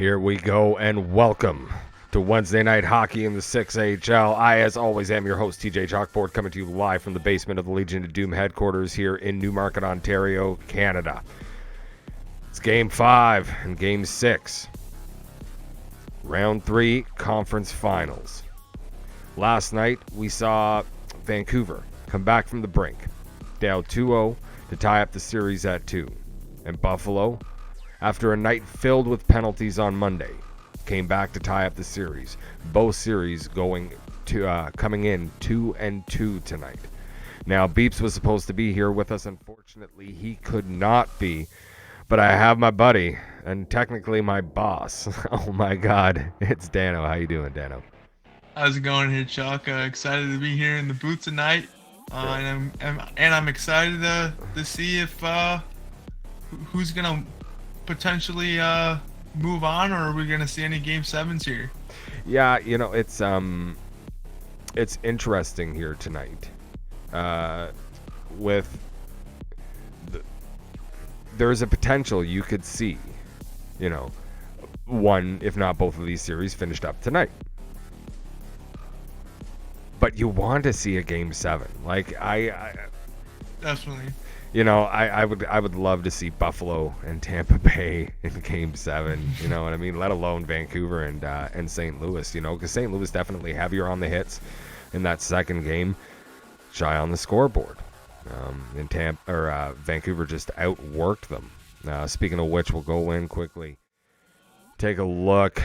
Here we go, and welcome to Wednesday Night Hockey in the 6HL. I, as always, am your host, TJchalkboard, coming to you live from the basement of the Legion of Doom headquarters here in Newmarket, Ontario, Canada. It's Game 5 and Game 6. Round 3 Conference Finals. Last night, we saw Vancouver come back from the brink, down 2-0 to tie up the series at 2. And Buffalo, after a night filled with penalties on Monday, came back to tie up the series. Both series coming in 2-2 tonight. Now, Beeps was supposed to be here with us. Unfortunately, he could not be. But I have my buddy, and technically my boss. Oh my God, it's Dano. How you doing, Dano? How's it going here, Chuck? Excited to be here in the booth tonight, and I'm excited to see if who's gonna potentially move on, or are we gonna see any Game 7s here? Yeah, you know, it's interesting here tonight. There's a potential you could see, you know, one, if not both of these series finished up tonight. But you want to see a Game 7. Like, I Definitely. You know, I would love to see Buffalo and Tampa Bay in Game 7. You know what I mean? Let alone Vancouver and St. Louis. You know, because St. Louis definitely heavier on the hits in that second game, shy on the scoreboard. Vancouver just outworked them. Speaking of which, we'll go in quickly. Take a look.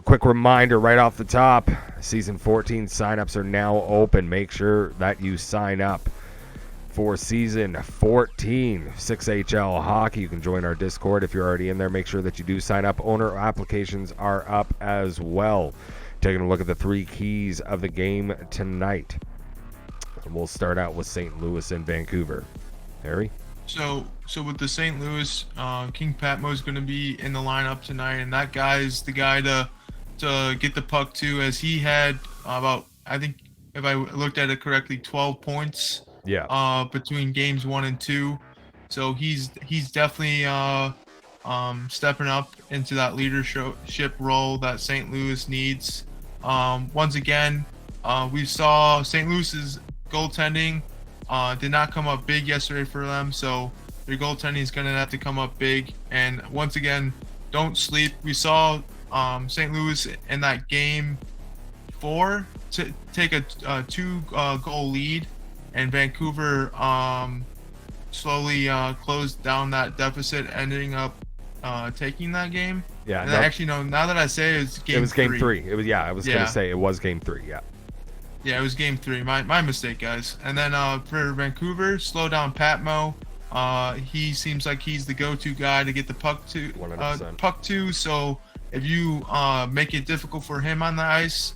Quick reminder right off the top. Season 14 signups are now open. Make sure that you sign up for Season 14 6HL Hockey. You can join our Discord if you're already in there. Make sure that you do sign up. Owner applications are up as well. Taking a look at the three keys of the game tonight. And we'll start out with St. Louis and Vancouver. Harry? So with the St. Louis, King Patmo is going to be in the lineup tonight, and that guy is the guy to get the puck to, as he had about, I think, if I looked at it correctly, 12 points. Yeah. Between games 1 and 2, so he's definitely stepping up into that leadership role that St. Louis needs. Once again, we saw St. Louis's goaltending did not come up big yesterday for them, so their goaltending is going to have to come up big. And once again, don't sleep. We saw St. Louis in that game 4 to take a 2-goal lead, and Vancouver slowly closed down that deficit, ending up taking that game. Yeah. And actually, no, now that I say it was game 3. It was Game 3. It was, yeah, I was going to say it was Game 3, yeah. Yeah, it was Game 3. My mistake, guys. And then for Vancouver, slow down Patmo. He seems like he's the go-to guy to get the puck to. So if you make it difficult for him on the ice,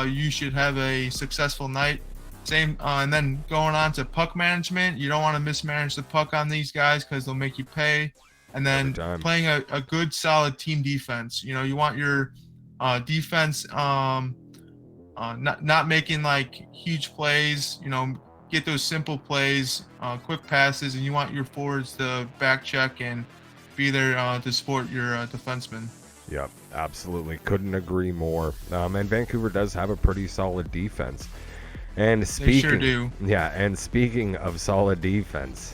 you should have a successful night. Same, and then going on to puck management, you don't want to mismanage the puck on these guys because they'll make you pay. And then playing a good, solid team defense. You know, you want your defense not making like huge plays. You know, get those simple plays, quick passes, and you want your forwards to back check and be there to support your defensemen. Yep, absolutely. Couldn't agree more. And Vancouver does have a pretty solid defense. And They sure do. Yeah, and speaking of solid defense,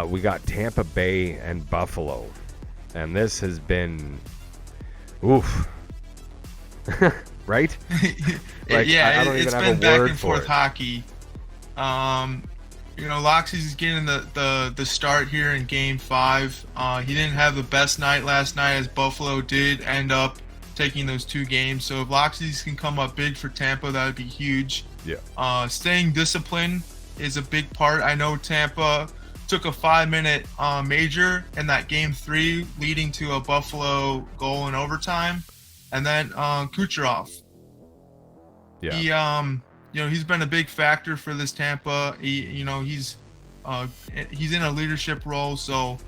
we got Tampa Bay and Buffalo. And this has been oof. Right? Like, yeah, I don't it's even been have a back word and for forth it. hockey. You know, Loxy's getting the start here in Game 5. He didn't have the best night last night, as Buffalo did end up taking those 2 games. So if Loxy's can come up big for Tampa, that would be huge. Yeah. Staying disciplined is a big part. I know Tampa took a 5-minute major in that Game 3, leading to a Buffalo goal in overtime. And then Kucherov. Yeah. He you know, he's been a big factor for this Tampa. He's in a leadership role, so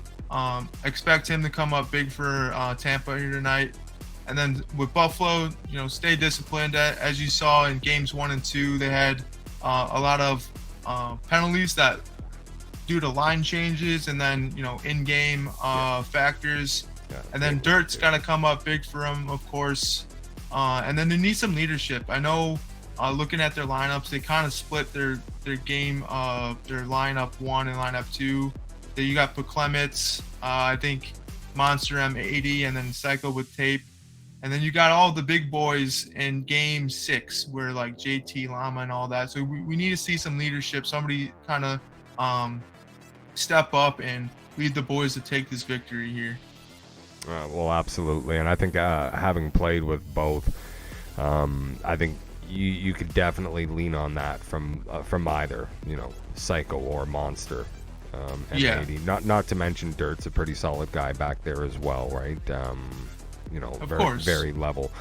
expect him to come up big for Tampa here tonight. And then with Buffalo, you know, stay disciplined. As you saw in games 1 and 2, they had a lot of penalties that due to line changes and then, you know, in-game factors. Yeah, And then Dirt's got to come up big for him, of course. And then they need some leadership. I know, looking at their lineups, they kind of split their game, their lineup 1 and lineup 2. Then you got Peklemets, I think Monster M80, and then Psycho with Tape. And then you got all the big boys in game 6, where like JT Llama and all that. So we need to see some leadership. Somebody kind of step up and lead the boys to take this victory here. Well, absolutely. And I think having played with both, I think you could definitely lean on that from either, Psycho or Monster. And Yeah. 80. Not to mention Dirt's a pretty solid guy back there as well, right? Of very, course. very level.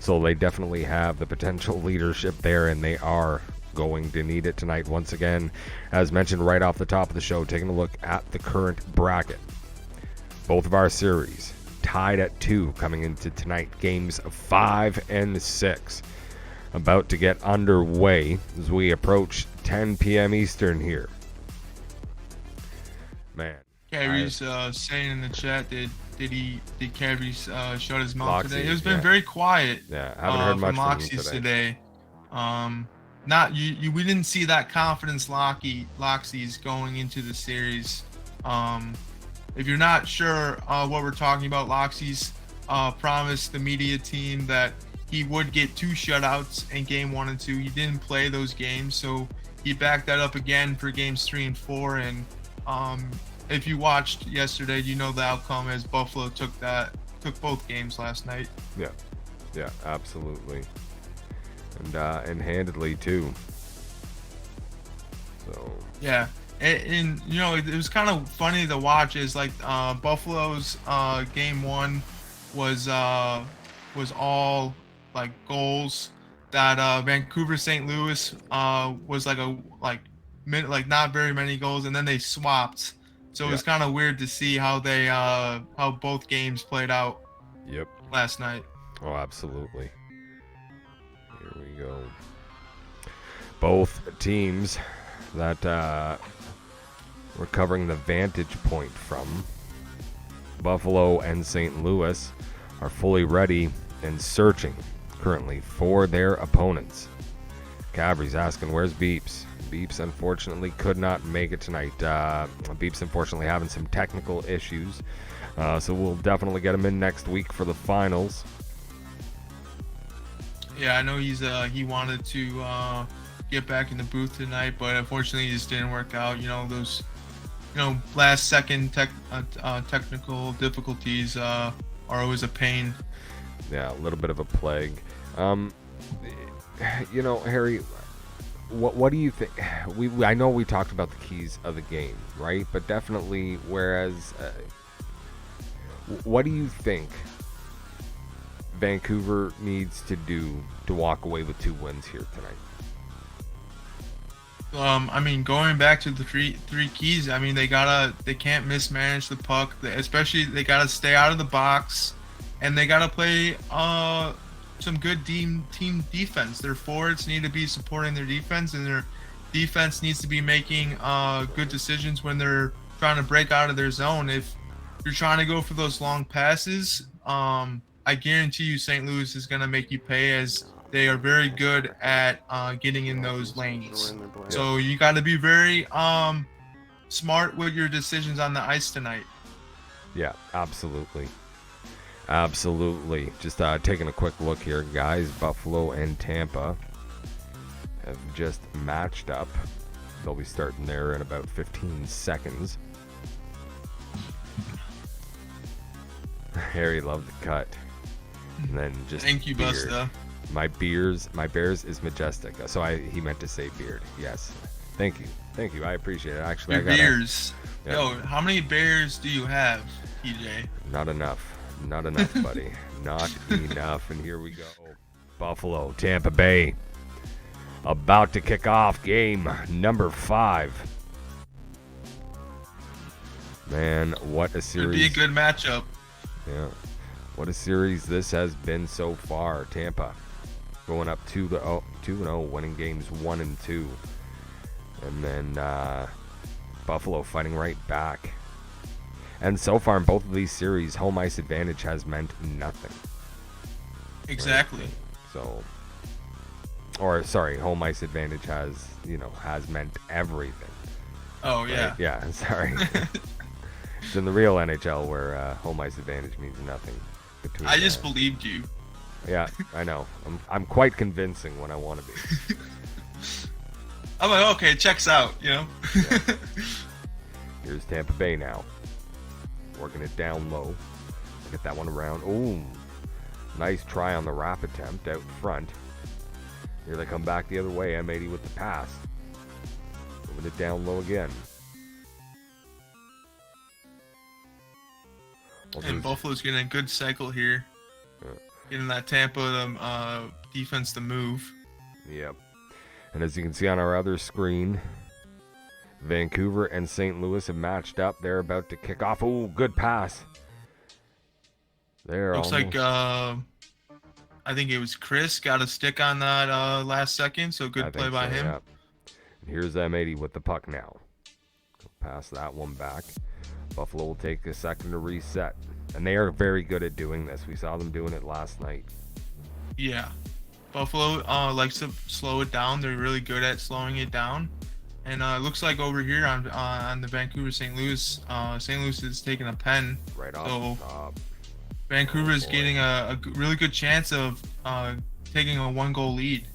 So they definitely have the potential leadership there, and they are going to need it tonight. Once again, as mentioned right off the top of the show, taking a look at the current bracket. Both of our series tied at 2 coming into tonight. Games 5 and 6 about to get underway as we approach 10 p.m. Eastern here. Man. Carrie's saying in the chat, did Carrie shut his mouth Loxy, today? It was been yeah. very quiet. Yeah, haven't heard much from him Loxy's today. Not you. We didn't see that confidence Loxy's going into the series. If you're not sure what we're talking about, Loxy's promised the media team that he would get 2 shutouts in game 1 and 2. He didn't play those games, so he backed that up again for games 3 and 4. And if you watched yesterday, you know the outcome, as Buffalo took both games last night. Yeah, absolutely, and handedly too. So yeah, and it was kind of funny to watch. Is like Buffalo's game 1 was all like goals. That Vancouver St. Louis was like not very many goals, and then they swapped. So it was kind of weird to see how they how both games played out. Yep. Last night. Oh, absolutely. Here we go. Both teams that we're covering the vantage point from, Buffalo and St. Louis, are fully ready and searching currently for their opponents. Cabry's asking, where's Beeps? Beeps unfortunately could not make it tonight. Beeps unfortunately having some technical issues. So we'll definitely get him in next week for the finals. Yeah, I know he wanted to get back in the booth tonight, but unfortunately it just didn't work out. Those last second technical difficulties are always a pain. Yeah, a little bit of a plague. Harry, what do you think? I know we talked about the keys of the game, right? But definitely, whereas, what do you think Vancouver needs to do to walk away with 2 wins here tonight? Going back to the three keys. They can't mismanage the puck. Especially they gotta stay out of the box, and they gotta play some good team defense. Their forwards need to be supporting their defense, and their defense needs to be making good decisions when they're trying to break out of their zone. If you're trying to go for those long passes, I guarantee you St. Louis is going to make you pay, as they are very good at getting in those lanes. So you got to be very smart with your decisions on the ice tonight. Yeah, absolutely. Absolutely. Just taking a quick look here, guys. Buffalo and Tampa have just matched up. They'll be starting there in about 15 seconds. Harry loved the cut. And then just thank you, beard. Busta. My Bears is majestic. So he meant to say beard. Yes. Thank you. I appreciate it. Actually, Your beers. Yeah. Yo, how many bears do you have, TJ? Not enough, buddy. Not enough. And here we go. Buffalo, Tampa Bay, about to kick off game number 5. Man, what a series. Could be a good matchup. Yeah. What a series this has been so far. Tampa going up 2-0, winning games 1 and 2. And then Buffalo fighting right back. And so far in both of these series, home ice advantage has meant nothing. Exactly. Right? So, or sorry, home ice advantage has, has meant everything. Oh, Right? yeah. Yeah, sorry. It's in the real NHL where home ice advantage means nothing. I just believed you. Yeah, I know. I'm quite convincing when I want to be. I'm like, okay, checks out, Yeah. Here's Tampa Bay now. Working it down low. Get that one around. Ooh. Nice try on the wrap attempt out front. Here they come back the other way. M80 with the pass. Moving it down low again. And Buffalo's getting a good cycle here. Getting that Tampa defense to move. Yep. And as you can see on our other screen, Vancouver and St. Louis have matched up. They're about to kick off. Ooh, good pass. There. Looks like I think it was Chris got a stick on that last second, so good play by him. Yep. And here's M80 with the puck now. Pass that one back. Buffalo will take a second to reset. And they are very good at doing this. We saw them doing it last night. Yeah. Buffalo likes to slow it down. They're really good at slowing it down. And it looks like over here on the Vancouver St. Louis, St. Louis is taking a pen. Right off the top. Vancouver is getting a really good chance of taking a 1-goal lead.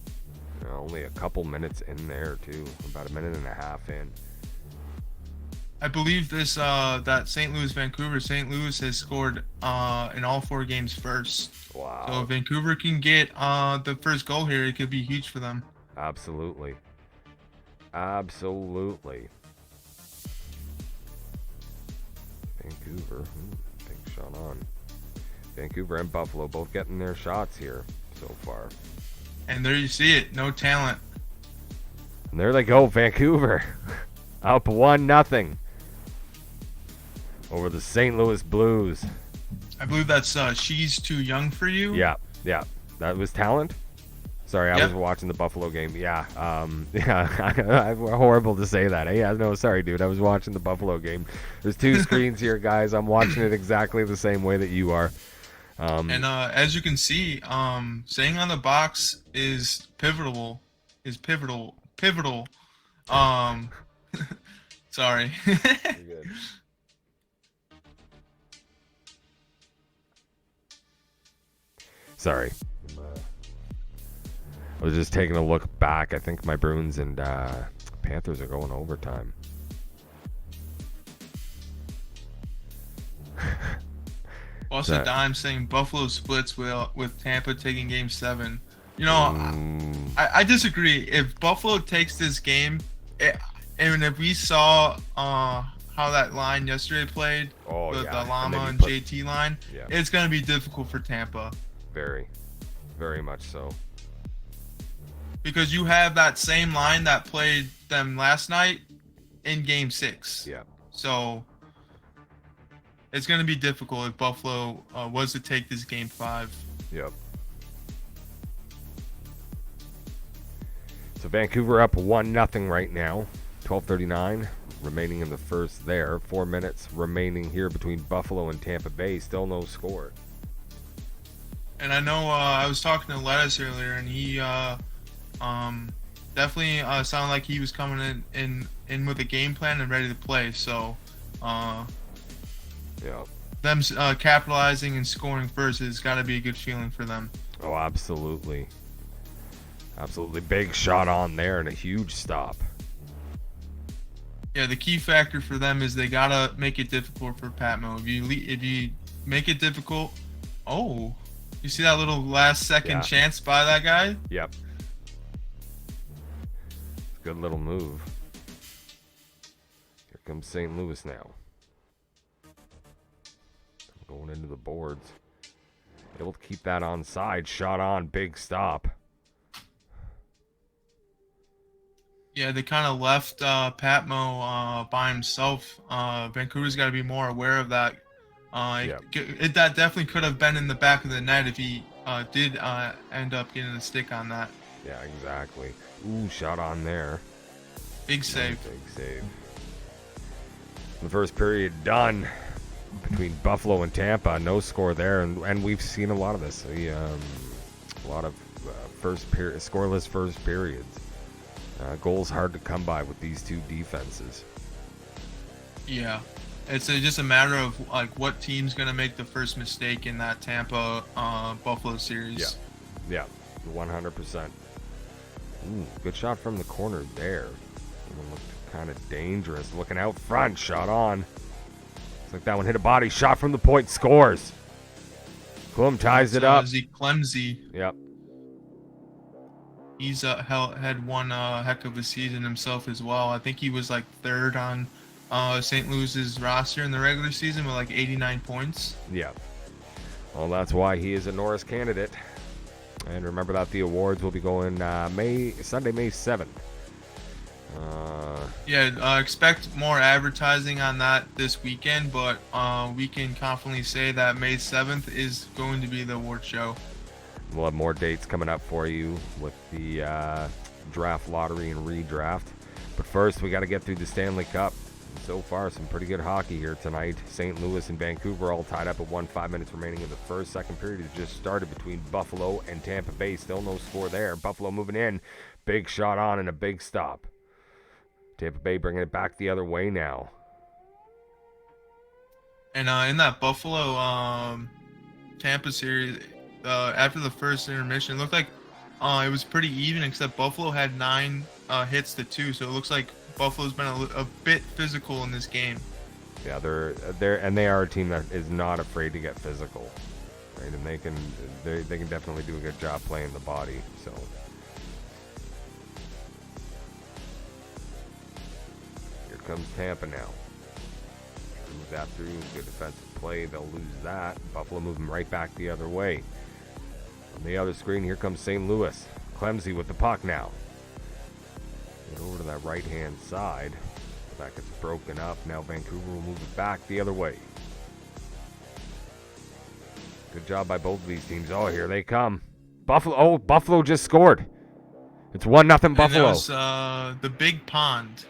Only a couple minutes in there, too. About a minute and a half in. I believe this that St. Louis has scored in all 4 games first. Wow. So if Vancouver can get the first goal here, it could be huge for them. Absolutely. Absolutely. Vancouver. Big shot on. Vancouver and Buffalo both getting their shots here so far. And there you see it. No talent. And there they go, Vancouver. Up 1-0 over the St. Louis Blues. I believe that's She's Too Young for You. Yeah. That was talent? Sorry, I was watching the Buffalo game. Yeah. Horrible to say that. Yeah, no, sorry, dude. I was watching the Buffalo game. There's 2 screens here, guys. I'm watching it exactly the same way that you are. And as you can see, saying on the box is pivotal. Sorry. You're good. Sorry. I was just taking a look back. I think my Bruins and Panthers are going overtime. Also, Dime saying Buffalo splits with Tampa taking Game 7. You know, I disagree. If Buffalo takes this game, and if we saw how that line yesterday played, the Llama and JT line, it's going to be difficult for Tampa. Very, very much so. Because you have that same line that played them last night in Game 6. Yeah. So it's going to be difficult if Buffalo was to take this Game 5. Yep. So Vancouver up 1-0 right now. 12:39 remaining in the first there. 4 minutes remaining here between Buffalo and Tampa Bay. Still no score. And I know I was talking to Lettuce earlier, and he definitely sounded like he was coming in with a game plan and ready to play. So them capitalizing and scoring first has got to be a good feeling for them. Oh, absolutely. Absolutely. Big shot on there and a huge stop. Yeah, the key factor for them is they got to make it difficult for Patmo. If you make it difficult, you see that little last second chance by that guy? Yep. Good little move. Here comes St. Louis now. Going into the boards. Able to keep that onside. Shot on. Big stop. Yeah, they kind of left Patmo by himself. Vancouver's got to be more aware of that. That definitely could have been in the back of the net if he did end up getting a stick on that. Yeah, exactly. Ooh, shot on there. Big save. Big save. The first period done. between Buffalo and Tampa. No score there, and we've seen a lot of this. A lot of scoreless first periods. Goals hard to come by with these two defenses. Yeah, it's just a matter of like what team's gonna make the first mistake in that Tampa Buffalo series. Yeah, 100%. Ooh, good shot from the corner there. It looked kind of dangerous. Looking out front, shot on. Looks like that one hit a body. Shot from the point, scores. Klum ties it up. Clemsy. Yep. He's had one heck of a season himself as well. I think he was like third on St. Louis's roster in the regular season with like 89 points. Yeah. Well, that's why he is a Norris candidate. And remember that the awards will be going Sunday, May 7th. Expect more advertising on that this weekend, but we can confidently say that May 7th is going to be the award show. We'll have more dates coming up for you with the draft lottery and redraft. But first, we got to get through the Stanley Cup. So far, some pretty good hockey here tonight. St. Louis and Vancouver all tied up at 5 minutes remaining in the first. Second period has just started between Buffalo and Tampa Bay. Still no score there. Buffalo moving in. Big shot on and a big stop. Tampa Bay bringing it back the other way now. And in that Buffalo Tampa series, after the first intermission, it looked like it was pretty even, except Buffalo had 9 hits to 2, so it looks like Buffalo's been a bit physical in this game. Yeah, they are a team that is not afraid to get physical, right? And they can definitely do a good job playing the body. So here comes Tampa now. Move that through, good defensive play. They'll lose that. Buffalo moving right back the other way. On the other screen, here comes St. Louis. Clemsy with the puck now. Get over to that right-hand side. That gets broken up. Now Vancouver will move it back the other way. Good job by both of these teams. Oh, here they come. Buffalo just scored. It's 1-0 Buffalo. And that was the big pond.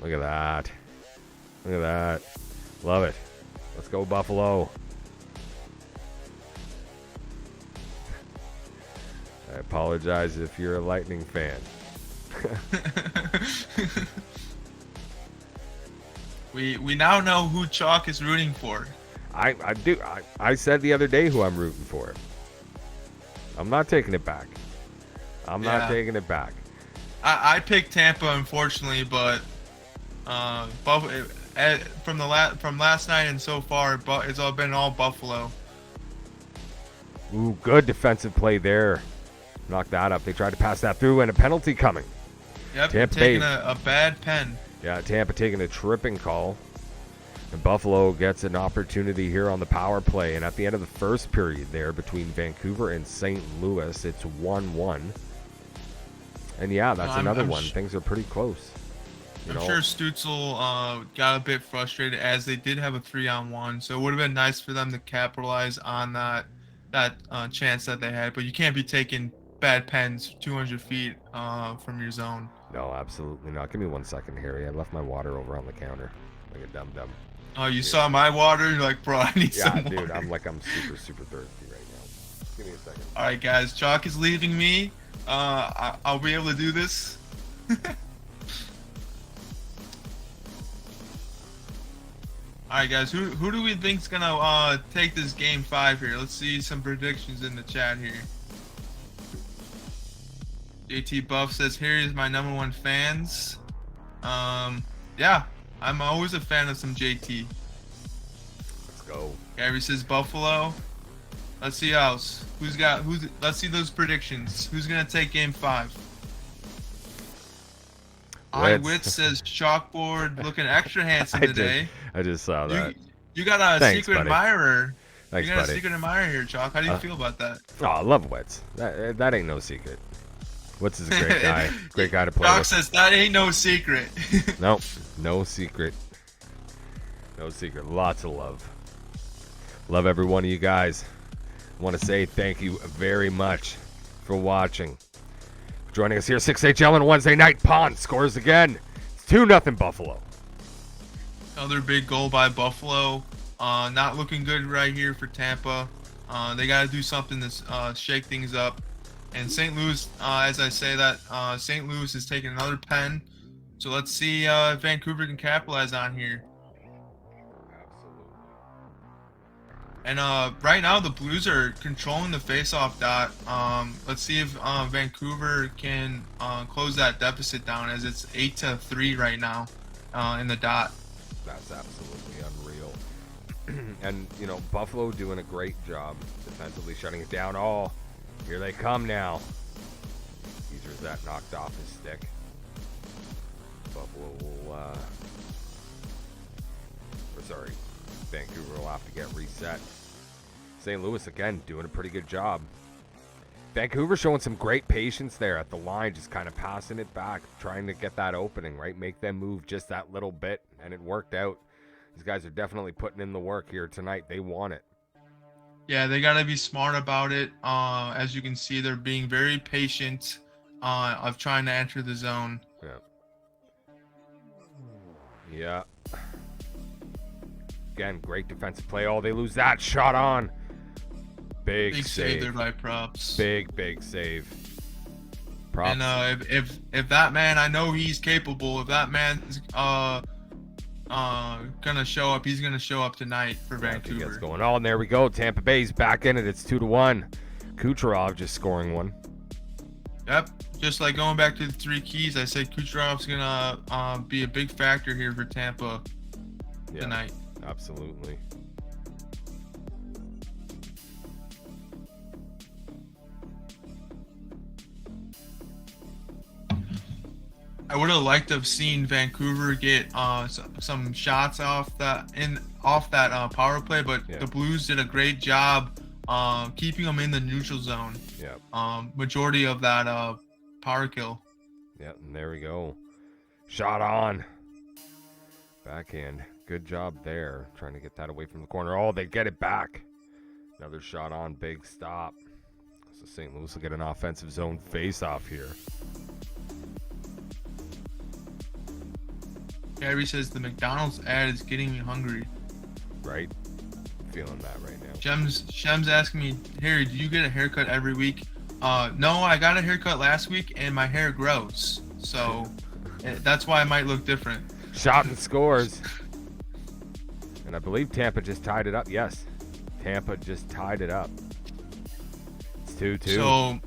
Look at that. Look at that. Love it. Let's go, Buffalo. I apologize if you're a Lightning fan. We now know who Chalk is rooting for. I do. I said the other day who I'm rooting for. I'm not taking it back. I'm not taking it back. I picked Tampa, unfortunately, but from last night and so far, it's all been Buffalo. Ooh, good defensive play there. Knocked that up. They tried to pass that through, and a penalty coming. Yep, Tampa taking a bad pen. Yeah, Tampa taking a tripping call. And Buffalo gets an opportunity here on the power play. And at the end of the first period there between Vancouver and St. Louis, it's 1-1. And yeah, that's another one. Things are pretty close. I'm sure Stützle got a bit frustrated as they did have a 3-on-1. So it would have been nice for them to capitalize on that chance that they had. But you can't be taking bad pens 200 feet from your zone. No, absolutely not. Give me 1 second, Harry. I left my water over on the counter like a dum-dum. Oh, you saw my water? You're like, bro, I need some water. Yeah, dude, I'm super, super thirsty right now. Give me a second. All right, guys. Chalk is leaving me. I'll be able to do this. All right, guys. Who do we think's gonna take this game 5 here? Let's see some predictions in the chat here. JT Buff says, "Here is my #1 fans." Yeah, I'm always a fan of some JT. Let's go. Gary says Buffalo. Let's see else. Let's see those predictions. Who's gonna take game 5? Witz says Chalkboard looking extra handsome today. I just saw that. You got a secret admirer. Thanks, you got buddy. a secret admirer here, Chalk. How do you feel about that? Oh, I love Witz. That ain't no secret. Witz is a great guy. Great guy to play Chalk with. says that ain't no secret. Nope. No secret. No secret. Lots of love. Love every one of you guys. I want to say thank you very much for watching. Joining us here, 6HL on Wednesday night. Pond scores again. It's 2-0 Buffalo. Another big goal by Buffalo. Not looking good right here for Tampa. They got to do something to shake things up. And St. Louis, as I say that, St. Louis is taking another pen. So let's see if Vancouver can capitalize on here. And right now the Blues are controlling the face-off dot. Let's see if Vancouver can close that deficit down, as it's 8-3 right now in the dot. That's absolutely unreal. And, you know, Buffalo doing a great job defensively shutting it down. Oh, here they come now. Caesar's that knocked off his stick. Buffalo will, Vancouver will have to get reset. St. Louis, again, doing a pretty good job. Vancouver showing some great patience there at the line, just kind of passing it back, trying to get that opening, right? Make them move just that little bit, and it worked out. These guys are definitely putting in the work here tonight. They want it. Yeah, they got to be smart about it. As you can see, they're being very patient of trying to enter the zone. Yeah. Again, great defensive play. Oh, they lose that shot on. Big save there by Props. Big save. Props. And if that man, I know he's capable. If that man's gonna show up, he's gonna show up tonight for Vancouver. Gets going. Oh, and there we go. Tampa Bay's back in it. It's 2-1. Kucherov just scoring one. Yep. Just like going back to the three keys, I said Kucherov's gonna be a big factor here for Tampa tonight. Absolutely. I would have liked to have seen Vancouver get some shots off that power play, but the Blues did a great job keeping them in the neutral zone. Majority of that power kill. And there we go. Shot on. Backhand. Good job there. Trying to get that away from the corner. Oh, they get it back. Another shot on. Big stop. So St. Louis will get an offensive zone face-off here. Gary says the McDonald's ad is getting me hungry. Right? Feeling that right now. Shem's asking me, Harry, do you get a haircut every week? No, I got a haircut last week and my hair grows. So that's why it might look different. Shot and scores. And I believe Tampa just tied it up. Yes. Tampa just tied it up. It's 2-2. So,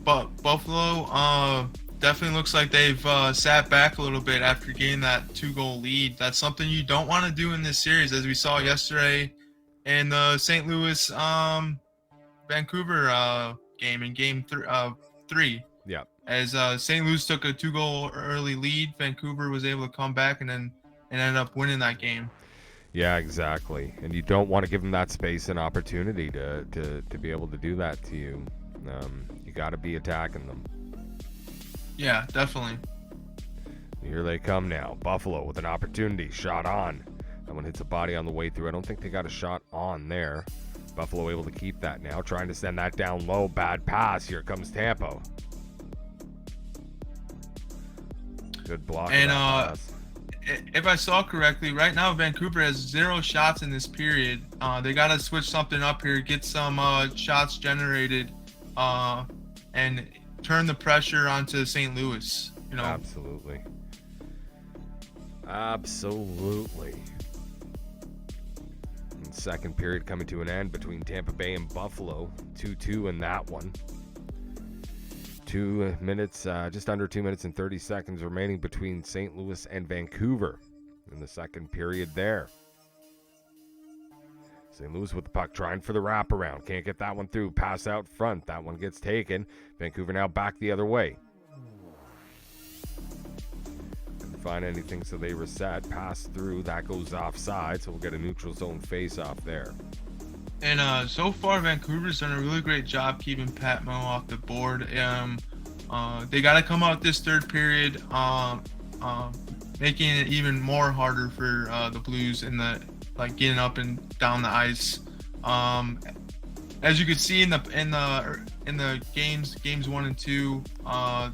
but Buffalo definitely looks like they've sat back a little bit after getting that 2-goal lead. That's something you don't want to do in this series, as we saw yesterday in the St. Louis Vancouver game in game 3. Yeah. As St. Louis took a 2-goal early lead, Vancouver was able to come back and ended up winning that game. Yeah, exactly. And you don't want to give them that space and opportunity to be able to do that to you. You got to be attacking them. Yeah, definitely. Here they come now. Buffalo with an opportunity. Shot on. That one hits a body on the way through. I don't think they got a shot on there. Buffalo able to keep that now. Trying to send that down low. Bad pass. Here comes Tampa. Good block. And if I saw correctly, right now Vancouver has 0 shots in this period. They got to switch something up here, get some shots generated, and turn the pressure onto St. Louis. You know. Absolutely. And second period coming to an end between Tampa Bay and Buffalo. 2-2 in that one. 2 minutes, just under 2 minutes and 30 seconds remaining between St. Louis and Vancouver in the second period there. St. Louis with the puck trying for the wraparound. Can't get that one through. Pass out front. That one gets taken. Vancouver now back the other way. Couldn't find anything, so they reset. Pass through. That goes offside, so we'll get a neutral zone face-off there. And so far, Vancouver's done a really great job keeping Pat Mo off the board. They got to come out this third period, making it even more harder for the Blues in the getting up and down the ice. As you could see in the games 1 and 2,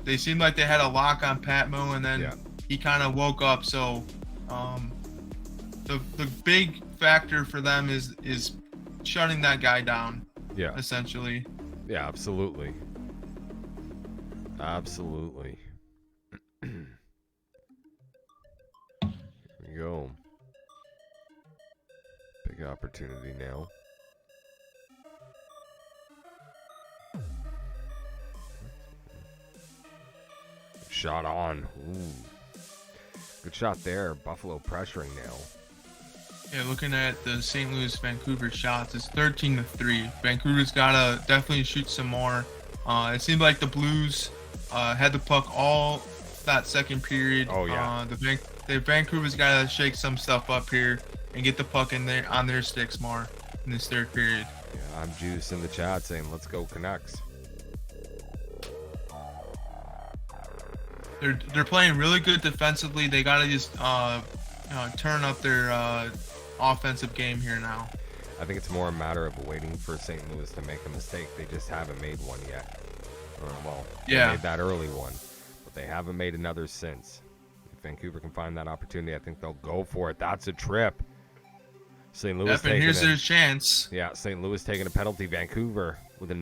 they seemed like they had a lock on Pat Mo, and then he kind of woke up. So the big factor for them is shutting that guy down. Yeah. Essentially. Yeah, absolutely. Absolutely. Here we go. Big opportunity now. Shot on. Ooh. Good shot there. Buffalo pressuring now. Yeah, looking at the St. Louis Vancouver shots, it's 13-3. Vancouver's gotta definitely shoot some more. It seemed like the Blues had the puck all that second period. Oh yeah. The Vancouver's gotta shake some stuff up here and get the puck in there on their sticks more in this third period. Yeah, I'm Juice in the chat saying, "Let's go Canucks." They're playing really good defensively. They gotta just turn up their offensive game here now. I think it's more a matter of waiting for St. Louis to make a mistake. They just haven't made one yet. Well, yeah, they made that early one, but they haven't made another since. If Vancouver can find that opportunity, I think they'll go for it. That's a trip. St. Louis yep, and here's their chance. Yeah, St. Louis taking a penalty. Vancouver with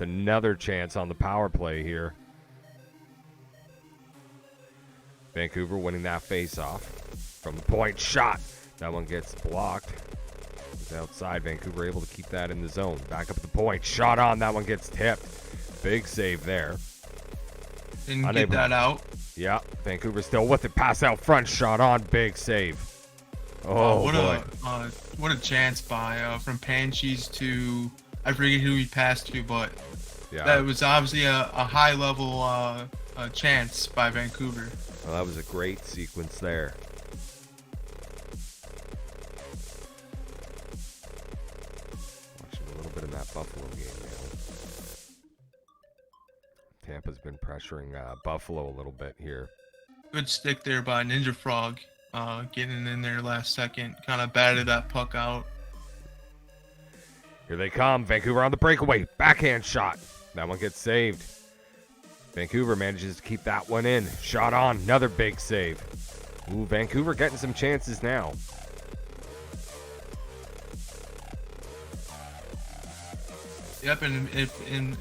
another chance on the power play here. Vancouver winning that face-off from the point shot. That one gets blocked. It's outside. Vancouver able to keep that in the zone. Back up at the point. Shot on. That one gets tipped. Big save there. Didn't get that out. Yeah, Vancouver still with it. Pass out front. Shot on. Big save. Oh, what a chance by from Panchis to, I forget who he passed to, but yeah, that was obviously a high level chance by Vancouver. Well, that was a great sequence there. Watching a little bit of that Buffalo game now. Tampa's been pressuring Buffalo a little bit here. Good stick there by Ninja Frog, getting in there last second. Kind of batted that puck out. Here they come. Vancouver on the breakaway. Backhand shot. That one gets saved. Vancouver manages to keep that one in. Shot on. Another big save. Ooh, Vancouver getting some chances now. Yep, and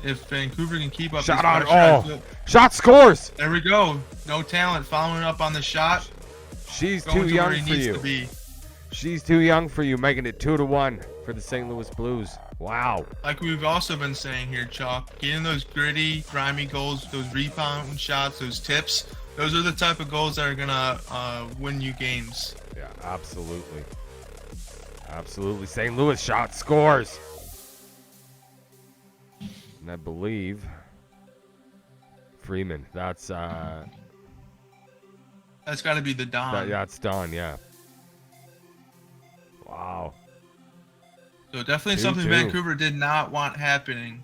if Vancouver can keep up shot this on. pressure, Oh, shot scores. There we go. No talent following up on the shot. She's too young for you. She's too young for you, making it 2-1 for the St. Louis Blues. Wow. Like we've also been saying here, Chalk, getting those gritty, grimy goals, those rebound shots, those tips, those are the type of goals that are going to win you games. Yeah, absolutely. Absolutely. St. Louis shot scores. And I believe Freeman. That's got to be the Don. That's Don, yeah. Wow. So definitely something Vancouver did not want happening.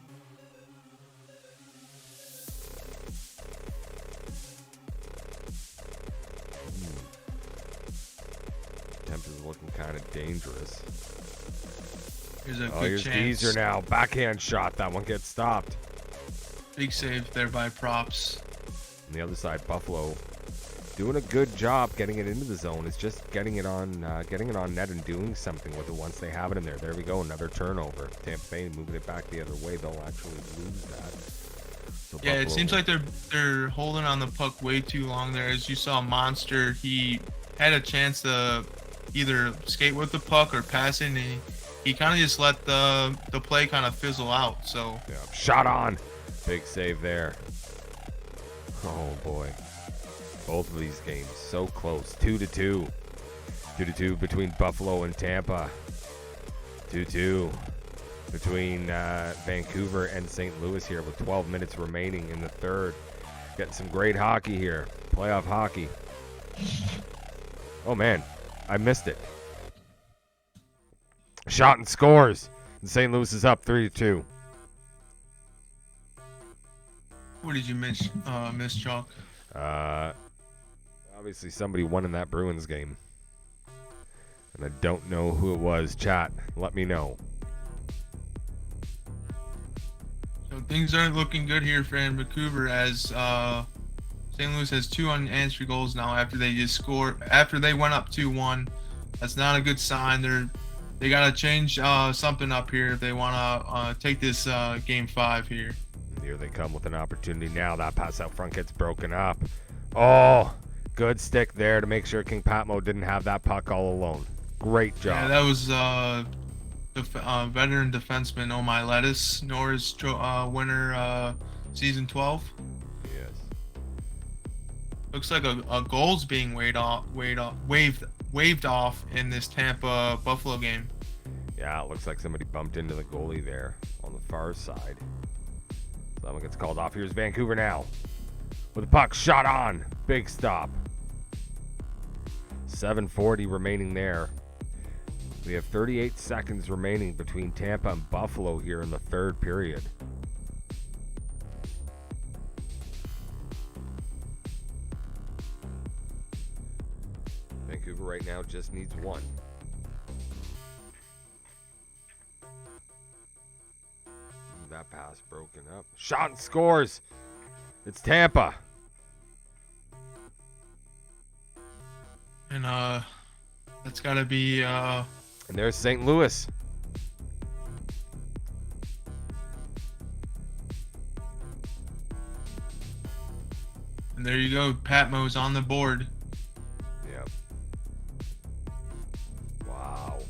Temp is looking kind of dangerous. Here's a good here's chance. Geezer now. Backhand shot. That one gets stopped. Big save there by Props. On the other side, Buffalo doing a good job getting it into the zone. It's just getting it on net and doing something with it once they have it in there. There we go, another turnover. Tampa Bay moving it back the other way. They'll actually lose that. So yeah, Buffalo it seems like they're holding on the puck way too long there. As you saw, Monster, he had a chance to either skate with the puck or pass it, and he kind of just let the play kind of fizzle out. So yeah, shot on. Big save there. Oh boy. Both of these games so close. 2-2. 2-2 between Buffalo and Tampa. 2-2 between Vancouver and St. Louis here with 12 minutes remaining in the third. Getting some great hockey here. Playoff hockey. Oh man, I missed it. Shot and scores. And St. Louis is up 3-2. What did you miss, Chalk? Obviously somebody won in that Bruins game. And I don't know who it was. Chat, let me know. So things aren't looking good here for Vancouver as St. Louis has 2 unanswered goals now after they went up 2-1. That's not a good sign. They gotta change something up here if they wanna take this game 5 here. Here they come with an opportunity now. That pass out front gets broken up. Oh, good stick there to make sure King Patmo didn't have that puck all alone. Great job. Yeah, that was veteran defenseman Oh My Lettuce, Norris winner season 12. Yes. Looks like a goal's being waved off in this Tampa Buffalo game. Yeah, it looks like somebody bumped into the goalie there on the far side. So that one gets called off. Here's Vancouver now with the puck shot on. Big stop. 7:40 remaining there. We have 38 seconds remaining between Tampa and Buffalo here in the third period. Vancouver right now just needs one. That pass broken up. Shot and scores. It's Tampa. And that's got to be And there's St. Louis. and there you go. Patmo's on the board. Yep. Wow.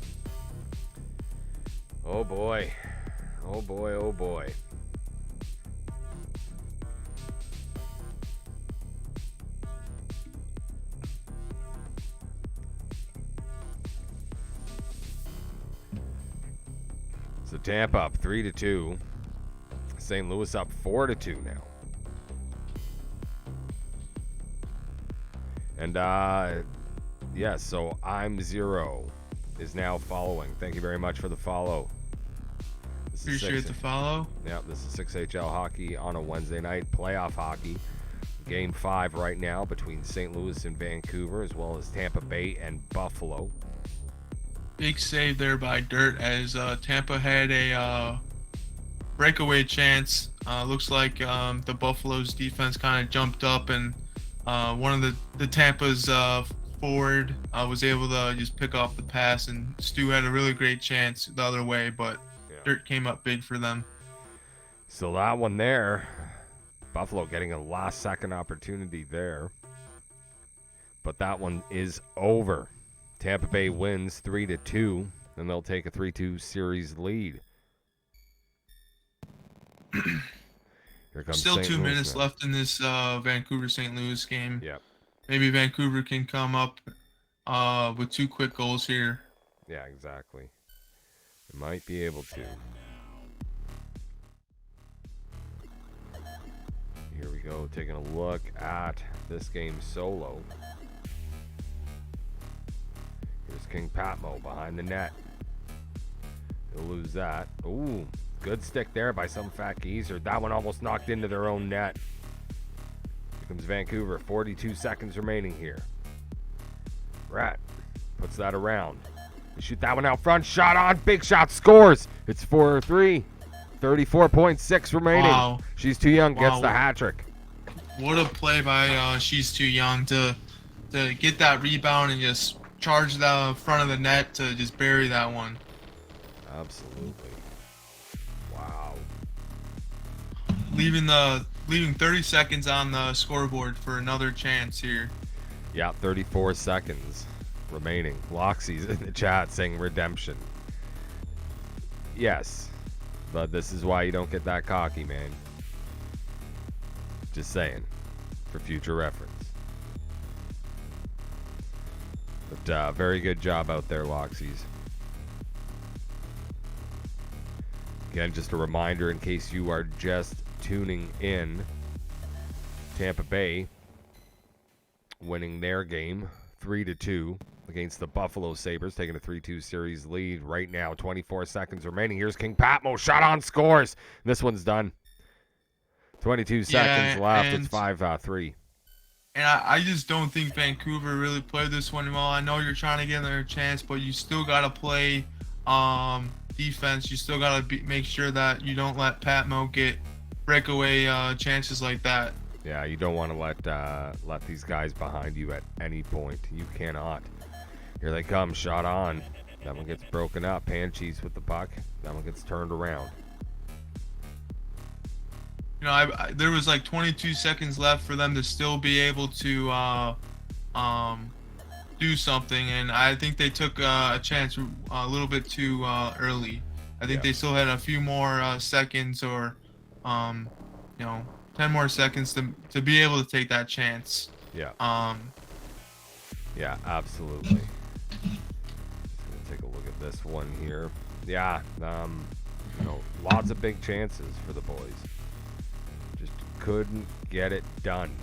Oh boy. Oh boy, oh boy. So Tampa up 3-2. St. Louis up 4-2 now. And yes, so I'm Zero is now following. Thank you very much for the follow. Appreciate the follow. Yeah, this is 6HL hockey on a Wednesday night. Playoff hockey. Game 5 right now between St. Louis and Vancouver, as well as Tampa Bay and Buffalo. Big save there by Dirt as Tampa had a breakaway chance. Looks like the Buffalo's defense kind of jumped up, and one of the Tampa's forward was able to just pick off the pass, and Stu had a really great chance the other way, but Dirt came up big for them. So that one there, Buffalo getting a last-second opportunity there. But that one is over. Tampa Bay wins 3-2, and they'll take a 3-2 series lead. Here comes Still St. 2 Louis minutes now. left in this Vancouver-St. Louis game. Yep. Maybe Vancouver can come up with 2 quick goals here. Yeah, exactly. They might be able to. Here we go, taking a look at this game solo. Here's King Patmo behind the net. He'll lose that. Ooh, good stick there by some fat geezer. That one almost knocked into their own net. Here comes Vancouver. 42 seconds remaining here. Rat puts that around. They shoot that one out front. Shot on. Big shot. Scores. It's 4-3. 34.6 remaining. Wow. She's Too Young gets Wow. the hat trick. What a play by She's Too Young to get that rebound and just charge the front of the net to just bury that one. Absolutely. Wow. Leaving 30 seconds on the scoreboard for another chance here. Yeah, 34 seconds remaining. Loxy's in the chat saying redemption. Yes, but this is why you don't get that cocky, man. Just saying, for future reference. But very good job out there, Loxies. Again, just a reminder in case you are just tuning in. Tampa Bay winning their game 3-2 against the Buffalo Sabres, taking a 3-2 series lead right now. 24 seconds remaining. Here's King Patmo. Shot on, scores. This one's done. 22 seconds left. It's 5-3. And I just don't think Vancouver really played this one well. I know you're trying to get another chance, but you still got to play defense. You still got to make sure that you don't let Patmo get breakaway chances like that. Yeah, you don't want to let these guys behind you at any point. You cannot. Here they come, shot on. That one gets broken up. Panchis with the puck. That one gets turned around. You know, there was like 22 seconds left for them to still be able to do something, and I think they took a chance a little bit too early. I think they still had a few more seconds, or 10 more seconds to be able to take that chance. Yeah. Yeah, absolutely. Let's take a look at this one here. Yeah, lots of big chances for the boys. Just couldn't get it done.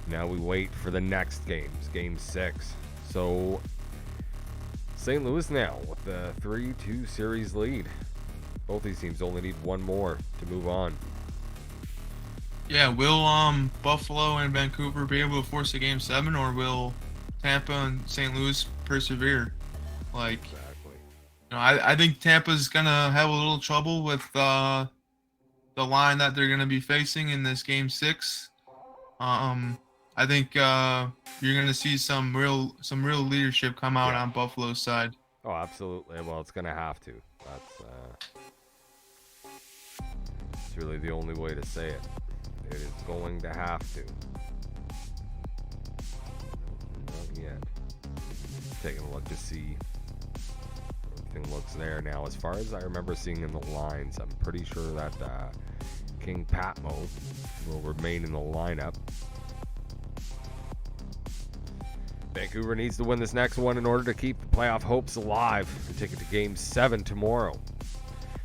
Now we wait for the next games, game 6. So St. Louis now with the 3-2 series lead. Both these teams only need one more to move on. Yeah, will Buffalo and Vancouver be able to force a game 7, or will Tampa and St. Louis persevere? Exactly. I think Tampa's gonna have a little trouble with the line that they're gonna be facing in this game 6. I think you're gonna see some real leadership come out on Buffalo's side. Oh, absolutely. Well, it's gonna have to. It's really the only way to say it. It is going to have to. Not yet. Taking a look to see everything looks there now. As far as I remember seeing in the lines, I'm pretty sure that King Patmo will remain in the lineup. Vancouver needs to win this next one in order to keep the playoff hopes alive and take it to game 7 tomorrow.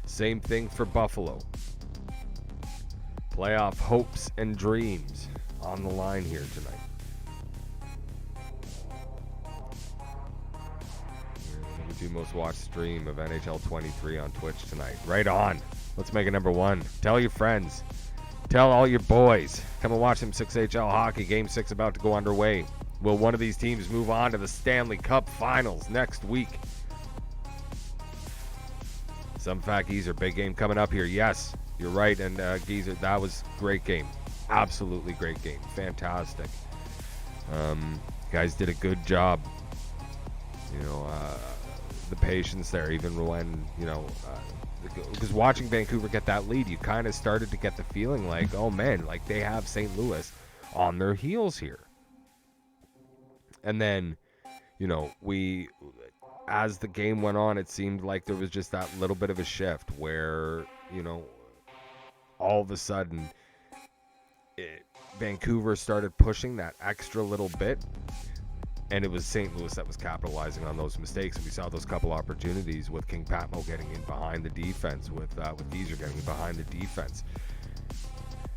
Same thing for Buffalo. Playoff hopes and dreams on the line here tonight. Number 2 most watched stream of NHL 23 on Twitch tonight. Right on. Let's make it number 1. Tell your friends. Tell all your boys. Come and watch some 6HL hockey. Game 6 about to go underway. Will one of these teams move on to the Stanley Cup Finals next week? Some fat geezer, big game coming up here. Yes, you're right. And geezer, that was great game. Absolutely great game. Fantastic. Guys did a good job. The patience there, even when, because watching Vancouver get that lead, you kind of started to get the feeling like, oh man, like they have St. Louis on their heels here. And then, as the game went on, it seemed like there was just that little bit of a shift where, all of a sudden, Vancouver started pushing that extra little bit, and it was St. Louis that was capitalizing on those mistakes. And we saw those couple opportunities with King Patmo getting in behind the defense, with Geezer getting in behind the defense.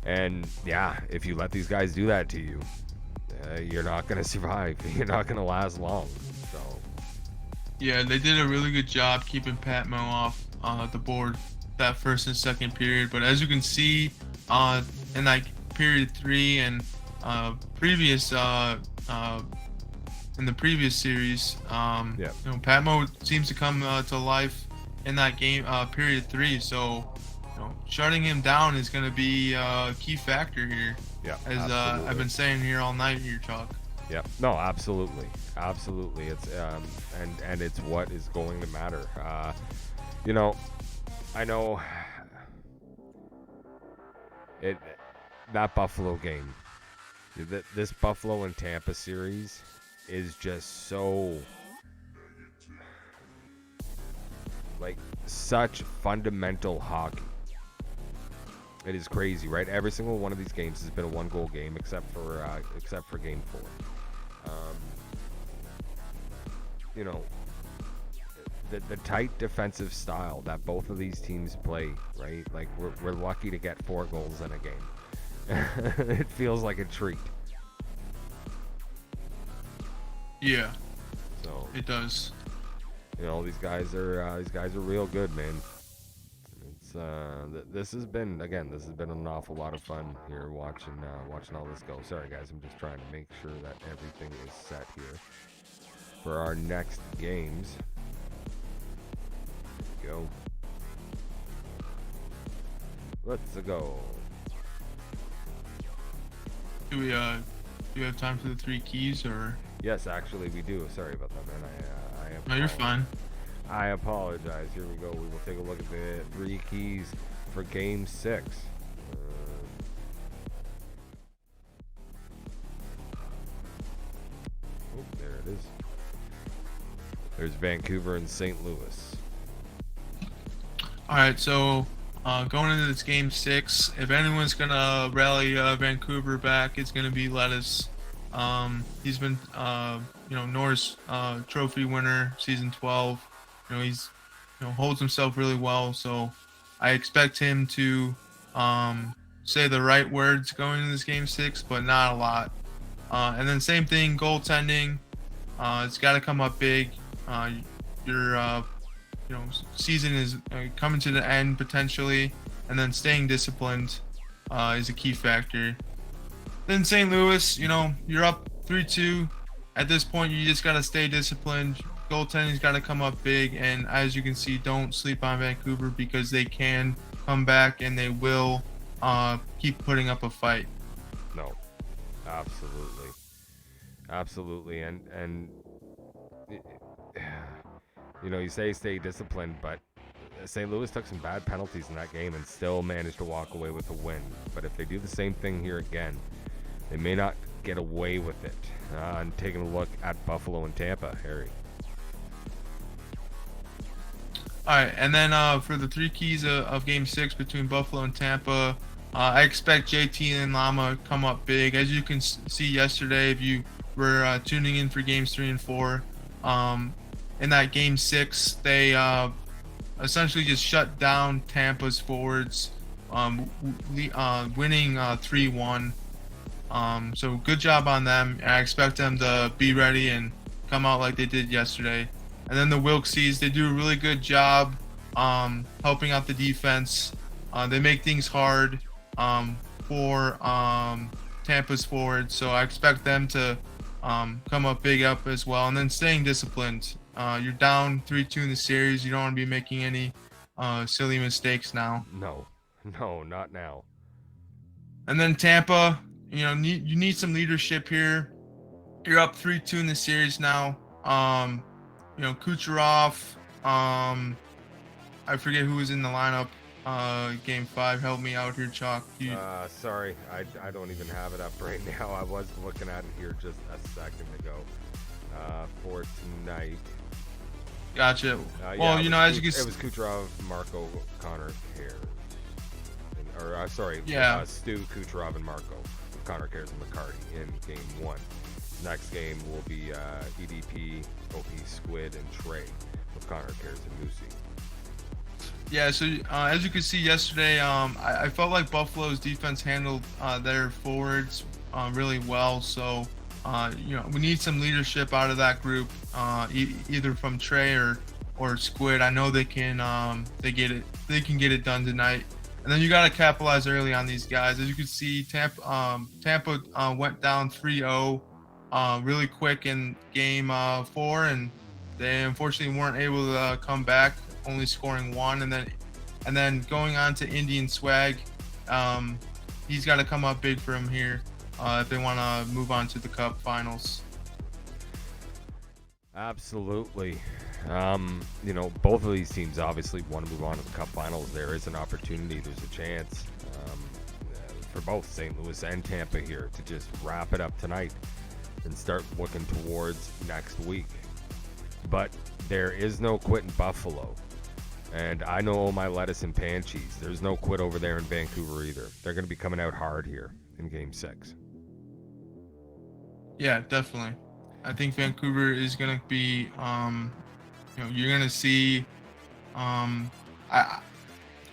And yeah, if you let these guys do that to you, you're not going to survive. You're not going to last long. So, yeah, they did a really good job keeping Patmo off the board that first and second period. But as you can see, in like period 3 and previous in the previous series, Patmo seems to come to life in that game period 3. So, shutting him down is going to be a key factor here. Yeah, as I've been saying here all night here, Chalk. Yeah, no, absolutely. It's and it's what is going to matter. I know that Buffalo game, this Buffalo and Tampa series is just so such fundamental hockey. It is crazy, right? Every single one of these games has been a 1-goal game, except for game 4. The tight defensive style that both of these teams play, right? Like we're lucky to get 4 goals in a game. It feels like a treat. Yeah. So it does. These guys are real good, man. This has been an awful lot of fun here watching all this go. Sorry guys, I'm just trying to make sure that everything is set here for our next games. Go. Let's go. Do we have time for the 3 keys, or? Yes, actually, we do. Sorry about that, man. No, you're fine. I apologize. Here we go. We will take a look at the 3 keys for Game 6. Oh, there it is. There's Vancouver and St. Louis. All right, so going into this Game 6, if anyone's gonna rally Vancouver back, it's gonna be Lettuce. He's been, Norris Trophy winner, season 12. He's, holds himself really well. So I expect him to say the right words going into this Game 6, but not a lot. And then same thing, goaltending. It's got to come up big. Your season is coming to the end potentially, and then staying disciplined is a key factor. Then St. Louis, you're up 3-2. At this point, you just got to stay disciplined. Goaltending's got to come up big, and as you can see, don't sleep on Vancouver because they can come back and they will keep putting up a fight. No, absolutely, and you say stay disciplined, but St. Louis took some bad penalties in that game and still managed to walk away with a win. But if they do the same thing here again, they may not get away with it. And taking a look at Buffalo and Tampa, Harry. All right, and then for the 3 keys of Game 6 between Buffalo and Tampa, I expect JT and Lama come up big. As you can see yesterday, if you were tuning in for Games 3 and 4, in that Game 6, they essentially just shut down Tampa's forwards, winning 3-1. So good job on them. I expect them to be ready and come out like they did yesterday. And then the Wilksies, they do a really good job helping out the defense. They make things hard for Tampa's forwards. So I expect them to come up big up as well. And then staying disciplined. You're down 3-2 in the series. You don't want to be making any silly mistakes now. No, not now. And then Tampa, you need some leadership here. You're up 3-2 in the series now. Kucherov, I forget who was in the lineup Game 5. Help me out here, Chalk. Sorry, I don't even have it up right now. I was looking at it here just a second ago for tonight. Gotcha. Well, as you can see, it was Kucherov, Marco, Connor Cares. Stu, Kucherov, and Marco. Connor Cares and McCarty in Game 1. Next game will be EDP, OP, Squid, and Trey with Connor Cares and Moosey. Yeah, so as you can see yesterday, I felt like Buffalo's defense handled their forwards really well. So, we need some leadership out of that group, either from Trey or Squid. I know they can get it done tonight. And then you got to capitalize early on these guys. As you can see, Tampa went down 3-0 really quick in Game 4, and they unfortunately weren't able to come back, only scoring 1. And then going on to Indian Swag, he's got to come up big for him here if they want to move on to the Cup Finals. Absolutely. Both of these teams obviously want to move on to the Cup Finals. There is an opportunity, there's a chance for both St. Louis and Tampa here to just wrap it up tonight and start looking towards next week. But there is no quit in Buffalo. And I know my lettuce and pan cheese. There's no quit over there in Vancouver either. They're going to be coming out hard here in Game 6. Yeah, definitely. I think Vancouver is going to be, you're going to see, I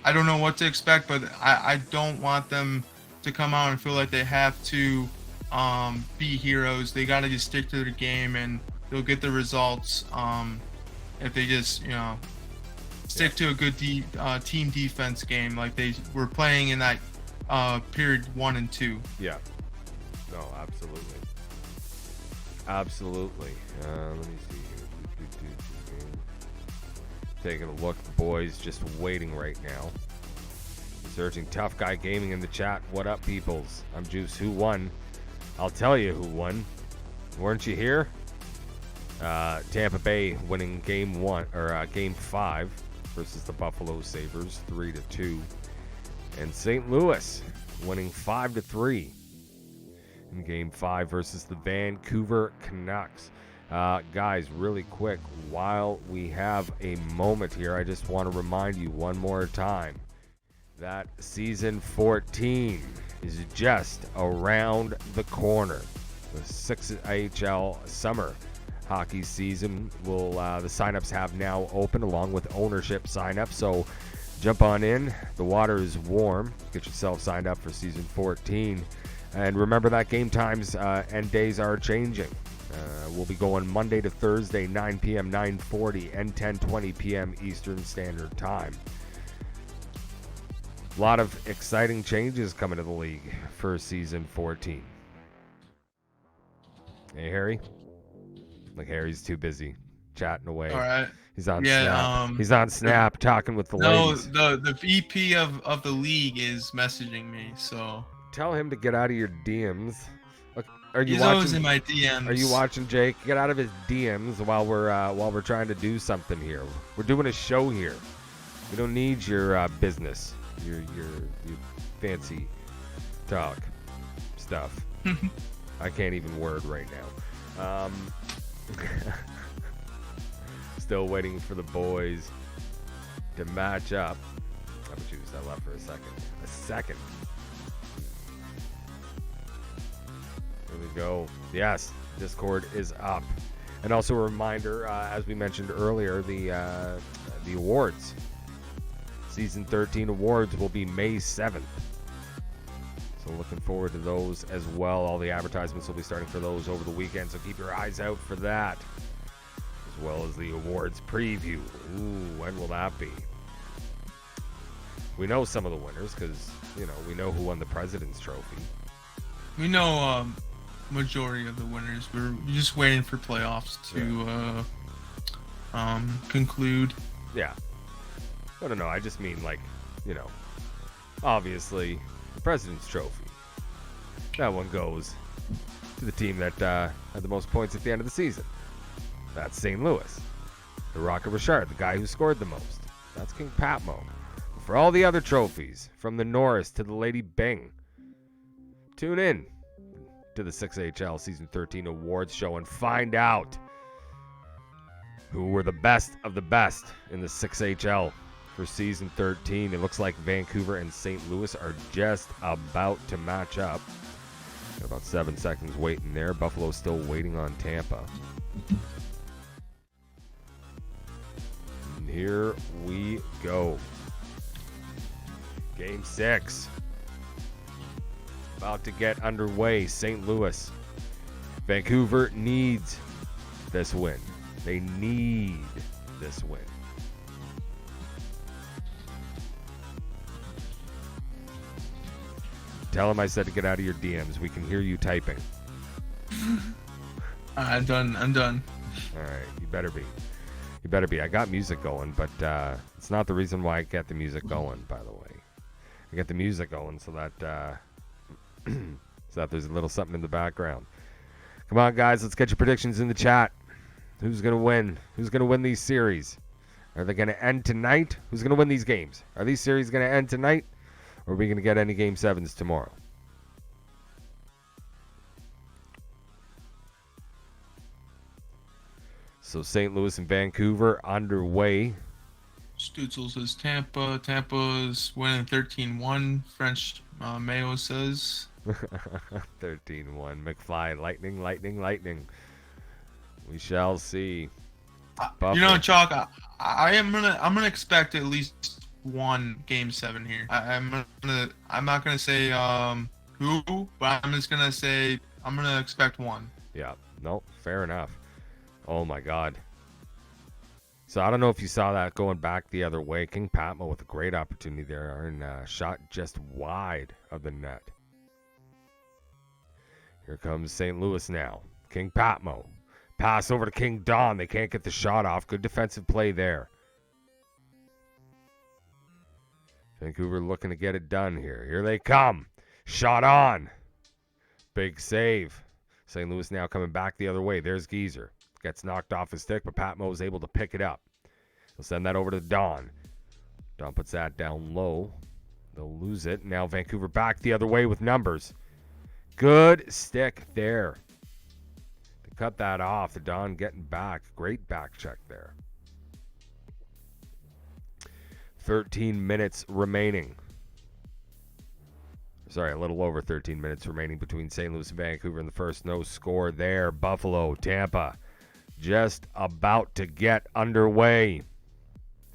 don't know what to expect, but I don't want them to come out and feel like they have to be heroes. They got to just stick to their game, and they'll get the results if they just, stick to a good team defense game like they were playing in that period 1 and 2. Yeah. No, absolutely. Absolutely. Let me see here. Taking a look. The boys just waiting right now. Searching Tough Guy Gaming in the chat. What up, peoples? I'm Juice. Who won? I'll tell you who won. Weren't you here? Tampa Bay winning game 5 versus the Buffalo Sabres 3-2. And St. Louis winning 5-3 in game 5 versus the Vancouver Canucks. Guys, really quick, while we have a moment here, I just want to remind you one more time that season 14 is just around the corner. The 6AHL summer hockey season will, the signups have now opened along with ownership signups. So jump on in. The water is warm. Get yourself signed up for season 14. And remember that game times and days are changing. We'll be going Monday to Thursday, 9 p.m., 9:40, and 10:20 p.m. Eastern Standard Time. A lot of exciting changes coming to the league for season 14. Hey, Harry? Like, Harry's too busy chatting away. All right. He's on Snap. He's on Snap talking with the ladies. No, the VP of the league is messaging me, so tell him to get out of your DMs. Look, he's always in my DMs. Are you watching, Jake? Get out of his DMs while we're trying to do something here. We're doing a show here. We don't need your business, your fancy talk stuff. I can't even word right now. Still waiting for the boys to match up. How about you just that left for a second? There we go. Yes, Discord is up. And also a reminder, as we mentioned earlier, the awards. Season 13 awards will be May 7th. So looking forward to those as well. All the advertisements will be starting for those over the weekend, so keep your eyes out for that. As well as the awards preview. Ooh, when will that be? We know some of the winners because, we know who won the President's Trophy. We know majority of the winners. We're just waiting for playoffs to conclude. Yeah. No. I just mean, obviously, the President's Trophy. That one goes to the team that had the most points at the end of the season. That's St. Louis. The Rocket Richard, the guy who scored the most. That's King Patmo. For all the other trophies, from the Norris to the Lady Bing, tune in to the 6HL Season 13 Awards Show and find out who were the best of the best in the 6HL for Season 13. It looks like Vancouver and St. Louis are just about to match up. Got about 7 seconds waiting there. Buffalo's still waiting on Tampa. And here we go. Game 6. About to get underway. St. Louis. Vancouver needs this win. They need this win. Tell him I said to get out of your DMs. We can hear you typing. I'm done. All right. You better be. I got music going, but it's not the reason why I get the music going, by the way. I get the music going so that there's a little something in the background. Come on, guys. Let's get your predictions in the chat. Who's going to win? Who's going to win these series? Are they going to end tonight? Who's going to win these games? Are these series going to end tonight? Or are we going to get any Game 7s tomorrow? So St. Louis and Vancouver underway. Stutzel says Tampa. Tampa's winning 13-1. French Mayo says. 13-1. McFly. Lightning. We shall see. Chalk, I'm gonna expect at least one Game 7 here. I'm not gonna say who, but I'm just gonna say I'm gonna expect one. Yeah, no, fair enough. Oh my God. So I don't know if you saw that going back the other way. King Patmo with a great opportunity there and shot just wide of the net. Here comes St. Louis now. King Patmo. Pass over to King Don. They can't get the shot off. Good defensive play there. Vancouver looking to get it done here. Here they come. Shot on. Big save. St. Louis now coming back the other way. There's Geezer. Gets knocked off his stick, but Patmo is able to pick it up. He'll send that over to Don. Don puts that down low. They'll lose it. Now Vancouver back the other way with numbers. Good stick there. To cut that off. The Don getting back. Great back check there. 13 minutes remaining. Sorry, a little over 13 minutes remaining between St. Louis and Vancouver in the first. No score there. Buffalo, Tampa, just about to get underway.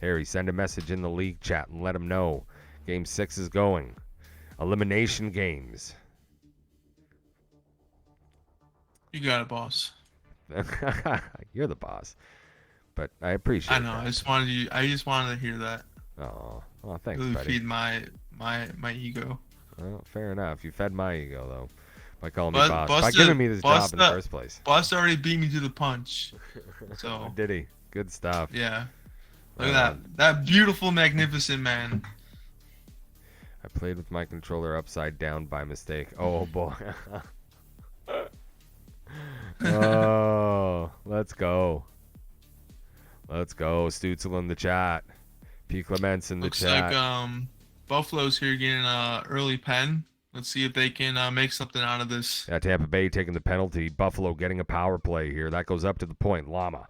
Harry, send a message in the league chat and let them know. Game 6 is going. Elimination games. You got it, boss. You're the boss. But I appreciate it. I know. That. I just wanted to hear that. Oh, well, thanks, Really buddy. feed my ego. Well, fair enough. You fed my ego, though, by calling me But boss. By giving me this job in the first place. Boss already beat me to the punch. So Did he? Good stuff. yeah. Look at that. That beautiful, magnificent man. I played with my controller upside down by mistake. Oh, boy. Oh, let's go. Let's go. Stutzel in the chat. P. Clements in the chat. Looks like Buffalo's here getting an early pen. Let's see if they can make something out of this. Yeah, Tampa Bay taking the penalty. Buffalo getting a power play here. That goes up to the point. Lama.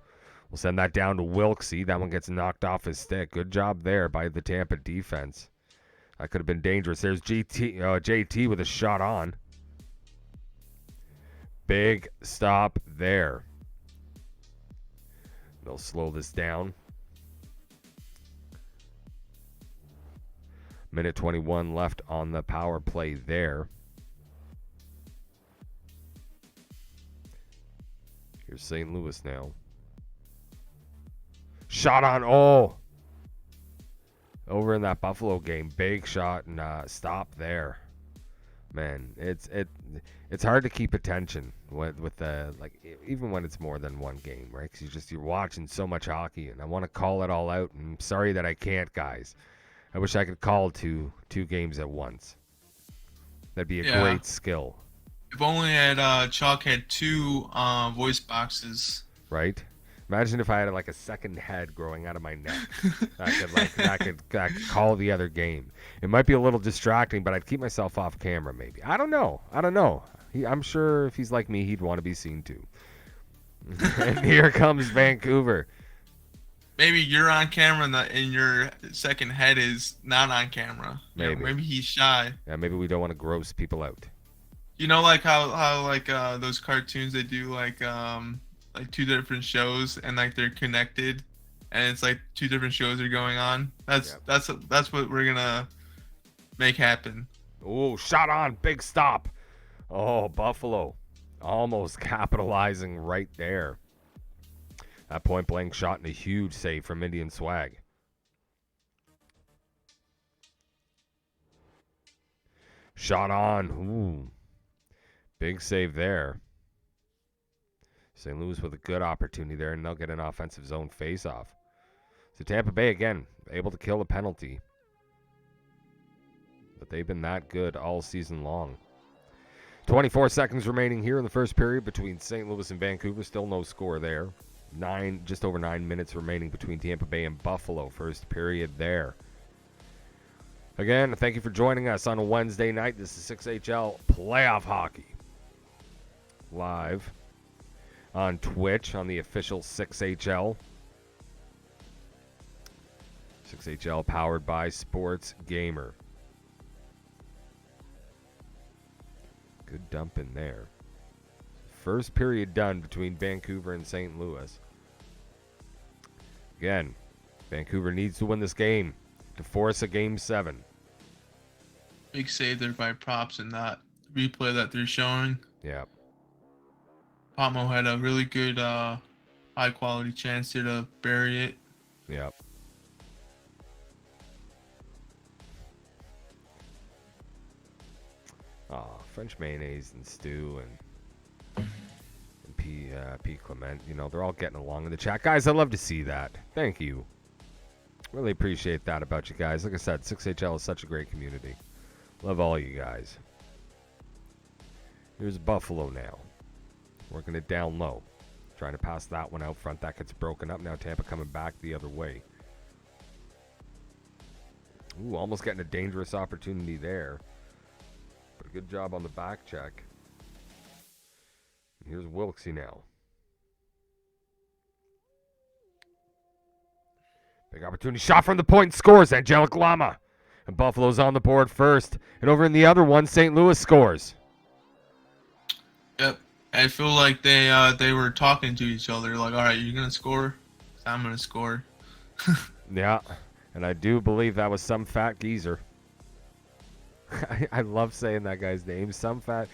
We'll send that down to Wilksey. That one gets knocked off his stick. Good job there by the Tampa defense. That could have been dangerous. There's JT with a shot on. Big stop there. They'll slow this down. Minute 21 left on the power play there. Here's St. Louis now. Shot on. Oh! Over in that Buffalo game. Big shot and stop there. Man, it's hard to keep attention with the, like, even when it's more than one game, right? Because you're watching so much hockey, and I want to call it all out. And I'm sorry that I can't, guys. I wish I could call two games at once. That'd be a great skill. If only Chalk had two voice boxes. Right? Imagine if I had like a second head growing out of my neck. I could call the other game. It might be a little distracting, but I'd keep myself off camera maybe. I don't know. I'm sure if he's like me, he'd want to be seen too. And here comes Vancouver. Maybe you're on camera and your second head is not on camera. Maybe. You know, maybe he's shy. Yeah, maybe we don't want to gross people out. You know, like how like those cartoons they do like two different shows and like they're connected, and it's like two different shows are going on. That's what we're gonna make happen. Oh, shot on, big stop. Oh, Buffalo, almost capitalizing right there. That point blank shot and a huge save from Indian Swag. Shot on. Ooh. Big save there. St. Louis with a good opportunity there, and they'll get an offensive zone faceoff. So Tampa Bay, again, able to kill a penalty. But they've been that good all season long. 24 seconds remaining here in the first period between St. Louis and Vancouver. Still no score there. Just over 9 minutes remaining between Tampa Bay and Buffalo. First period there. Again, thank you for joining us on a Wednesday night. This is 6HL Playoff Hockey. Live on Twitch on the official 6HL. 6HL powered by Sports Gamer. Good dump in there. First period done between Vancouver and St. Louis. Again, Vancouver needs to win this game to force a Game 7. Big save there by Props and that replay that they're showing. Yeah. Potmo had a really good high quality chance here to bury it. Yeah. Oh, French mayonnaise and stew and P. Clement. You know, they're all getting along in the chat. Guys, I love to see that. Thank you. Really appreciate that about you guys. Like I said, 6HL is such a great community. Love all you guys. Here's Buffalo now. Working it down low. Trying to pass that one out front. That gets broken up. Now Tampa coming back the other way. Ooh, almost getting a dangerous opportunity there. But a good job on the back check. Here's Wilksy now. Big opportunity. Shot from the point. Scores. Angelic Lama. And Buffalo's on the board first. And over in the other one, St. Louis scores. Yep. I feel like they were talking to each other. Like, all right, you're going to score? I'm going to score. Yeah. And I do believe that was some fat geezer. I love saying that guy's name. Some fat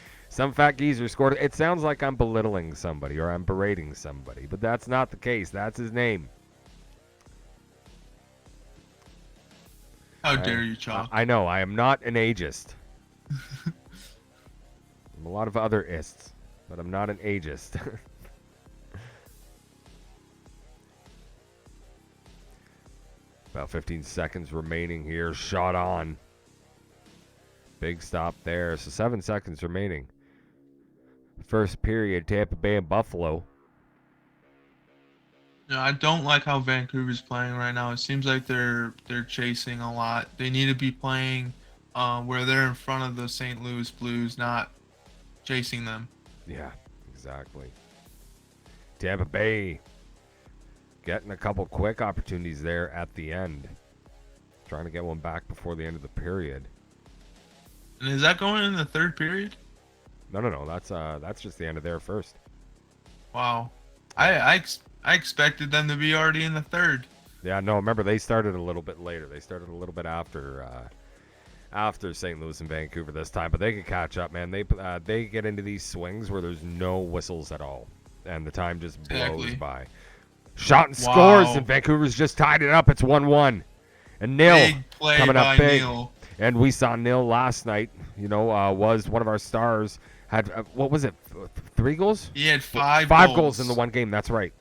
geezer scored. It sounds like I'm belittling somebody or I'm berating somebody, but that's not the case. That's his name. How dare you, Chalk? I know. I am not an ageist. I'm a lot of other ists, but I'm not an ageist. About 15 seconds remaining here. Shot on. Big stop there. So 7 seconds remaining. First period, Tampa Bay and Buffalo. No, I don't like how Vancouver's playing right now. It seems like they're chasing a lot. They need to be playing where they're in front of the St. Louis Blues, not chasing them. Yeah, exactly. Tampa Bay getting a couple quick opportunities there at the end. Trying to get one back before the end of the period. And is that going in the third period? No. That's just the end of their first. Wow. I expected them to be already in the third. Yeah, no, remember they started a little bit later. They started a little bit after St. Louis and Vancouver this time, but they could catch up, man. They get into these swings where there's no whistles at all, and the time just blows by. Shot and scores, and Vancouver's just tied it up. It's 1-1. And Nil coming up big. Neil. And we saw Nil last night, was one of our stars. Had, what was it, 3 goals? He had 5 goals in the one game, that's right.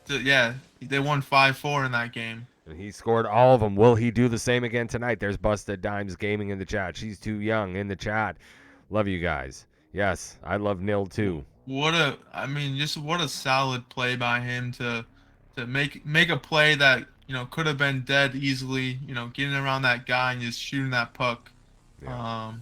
Yeah, they won 5-4 in that game. And he scored all of them. Will he do the same again tonight? There's Busted Dimes Gaming in the chat. She's too young in the chat. Love you guys. Yes, I love Nil too. What a solid play by him to make a play that could have been dead easily. Getting around that guy and just shooting that puck. Yeah.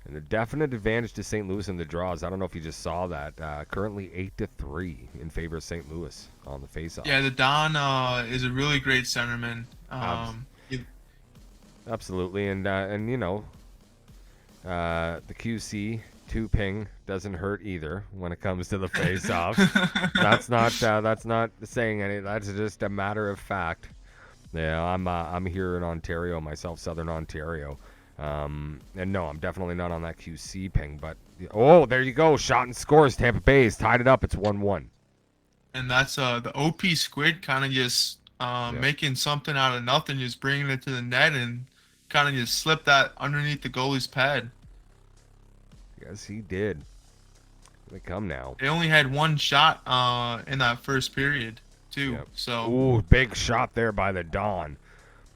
And a definite advantage to St. Louis in the draws. I don't know if you just saw that. Currently 8-3 in favor of St. Louis on the faceoff. Yeah, the Don is a really great centerman. Absolutely, and the QC 2-ping doesn't hurt either when it comes to the faceoff. That's not saying anything. That's just a matter of fact. Yeah, I'm here in Ontario myself, Southern Ontario. And no, I'm definitely not on that QC ping, but there you go. Shot and scores. Tampa Bay has tied it up. It's 1-1. And that's the OP Squid kind of just making something out of nothing, just bringing it to the net and kind of just slipped that underneath the goalie's pad. Yes, he did. They come now. They only had one shot in that first period, too. Yep. So big shot there by the Don.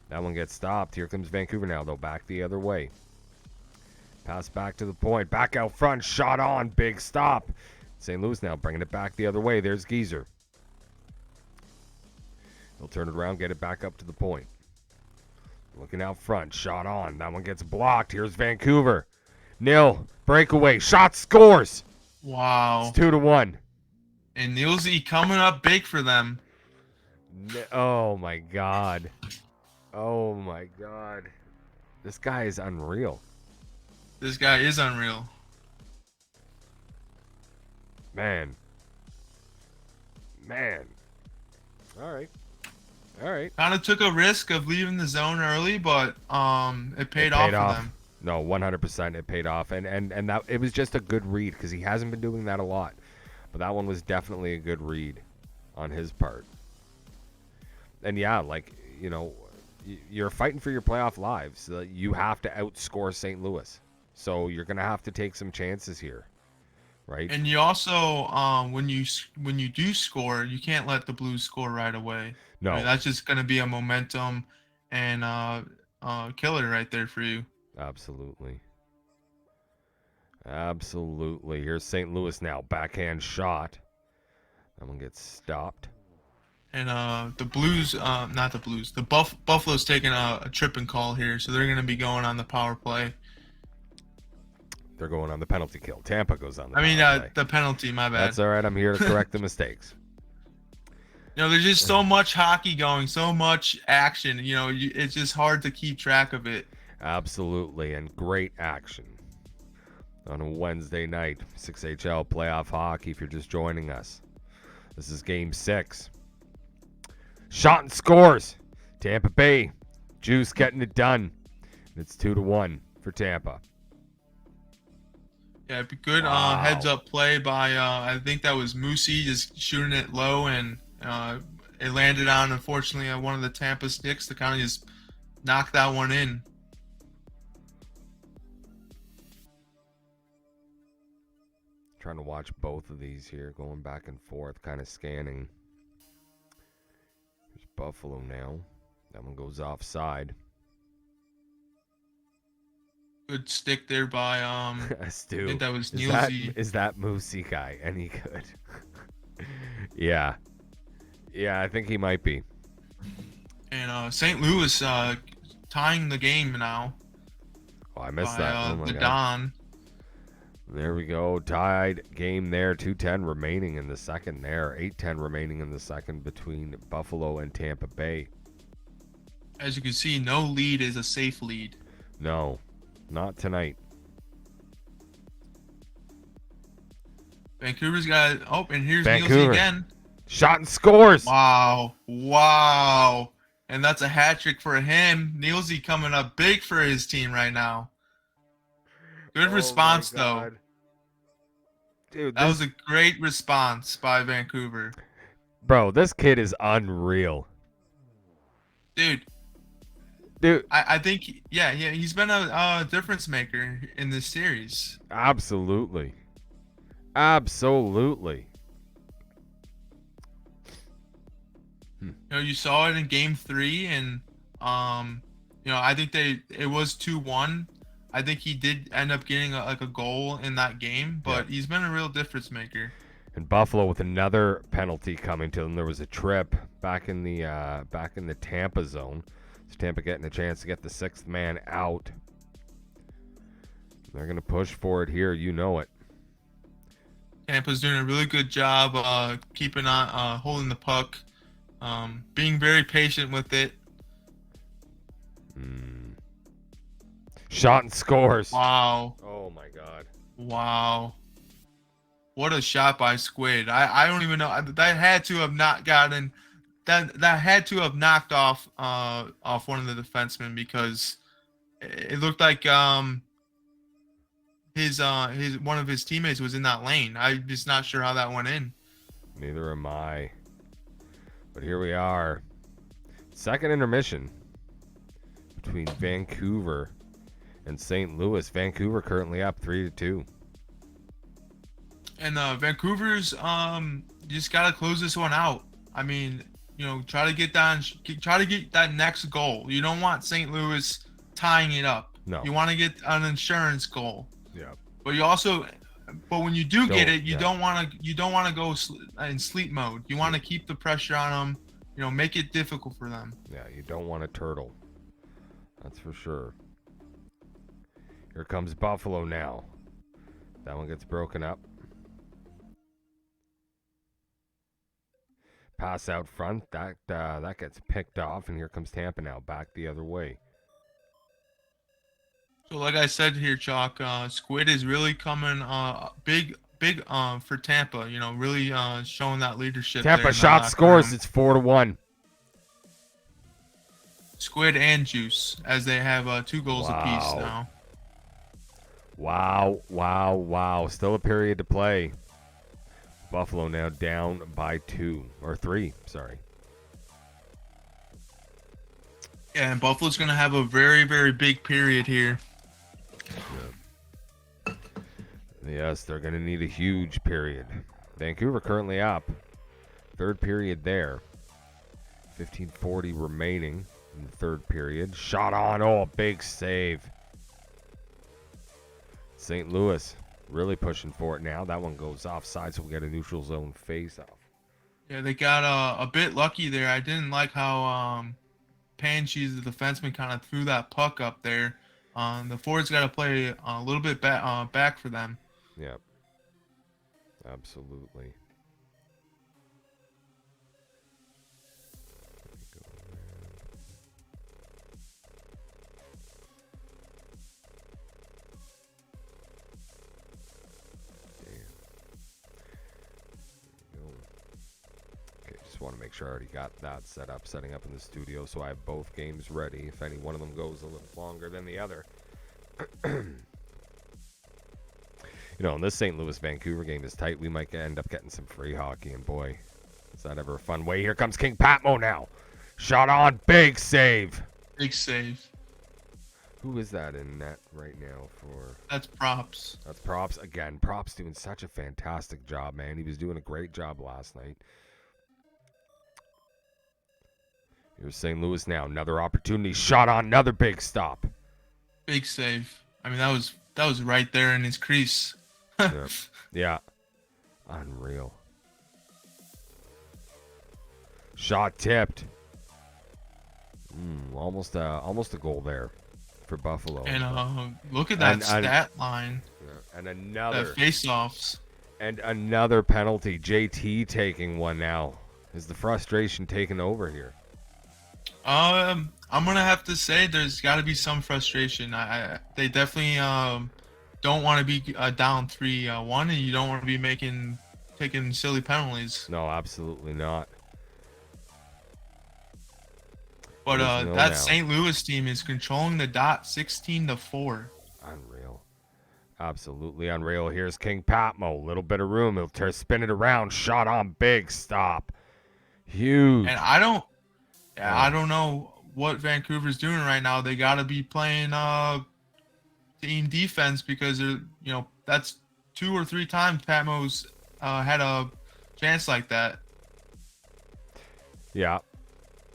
That one gets stopped. Here comes Vancouver now, though, back the other way. Pass back to the point. Back out front. Shot on. Big stop. St. Louis now bringing it back the other way. There's Geezer. He'll turn it around, get it back up to the point. Looking out front. Shot on. That one gets blocked. Here's Vancouver. Nil. Breakaway. Shot scores. Wow. It's 2-1. And Nilsy coming up big for them. Oh, my God. Oh, my God. This guy is unreal. This guy is unreal. Man. All right. Kind of took a risk of leaving the zone early, but it paid off for them. No, 100% it paid off. And that it was just a good read because he hasn't been doing that a lot. But that one was definitely a good read on his part. And yeah, you're fighting for your playoff lives. You have to outscore St. Louis. So you're going to have to take some chances here, right? And you also, when you do score, you can't let the Blues score right away. No. I mean, that's just going to be a momentum and killer right there for you. Absolutely. Here's St. Louis now. Backhand shot. That one gets stopped. And the Blues, not the Blues, the Buffalo's taking a tripping call here, so they're going to be going on the power play. They're going on the penalty kill. Tampa goes on the power play. The penalty, my bad. That's all right. I'm here to correct the mistakes. You know, there's just so much hockey going, so much action. You know, it's just hard to keep track of it. Absolutely, and great action on a Wednesday night. 6HL playoff hockey if you're just joining us. This is Game 6. Shot and scores. Tampa Bay. Juice getting it done. It's 2-1 for Tampa. Yeah, good heads-up play by, I think that was Moosey, just shooting it low, and it landed on, unfortunately, on one of the Tampa sticks to kind of just knock that one in. Trying to watch both of these here, going back and forth, kind of scanning. Here's Buffalo now. That one goes offside. Good stick there by Stu. I think that was Nielsen. Is that Moosey guy any good? Yeah, I think he might be. And St. Louis tying the game now. Oh, I missed that. Oh my the God. Don. There we go. Tied game there. 2:10 remaining in the second there. 8:10 remaining in the second between Buffalo and Tampa Bay. As you can see, no lead is a safe lead. No, not tonight. Vancouver's got. Oh, and here's Vancouver. Nielsen again. Shot and scores. Wow. And that's a hat trick for him. Nielsen coming up big for his team right now. Good response, though. Dude, that was a great response by Vancouver. Bro, this kid is unreal. Dude. I think, he's been a difference maker in this series. Absolutely. You know, you saw it in Game 3, and you know, I think it was 2-1. I think he did end up getting a goal in that game, but he's been a real difference maker. And Buffalo with another penalty coming to them. There was a trip back in the Tampa zone. So Tampa getting a chance to get the sixth man out. They're gonna push for it here. You know it. Tampa's doing a really good job keeping on holding the puck, being very patient with it. Shot and scores. Wow. Oh my God. Wow. What a shot by Squid. I don't even know. That had to have not gotten. That had to have knocked off one of the defensemen, because it looked like his one of his teammates was in that lane. I'm just not sure how that went in. Neither am I. But here we are. Second intermission between Vancouver and St. Louis. Vancouver currently up 3-2. And Vancouver's just gotta close this one out. I mean, you know, try to get that next goal. You don't want St. Louis tying it up. No. You want to get an insurance goal. Yeah. But you also, when you do get it, you don't want to go in sleep mode. You want to keep the pressure on them. You know, make it difficult for them. Yeah, you don't want to turtle. That's for sure. Here comes Buffalo now. That one gets broken up. Pass out front. That gets picked off, and here comes Tampa now, back the other way. So, like I said here, Chalk, Squid is really coming big for Tampa. You know, really showing that leadership. Tampa shot scores. It's 4-1. Squid and Juice, as they have 2 goals apiece now. Wow. Still a period to play. Buffalo now down by 3. Sorry. Yeah, and Buffalo's going to have a very, very big period here. Yeah. Yes, they're going to need a huge period. Vancouver currently up. Third period there. 15:40 remaining in the third period. Shot on. Oh, big save. St. Louis really pushing for it now. That one goes offside, so we get a neutral zone face-off. Yeah, they got a bit lucky there. I didn't like how Panchis, the defenseman, kind of threw that puck up there. The forwards got to play a little bit back for them. Yep, absolutely. Okay, just want to make sure I already got that set up, setting up in the studio, so I have both games ready. If any one of them goes a little longer than the other. You know, and this St. Louis Vancouver game is tight. We might end up getting some free hockey, and boy, is that ever a fun way. Here comes King Patmo now. Shot on, big save. Big save. Who is that in net right now for? That's Props. That's Props again. Props doing such a fantastic job, man. He was doing a great job last night. Here's St. Louis now. Another opportunity. Shot on, another big stop. Big save. I mean, that was right there in his crease. Yeah. Yeah. Unreal. Shot tipped. Almost a goal there for Buffalo. And look at that stat line. Yeah, and another face-offs. And another penalty. JT taking one now. Is the frustration taking over here? I'm gonna have to say there's got to be some frustration. They definitely don't want to be down 3-1, and you don't want to be taking silly penalties. No, absolutely not. But that St. Louis team is controlling the dot 16-4. Unreal. Absolutely unreal. Here's King Patmo. Little bit of room. He'll spin it around. Shot on. Big stop. Huge. And I don't know what Vancouver's doing right now. They got to be playing team defense because that's 2 or 3 times Patmo's had a chance like that. Yeah.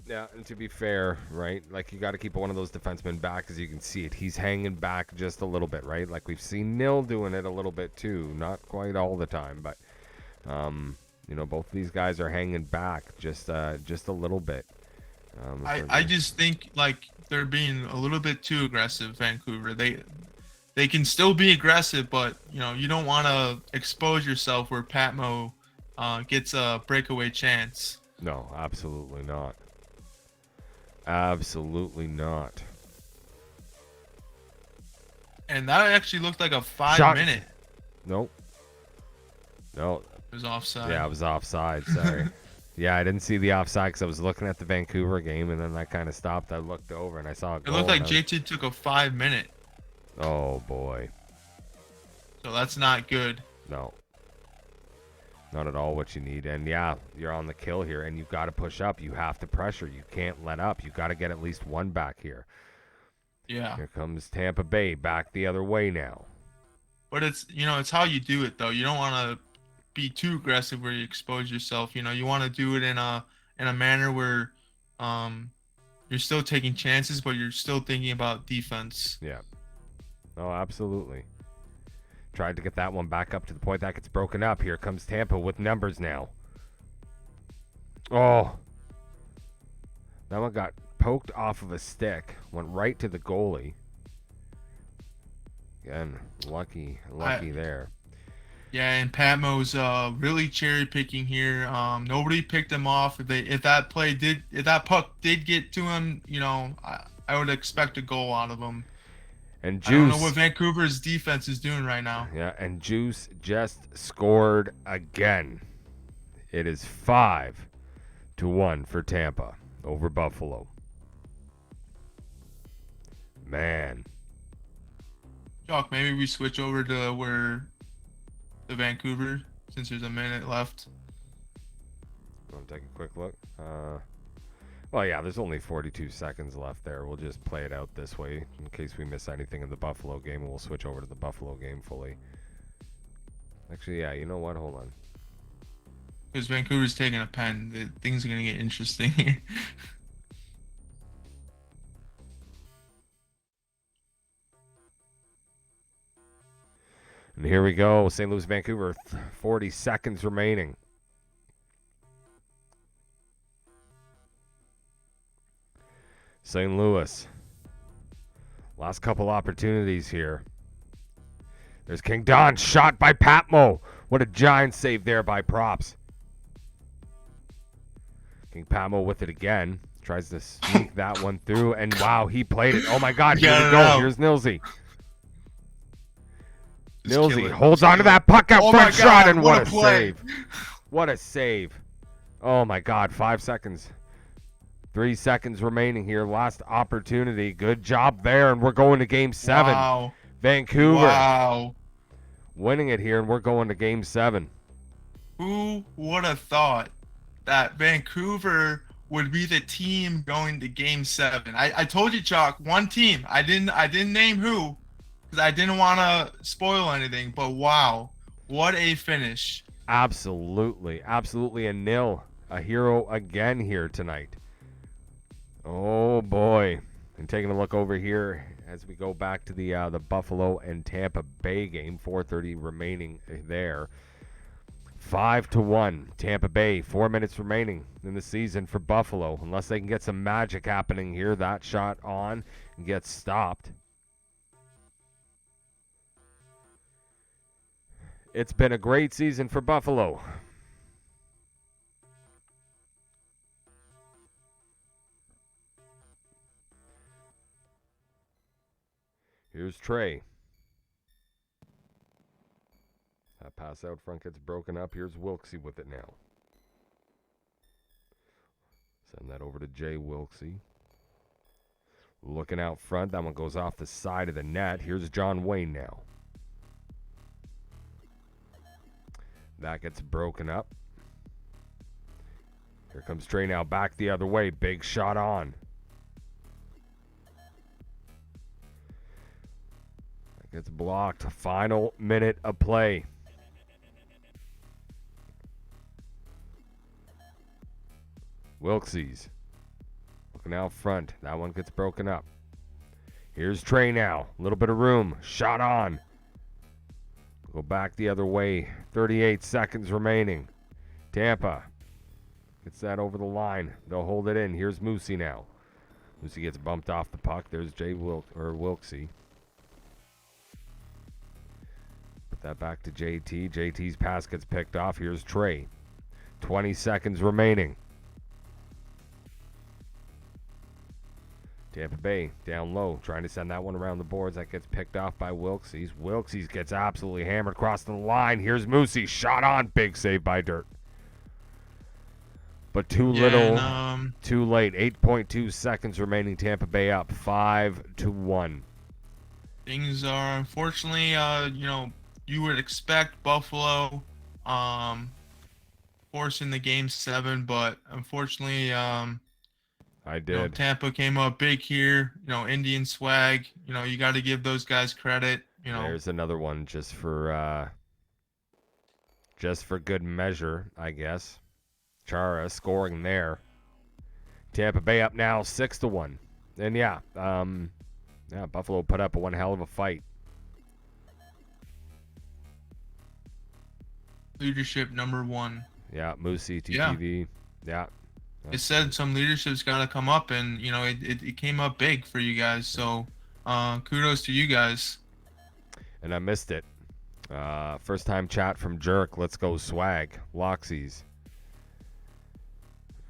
Yeah, and to be fair, right, like you got to keep one of those defensemen back, as you can see it. He's hanging back just a little bit, right? Like we've seen Nil doing it a little bit too. Not quite all the time, but, both of these guys are hanging back just a little bit. I just think like they're being a little bit too aggressive, Vancouver. They can still be aggressive, but you don't want to expose yourself where Patmo gets a breakaway chance. No, absolutely not. Absolutely not. And that actually looked like a 5-minute. Nope. No. It was offside. Yeah, it was offside. Sorry. Yeah, I didn't see the offside because I was looking at the Vancouver game, and then that kind of stopped. I looked over, and I saw a goal. It looked like JT took a 5-minute. Oh, boy. So that's not good. No. Not at all what you need. And, yeah, you're on the kill here, and you've got to push up. You have to pressure. You can't let up. You've got to get at least one back here. Yeah. Here comes Tampa Bay back the other way now. But it's how you do it, though. You don't want to be too aggressive where you expose yourself. You want to do it in a manner where you're still taking chances, but you're still thinking about defense. Yeah. Oh, absolutely. Tried to get that one back up to the point that gets broken up. Here comes Tampa with numbers now. Oh. That one got poked off of a stick. Went right to the goalie. Again, lucky there. Yeah, and Patmo's really cherry picking here. Nobody picked him off. If that puck did get to him, I would expect a goal out of him. And Juice, I don't know what Vancouver's defense is doing right now. Yeah, and Juice just scored again. It is 5-1 for Tampa over Buffalo. Man. Chalk, maybe we switch over to where the Vancouver, since there's a minute left. Want to take a quick look? Well, yeah, there's only 42 seconds left there. We'll just play it out this way in case we miss anything in the Buffalo game, and we'll switch over to the Buffalo game fully. Actually, yeah, you know what? Hold on. Because Vancouver's taking a pen. Things are going to get interesting here. And here we go. St. Louis, Vancouver, 40 seconds remaining. St. Louis. Last couple opportunities here. There's King Don, shot by Patmo. What a giant save there by Props. King Patmo with it again. Tries to sneak that one through, and wow, he played it. Oh my God, here we go. Here's Nilsey. Nilsey holds on to that puck out front shot, and what a save. What a save. Oh my God, 5 seconds. 3 seconds remaining here. Last opportunity. Good job there, and we're going to game 7. Wow. Vancouver. Wow. Winning it here, and we're going to game 7. Who would have thought that Vancouver would be the team going to game 7? I told you, Chalk, one team. I didn't name who because I didn't want to spoil anything, but wow, what a finish. Absolutely. Absolutely a nil. A hero again here tonight. Oh boy. And taking a look over here as we go back to the Buffalo and Tampa Bay game. 4:30 remaining there. 5-1 Tampa Bay. 4 minutes remaining in the season for Buffalo. Unless they can get some magic happening here. That shot on and gets stopped. It's been a great season for Buffalo. Here's Trey. That pass out front gets broken up. Here's Wilksey with it now. Send that over to Jay Wilksey. Looking out front. That one goes off the side of the net. Here's John Wayne now. That gets broken up. Here comes Trey now back the other way. Big shot on. That gets blocked. Final minute of play. Wilksey's looking out front. That one gets broken up. Here's Trey now. A little bit of room. Shot on. Go back the other way. 38 seconds remaining. Tampa gets that over the line. They'll hold it in. Here's Moosey now. Moosey gets bumped off the puck. There's Wilksey. Put that back to JT. JT's pass gets picked off. Here's Trey. 20 seconds remaining. Tampa Bay down low, trying to send that one around the boards. That gets picked off by Wilksey. Wilksey gets absolutely hammered across the line. Here's Moosey, shot on, big save by Dirt. But too little, too late. 8.2 seconds remaining. Tampa Bay up 5-1. Things are unfortunately, you would expect Buffalo forcing the game 7, but unfortunately, I did. Tampa came up big here. Indian swag. You got to give those guys credit. There's another one just for good measure, I guess. Chara scoring there. Tampa Bay up now 6-1. And Buffalo put up one hell of a fight. Leadership number 1. Yeah, Moosey, TTV. Yeah. It said some leadership's got to come up, and it came up big for you guys. So kudos to you guys. And I missed it. First time chat from Jerk. Let's go swag. Loxies.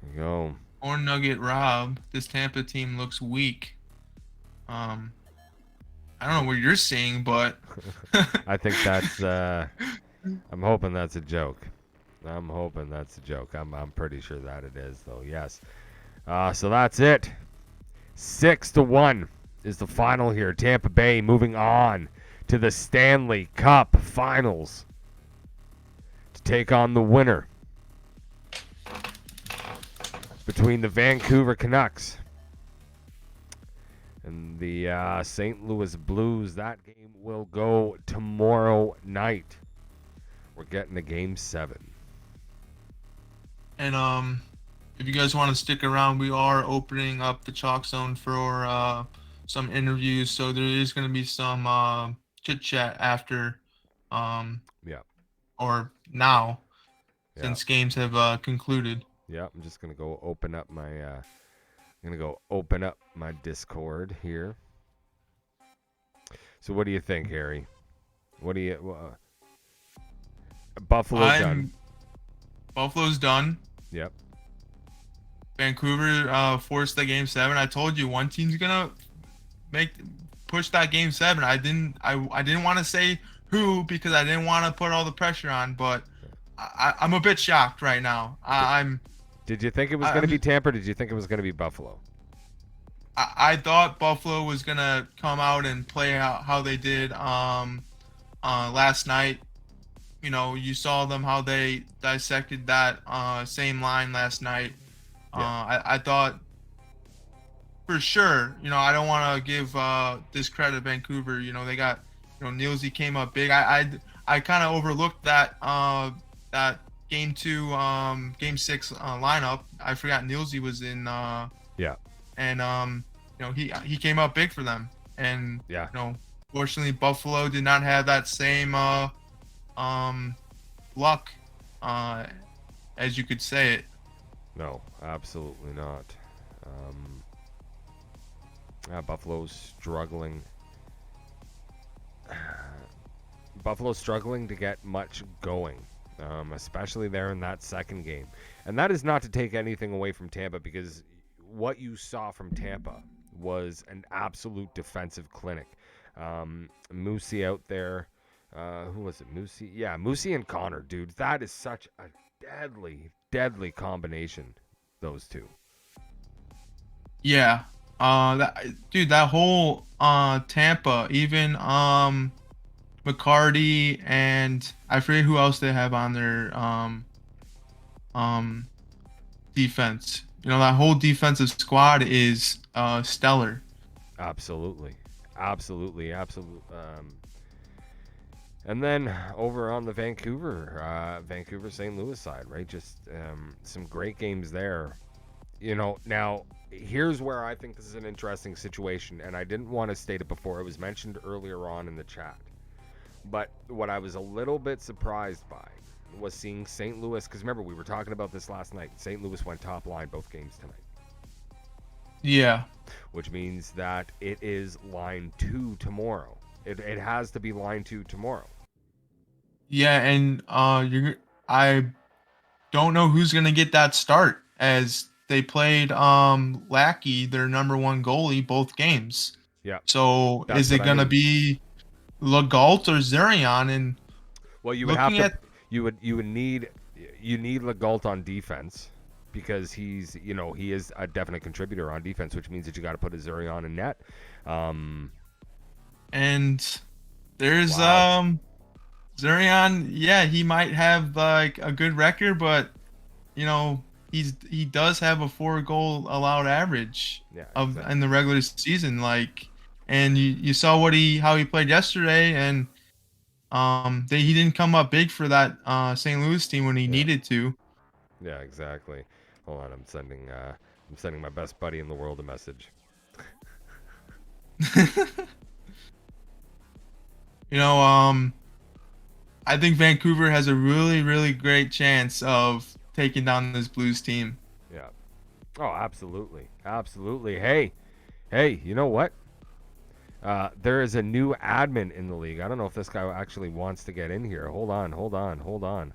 There we go. Corn Nugget Rob. This Tampa team looks weak. I don't know what you're seeing, but I think that's. I'm hoping that's a joke. I'm pretty sure that it is, though. Yes. So that's it. 6-1 is the final here. Tampa Bay moving on to the Stanley Cup Finals to take on the winner between the Vancouver Canucks and the St. Louis Blues. That game will go tomorrow night. We're getting to Game 7. And if you guys want to stick around, we are opening up the Chalk Zone for some interviews. So there is going to be some chit chat after, or now, since games have concluded. Yeah, I'm just gonna go open up my I'm going to go open up my Discord here. So what do you think, Harry? What do you... Buffalo done. Buffalo's done. Yep. Vancouver forced the game 7. I told you one team's gonna push that game 7. I didn't want to say who because I didn't want to put all the pressure on, but I'm a bit shocked right now. Did you think it was going to be Tampa? Or did you think it was going to be Buffalo? I thought Buffalo was gonna come out and play how they did last night. You know, you saw them how they dissected that same line last night. Yeah. I thought for sure. You know, I don't want to give discredit Vancouver. You know, they got Nielsen came up big. I kind of overlooked that that game 2, game 6 lineup. I forgot Nielsen was in. Yeah. And he came up big for them. And yeah. Fortunately Buffalo did not have that same luck, as you could say it. No, absolutely not. Buffalo's struggling. Buffalo's struggling to get much going, especially there in that second game. And that is not to take anything away from Tampa, because what you saw from Tampa was an absolute defensive clinic. Moosey out there. Who was it? Moosey? Yeah, Moosey and Connor, dude. That is such a deadly combination, those two. Yeah. That whole Tampa, even McCarty and I forget who else they have on their defense. That whole defensive squad is stellar. Absolutely. And then over on the Vancouver St. Louis side, right? Just some great games there. Now here's where I think this is an interesting situation, and I didn't want to state it before. It was mentioned earlier on in the chat. But what I was a little bit surprised by was seeing St. Louis, because remember, we were talking about this last night. St. Louis went top line both games tonight. Yeah. Which means that it is line 2 tomorrow. It has to be line 2 tomorrow. Yeah, and I don't know who's going to get that start, as they played Lackey, their number 1 goalie, both games. Yeah. So is it going to be Legault or Zerion? And well, you would have to. You would need Legault on defense, because he is a definite contributor on defense, which means that you got to put a Zerion in net. And there's Zerion. Yeah, he might have like a good record, but he does have a 4-goal allowed average in the regular season. And you saw how he played yesterday, and he didn't come up big for that St. Louis team when he needed to. Yeah, exactly. Hold on, I'm sending my best buddy in the world a message. I think Vancouver has a really, really great chance of taking down this Blues team. Yeah. Oh, absolutely. Hey, you know what? There is a new admin in the league. I don't know if this guy actually wants to get in here. Hold on.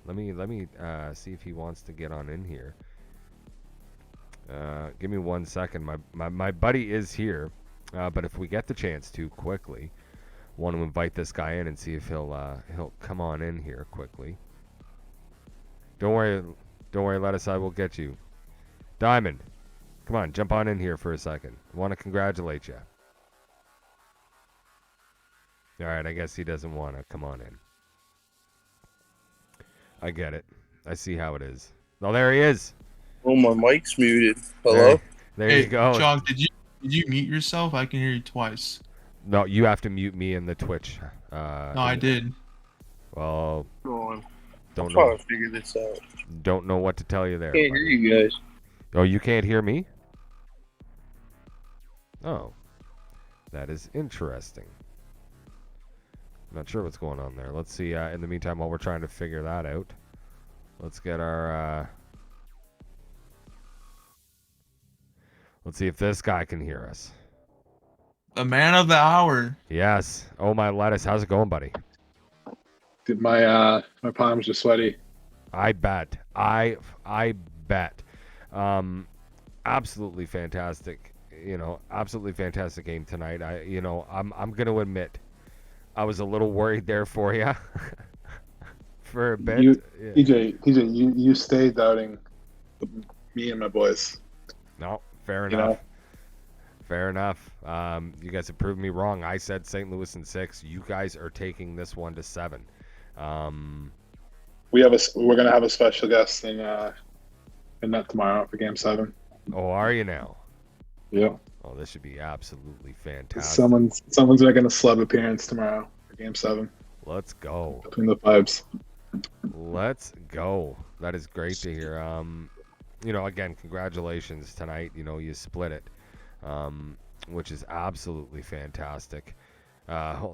Let me see if he wants to get on in here. Give me 1 second. My buddy is here, but if we get the chance to quickly, want to invite this guy in and see if he'll come on in here quickly. Don't worry, Lettuce, I will get you. Diamond, come on, jump on in here for a second. I want to congratulate you. All right, I guess he doesn't want to come on in. I get it. I see how it is. Oh, there he is. Oh, my mic's muted. Hello? There you go. John, did you mute yourself? I can hear you twice. No, you have to mute me in the Twitch. No, I did. Well, I'm trying to figure this out. Don't know what to tell you there. Can't hear you guys. Oh, you can't hear me? Oh, that is interesting. Not sure what's going on there. Let's see. In the meantime, while we're trying to figure that out, let's get our Let's see if this guy can hear us. The man of the hour. Yes. Oh, my lettuce. How's it going, buddy? Dude, my palms are sweaty. I bet. I bet. Absolutely fantastic. Absolutely fantastic game tonight. I'm going to admit, I was a little worried there for you for a bit. Yeah. TJ, you stay doubting me and my boys. No, fair You enough. know? Fair enough. You guys have proved me wrong. I said St. Louis in 6. You guys are taking this one to 7. We're gonna have a special guest in that tomorrow for Game 7. Oh, are you now? Yeah. Oh, this should be absolutely fantastic. Someone's making a slub appearance tomorrow for Game 7 Let's go. between the pipes. Let's go. That is great to hear. Again, congratulations tonight. You split it, which is absolutely fantastic.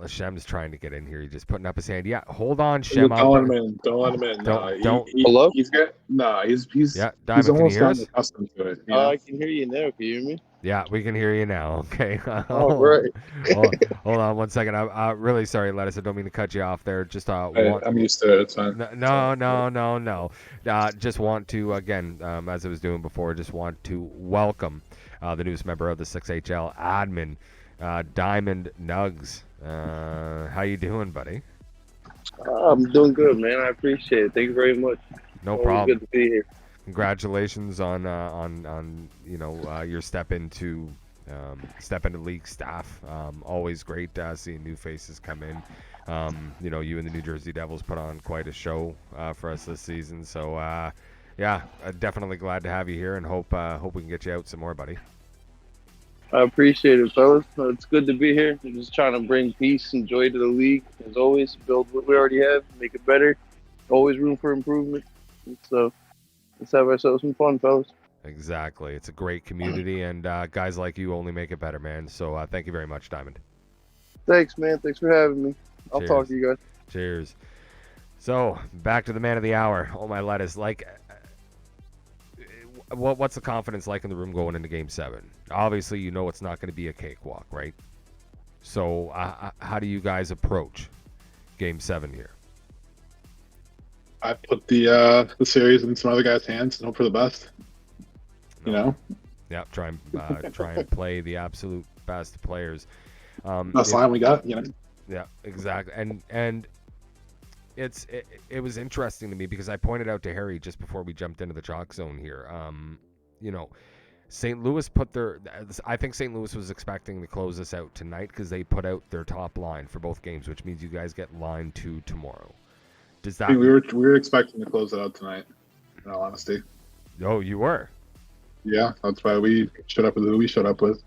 Shem's trying to get in here. He's just putting up his hand. Yeah, hold on, Shem. Don't let him in. Don't let him in. Don't. Hello? He's good. No, he's Yeah, he's Diamond, can you almost hear us? gotten accustomed to it. You know? I can hear you now. Can you hear me? Yeah, we can hear you now. Okay. Oh, great. Hold on 1 second. I'm really sorry, Lettuce. I don't mean to cut you off there. Just I'm used to it. It's fine. No. Just want to, again, as I was doing before, just want to welcome the newest member of the 6HL admin, Diamond Nugs. How you doing, buddy? I'm doing good, man. I appreciate it. Thank you very much. No Always problem. Good to be here. Congratulations on your step into league staff. Always great seeing new faces come in. You and the New Jersey Devils put on quite a show for us this season. So definitely glad to have you here, and hope we can get you out some more, buddy. I appreciate it, fellas. It's good to be here. I'm just trying to bring peace and joy to the league, as always. Build what we already have, make it better. Always room for improvement. So let's have ourselves some fun, fellas. Exactly. It's a great community, and guys like you only make it better, man. So thank you very much, Diamond. Thanks, man. Thanks for having me. I'll Cheers. talk to you guys. Cheers. So back to the man of the hour. Oh, my lettuce. What's the confidence like in the room going into Game 7? Obviously, it's not going to be a cakewalk, right? So how do you guys approach Game 7 here? I put the series in some other guys' hands and hope for the best. Yeah, try and play the absolute best players. That's the line we got. Yeah, exactly. And it was interesting to me because I pointed out to Harry just before we jumped into the chalk zone here. St. Louis I think St. Louis was expecting to close this out tonight because they put out their top line for both games, which means you guys get line 2 tomorrow. Does that? We were expecting to close it out tonight. In all honesty. Oh, you were. Yeah, that's why we showed up with who we showed up with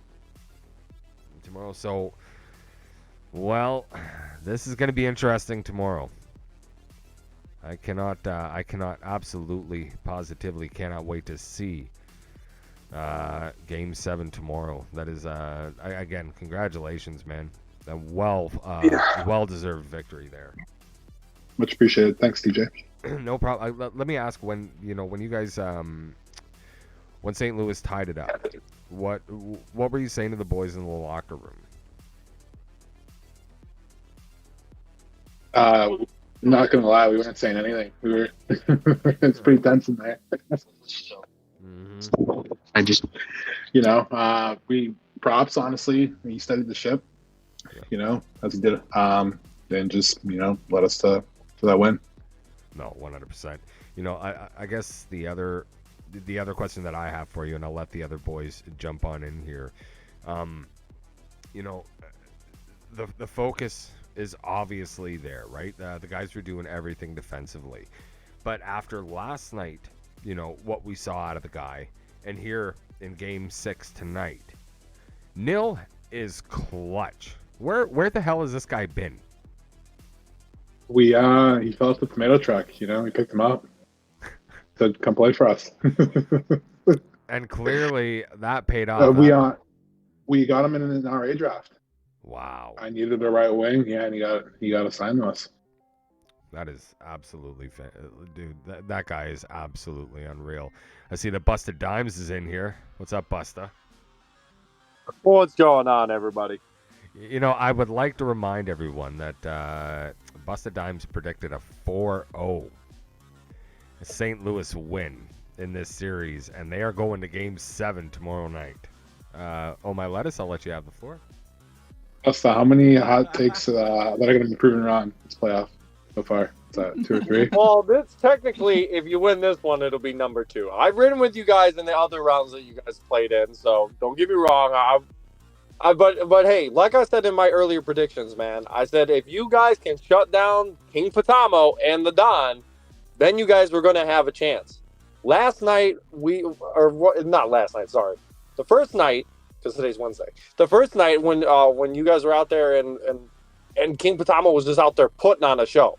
tomorrow. So, well, this is going to be interesting tomorrow. I cannot absolutely, positively cannot wait to see Game 7 tomorrow. That is, again, congratulations, man. A well-deserved victory there. Much appreciated. Thanks, TJ. No problem. Let me ask, when you guys, when St. Louis tied it up, what were you saying to the boys in the locker room? Not gonna lie, we weren't saying anything. We were. It's pretty tense in there. Mm-hmm. I just, we props. Honestly, he studied the ship. Yeah. As he did. Then just led us to that win. No, 100%. I guess the other question that I have for you, and I'll let the other boys jump on in here. The focus is obviously there, right? The guys were doing everything defensively. But after last night, what we saw out of the guy, and here in Game 6 tonight, Nil is clutch. Where the hell has this guy been? He fell off the tomato truck, we picked him up. Said, come play for us. And clearly that paid off. We got him in an RA draft. Wow. I needed the right wing, and he got assigned to us. That is absolutely dude. That guy is absolutely unreal. I see the Busted Dimes is in here. What's up, Busta? What's going on, everybody? You know, I would like to remind everyone that Busted Dimes predicted a 4-0 St. Louis win in this series, and they are going to Game 7 tomorrow night. Oh, my lettuce, I'll let you have the floor. So how many hot takes that are going to be proven wrong this playoff so far? Is that 2 or 3? Well, this technically, if you win this one, it'll be number 2. I've ridden with you guys in the other rounds that you guys played in, so don't get me wrong. But hey, like I said in my earlier predictions, man, I said if you guys can shut down King Patamo and the Don, then you guys were going to have a chance. Last night, not last night, sorry. The first night, because today's Wednesday. The first night when you guys were out there and King Patamo was just out there putting on a show.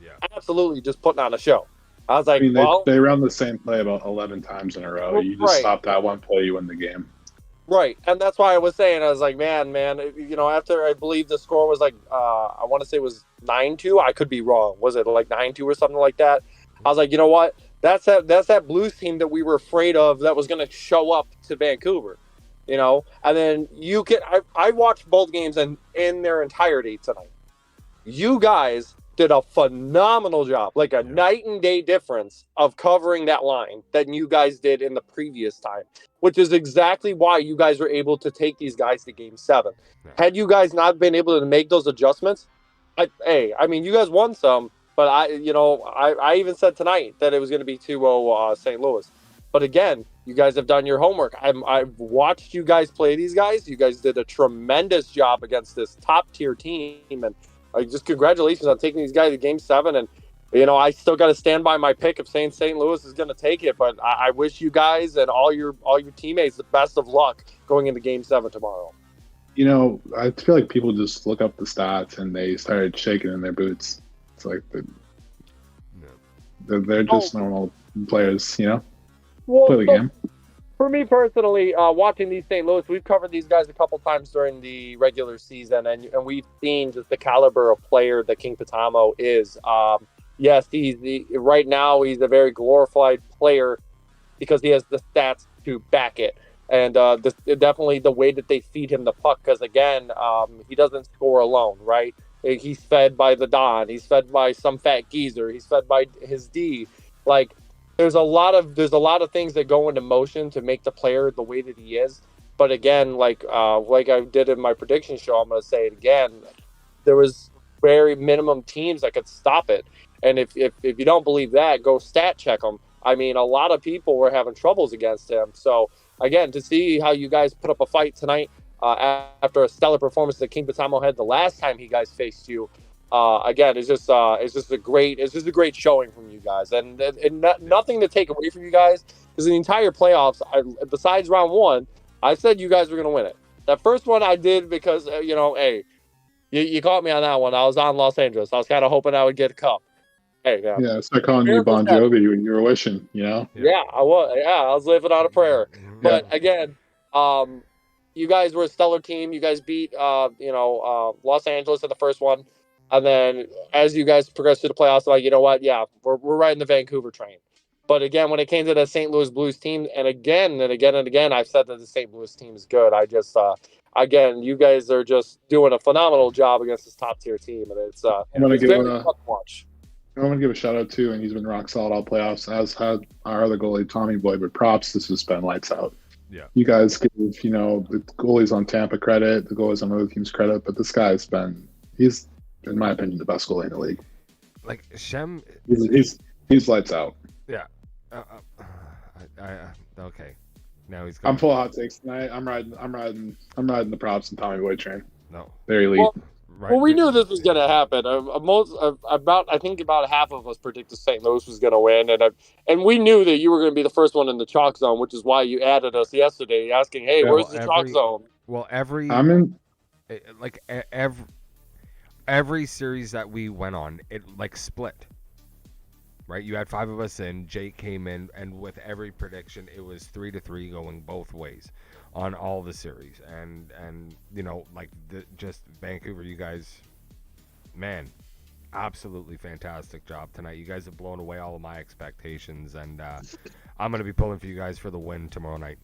Yeah. Absolutely just putting on a show. I was like, I mean, they run the same play about 11 times in a row. You just right. stop that one play, you win the game. Right, and that's why I was saying, I was like, man, you know, after I believe the score was like, I want to say it was 9-2. I could be wrong. Was it like 9-2 or something like that? I was like, you know what? That's that Blues team that we were afraid of that was going to show up to Vancouver, you know? And then I watched both games in their entirety tonight. You guys did a phenomenal job, like a night and day difference of covering that line than you guys did in the previous time, which is exactly why you guys were able to take these guys to Game 7. Yeah. Had you guys not been able to make those adjustments, I mean, you guys won some, but I even said tonight that it was going to be 2-0 St. Louis. But again, you guys have done your homework. I've watched you guys play these guys. You guys did a tremendous job against this top tier team, and just congratulations on taking these guys to Game 7. And, you know, I still got to stand by my pick of saying St. Louis is going to take it. But I wish you guys and all your teammates the best of luck going into Game 7 tomorrow. You know, I feel like people just look up the stats and they started shaking in their boots. It's like they're just normal players, you know? Well, play the game. For me personally, watching these St. Louis, we've covered these guys a couple times during the regular season, and we've seen just the caliber of player that King Patamo is. Yes, right now he's a very glorified player because he has the stats to back it. And definitely the way that they feed him the puck, because again, he doesn't score alone, right? He's fed by the Don. He's fed by some fat geezer. He's fed by his D. Like, there's a lot of things that go into motion to make the player the way that he is. But again, like I did in my prediction show, I'm going to say it again. There was very minimum teams that could stop it. And if you don't believe that, go stat check him. I mean, a lot of people were having troubles against him. So again, to see how you guys put up a fight tonight after a stellar performance that King Patamo had the last time he guys faced you, again, it's just a great showing from you guys, and nothing to take away from you guys, because the entire playoffs, besides round 1, I said you guys were going to win it. That first one I did because hey, you caught me on that one. I was on Los Angeles. I was kind of hoping I would get a cup. Hey, man. Yeah, it's like calling you Bon Jovi. You were wishing, you know? Yeah, I was. Yeah, I was living on a prayer. But again, you guys were a stellar team. You guys beat Los Angeles in the first one. And then as you guys progress through the playoffs, like, you know what? Yeah, we're riding the Vancouver train. But again, when it came to the St. Louis Blues team, and again, I've said that the St. Louis team is good. I just, again, you guys are just doing a phenomenal job against this top tier team, and it's very fun to watch. I want to give a shout out too, and he's been rock solid all playoffs, as had our other goalie, Tommy Boy. But props, this has been lights out. Yeah, you guys give the goalies on Tampa credit, the goalies on other teams credit, but this guy's he's in my opinion the best goalie in the league. Like Shem, he's lights out. Yeah. Okay. Now he's. I'm full of hot takes tonight. I'm riding the props and Tommy Boy train. No. Very elite. Well, we knew this was going to happen. I think about half of us predicted St. Louis was going to win, and we knew that you were going to be the first one in the chalk zone, which is why you added us yesterday, asking, "Hey, where's the chalk zone?" Well, every series that we went on, it like split. Right, you had 5 of us in. Jake came in, and with every prediction, it was 3-3 going both ways on all the series, and just Vancouver, you guys, man, absolutely fantastic job tonight. You guys have blown away all of my expectations, and I'm going to be pulling for you guys for the win tomorrow night.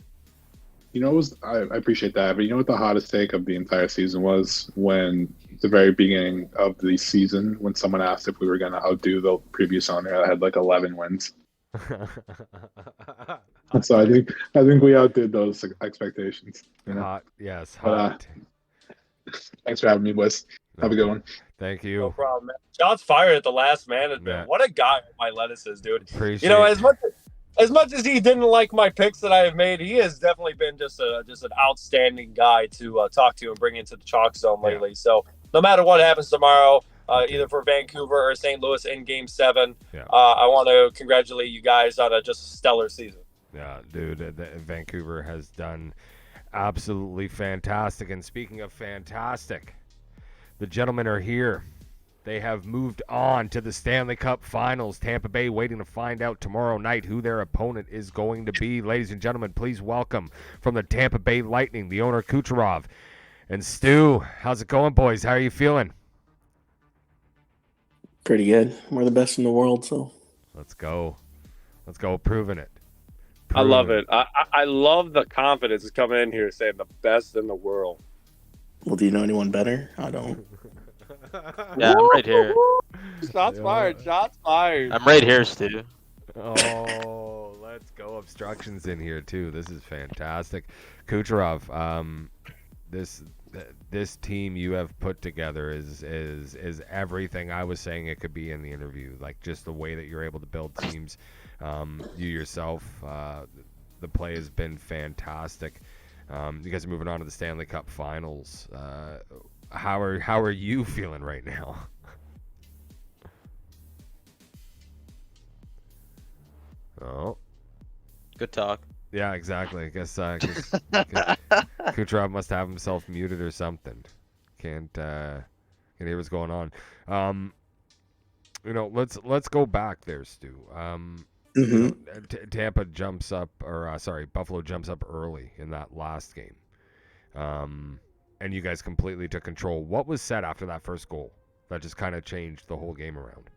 You know, I appreciate that, but you know what the hottest take of the entire season was? When the very beginning of the season, when someone asked if we were going to outdo the previous owner that had like 11 wins. So I think we outdid those expectations. You know? Hot, yes, But, hot. thanks for having me, boys. Have a good one. Thank No you. problem, man. Shots fired at the last management. Yeah. What a guy my lettuce is, dude. Appreciate You know, as much as he didn't like my picks that I have made, he has definitely been just an outstanding guy to talk to and bring into the chalk zone lately. So no matter what happens tomorrow, either for Vancouver or St. Louis in Game 7, I want to congratulate you guys on a just stellar season. Yeah, dude, Vancouver has done absolutely fantastic. And speaking of fantastic, the gentlemen are here. They have moved on to the Stanley Cup Finals. Tampa Bay waiting to find out tomorrow night who their opponent is going to be. Ladies and gentlemen, please welcome from the Tampa Bay Lightning, the owner Kucherov and Stu. How's it going, boys? How are you feeling? Pretty good. We're the best in the world, so Let's go. Let's go. Proving it. I love it. I love the confidence coming in here saying the best in the world. well, do you know anyone better? I don't. Yeah, I'm right here. Shots fired. Shots fired. I'm right here, Stu. Oh, let's go. Obstructions in here too. This is fantastic. Kucherov, this team you have put together is everything I was saying it could be in the interview. Like just the way that you're able to build teams. You yourself, the play has been fantastic. You guys are moving on to the Stanley Cup Finals. How are you feeling right now? Oh, Good talk. yeah, exactly. I guess Kucherov must have himself muted or something. Can't hear what's going on. Let's go back there, Stu. Tampa jumps up, Buffalo jumps up early in that last game. And you guys completely took control. What was said after that first goal that just kind of changed the whole game around?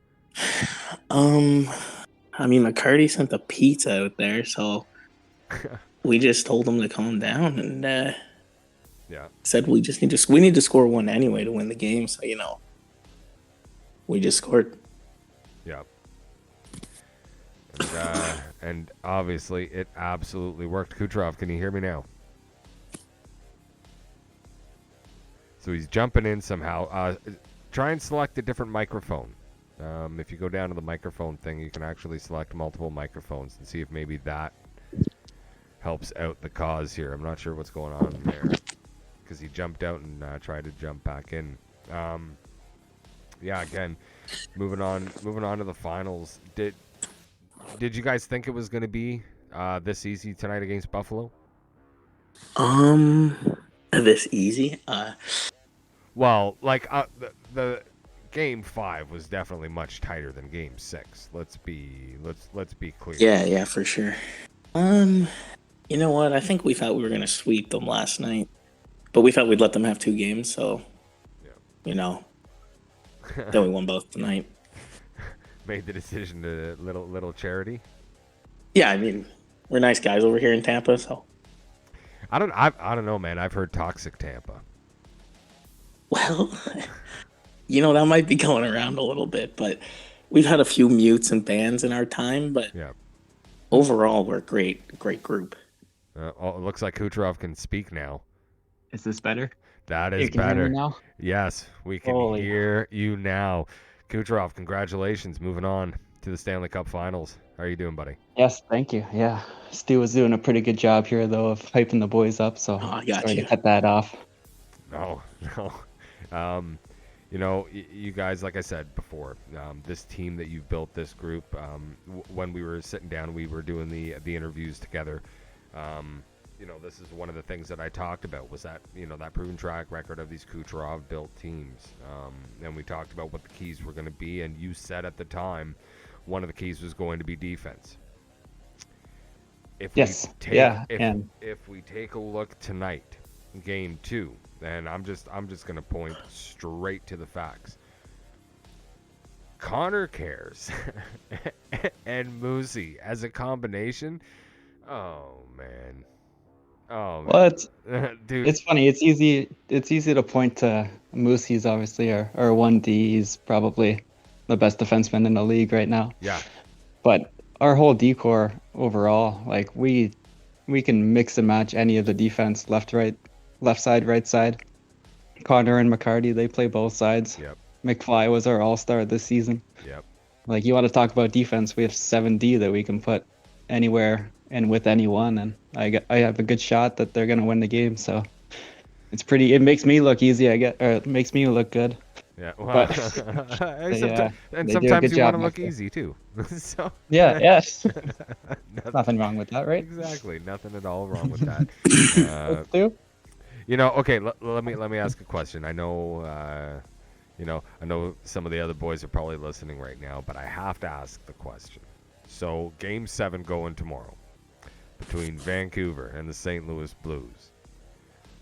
I mean, McCarty sent the pizza out there, so we just told him to calm down and said we need to score one anyway to win the game. So we just scored. Yeah. And obviously it absolutely worked. Kucherov, can you hear me now? So he's jumping in somehow. Try and select a different microphone. If you go down to the microphone thing, you can actually select multiple microphones and see if maybe that helps out the cause here. I'm not sure what's going on there because he jumped out and tried to jump back in. Again, moving on to the finals. Did you guys think it was going to be this easy tonight against Buffalo? This easy? Well, like the Game 5 was definitely much tighter than Game 6. Let's be clear. Yeah, for sure. You know what? I think we thought we were gonna sweep them last night, but we thought we'd let them have 2 games. So, then we won both tonight. Made the decision to little charity. Yeah, I mean, we're nice guys over here in Tampa, so. I don't know, man. I've heard toxic Tampa. Well, that might be going around a little bit, but we've had a few mutes and bans in our time, but overall, we're a great group. It looks like Kucherov can speak now. Is this better? That is you can better. Hear me now? Yes, we can hear you now. Kucherov, congratulations. Moving on to the Stanley Cup Finals. How are you doing, buddy? Yes, thank you. Yeah, Stu was doing a pretty good job here, though, of hyping the boys up, so I got sorry you. to cut that off. No. You guys, like I said before, this team that you've built, this group, when we were sitting down, we were doing the interviews together. This is one of the things that I talked about was that, that proven track record of these Kucherov-built teams. And we talked about what the keys were going to be, and you said at the time one of the keys was going to be defense. If we take a look tonight, Game 2, and I'm just going to point straight to the facts. Connor Cares and Moosey as a combination, oh man, Oh, Well, dude. it's funny. It's easy. It's easy to point to Moose. He's obviously our 1D. He's probably the best defenseman in the league right now. Yeah. But our whole decor overall, like we can mix and match any of the defense, left side, right side. Connor and McCarty, they play both sides. Yep. McFly was our all-star this season. Yep. Like, you want to talk about defense, we have 7D that we can put anywhere and with anyone, and I have a good shot that they're gonna win the game. So it makes me look easy. It makes me look good. Yeah. Well, and they do a sometimes good you job want to look back there. easy too. So Yeah. Yes. Nothing wrong with that, right? Exactly. Nothing at all wrong with that. Let's do. Okay. Let me ask a question. I know. I know some of the other boys are probably listening right now, but I have to ask the question. So, Game 7 going tomorrow between Vancouver and the St. Louis Blues.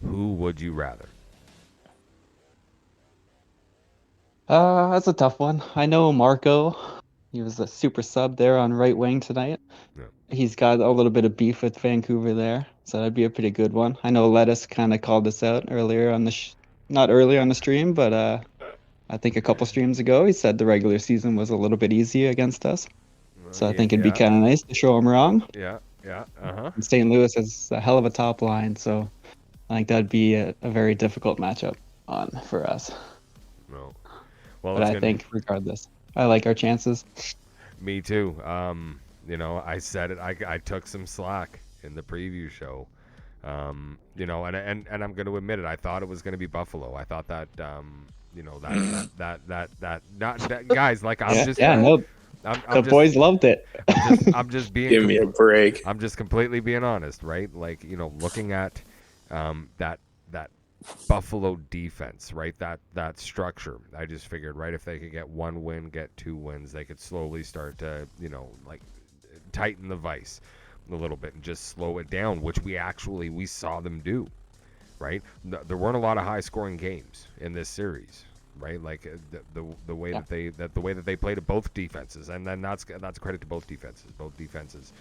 Who would you rather? That's a tough one. I know Marco. He was a super sub there on right wing tonight. Yeah. He's got a little bit of beef with Vancouver there, so that'd be a pretty good one. I know Lettuce kind of called this out earlier on not earlier on the stream, but I think a couple streams ago, he said the regular season was a little bit easy against us. So I think it'd be kind of nice to show him wrong. Yeah. And St. Louis has a hell of a top line, so I think that'd be a very difficult matchup for us. No. Well, but I think regardless, I like our chances. Me too. I said it. I took some slack in the preview show. And I'm going to admit it. I thought it was going to be Buffalo. I thought that guys, like, I'm just. Yeah, no. The boys loved it. I'm just being. Give me a break. I'm just completely being honest, right? Like, looking at that Buffalo defense, right? That structure. I just figured, right, if they could get one win, get 2 wins, they could slowly start to, tighten the vice a little bit and just slow it down, which we saw them do, right? There weren't a lot of high-scoring games in this series, right? Like the way that they played at both defenses, and then that's credit to both defenses. Both defenses,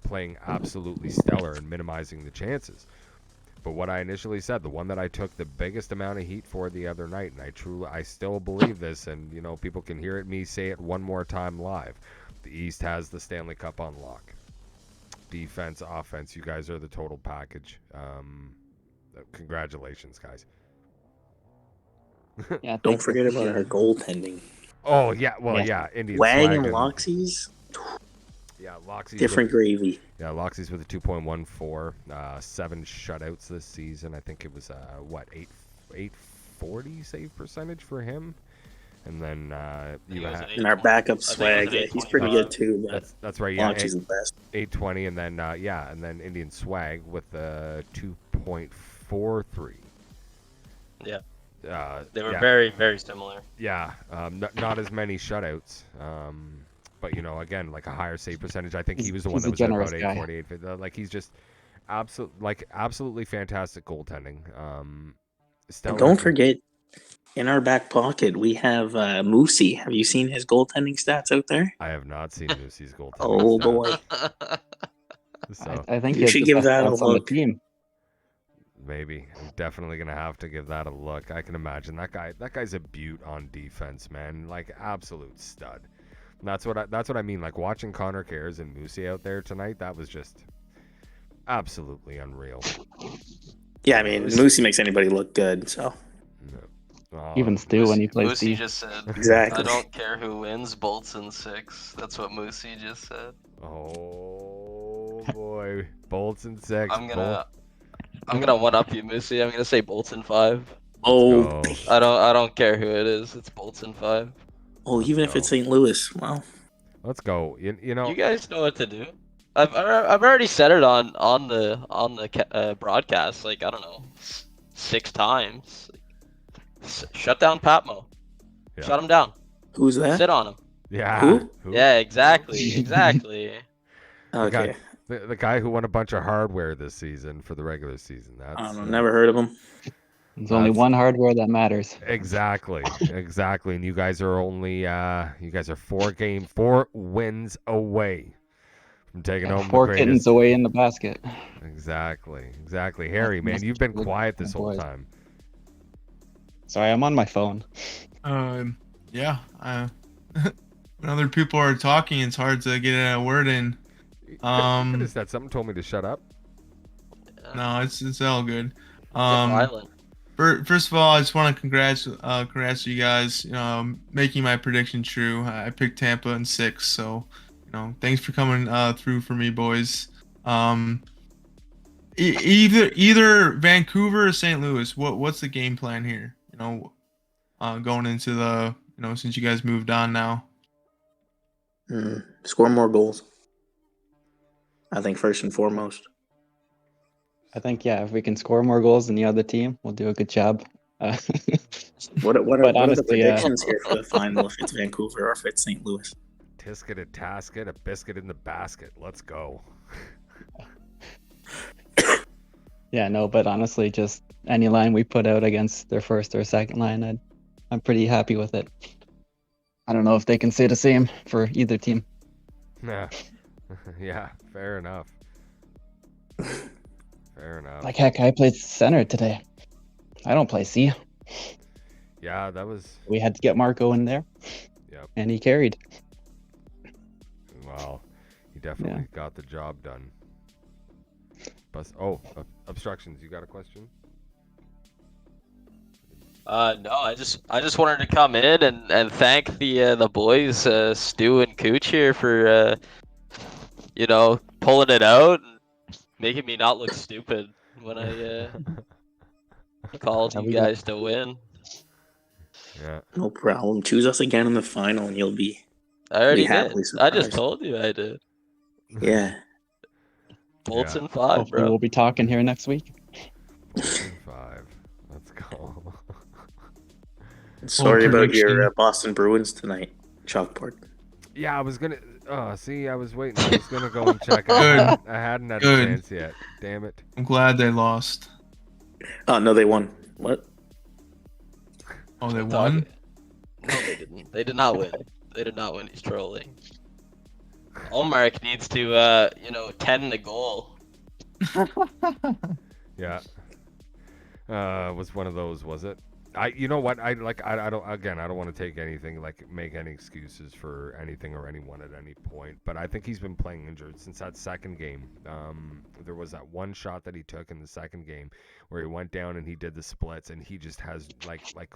playing absolutely stellar and minimizing the chances. But what I initially said, the one that I took the biggest amount of heat for the other night, and I still believe this, and people can hear me say it one more time live. The East has the Stanley Cup on lock. Defense, offense, you guys are the total package. Congratulations, guys. Yeah, don't forget about our goaltending. Oh yeah, well yeah, Indian Swag Swag and Loxy's. Yeah, Loxy's different gravy. Yeah, Loxy's with a 2.14, 7 shutouts this season. I think it was 840 save percentage for him. And then and our backup Swag, he's pretty good too. But that's right. Yeah, Loxy's the best. 820, and then and then Indian Swag with a 2.43. Yeah. They were very, very similar. Yeah, not as many shutouts. But again, like a higher save percentage. I think he was the one that was at about 848. Like, he's just absolutely fantastic goaltending. Don't forget, in our back pocket, we have Moosey. Have you seen his goaltending stats out there? I have not seen Moosey's goaltending. Oh boy! So, I think you should give that a look. Team. Maybe I'm definitely gonna have to give that a look. I can imagine that guy. That guy's a beaut on defense, man. Like, absolute stud. And that's what I mean. Like, watching Connor Cares and Moosey out there tonight, that was just absolutely unreal. Yeah, I mean, Moosey makes anybody look good. So even Stu when he plays Moosey just said, exactly. I don't care who wins, Bolts in 6. That's what Moosey just said. Oh boy, Bolts in 6. I'm gonna one up you, Moosey. I'm gonna say Bolts in 5. Oh, I don't care who it is. It's Bolts in 5. Oh, even if it's St. Louis, wow. Let's go. You guys know what to do. I've already said it on the broadcast. Like, I don't know, 6 times. Shut down Patmo. Yeah. Shut him down. Who's that? Sit on him. Yeah. Who? Yeah, exactly. Okay. The guy who won a bunch of hardware this season for the regular season. That's I don't know. Never heard of him. There's only one hardware that matters. Exactly. And you guys are only 4 wins away I'm taking home Four the kittens greatest. away in the basket. Exactly. Harry, man, you've been quiet this whole time. Sorry, I'm on my phone. Yeah. When other people are talking, it's hard to get a word in. You could have said something, told me to shut up. No, it's all good. Get violent. First of all, I just want to congrats you guys. Making my prediction true. I picked Tampa in 6, so thanks for coming through for me, boys. Either Vancouver or St. Louis. What's the game plan here? Going into the since you guys moved on now. Score more goals. I think first and foremost. I think, yeah, if we can score more goals than the other team, we'll do a good job. What are the honestly, predictions here for the final if it's Vancouver or if it's St. Louis? Tisket a tasket, a biscuit in the basket. Let's go. Yeah, no, but honestly, just any line we put out against their first or second line, I'm pretty happy with it. I don't know if they can say the same for either team. Yeah, yeah, fair enough. Fair enough. Like, heck, I played center today. I don't play C. Yeah, that was... We had to get Marco in there. Yep. And he carried. Well, he definitely got the job done. But, obstructions, you got a question? No, I just wanted to come in and thank the boys, Stu and Cooch here for pulling it out and making me not look stupid when I called you guys to win. Yeah. No problem. Choose us again in the final and you'll be I already did. happily I just surprised. told you I did. Yeah. Bolts in 5, Hopefully bro. we'll be talking here next week. 5. Let's go. Sorry about your Boston Bruins tonight, Chalkboard. Yeah, I was gonna. See, I was waiting. I was gonna go and check. I hadn't had a chance yet. Damn it. I'm glad they lost. Oh no, they won. What? Oh, they won? No, they didn't. They did not win. They did not win. He's trolling. Allmark needs to, tend the goal. Yeah. Was one of those, was it? You know what? I don't want to take anything, make any excuses for anything or anyone at any point, but I think he's been playing injured since that second game. There was that one shot that he took in the second game where he went down and he did the splits, and he just has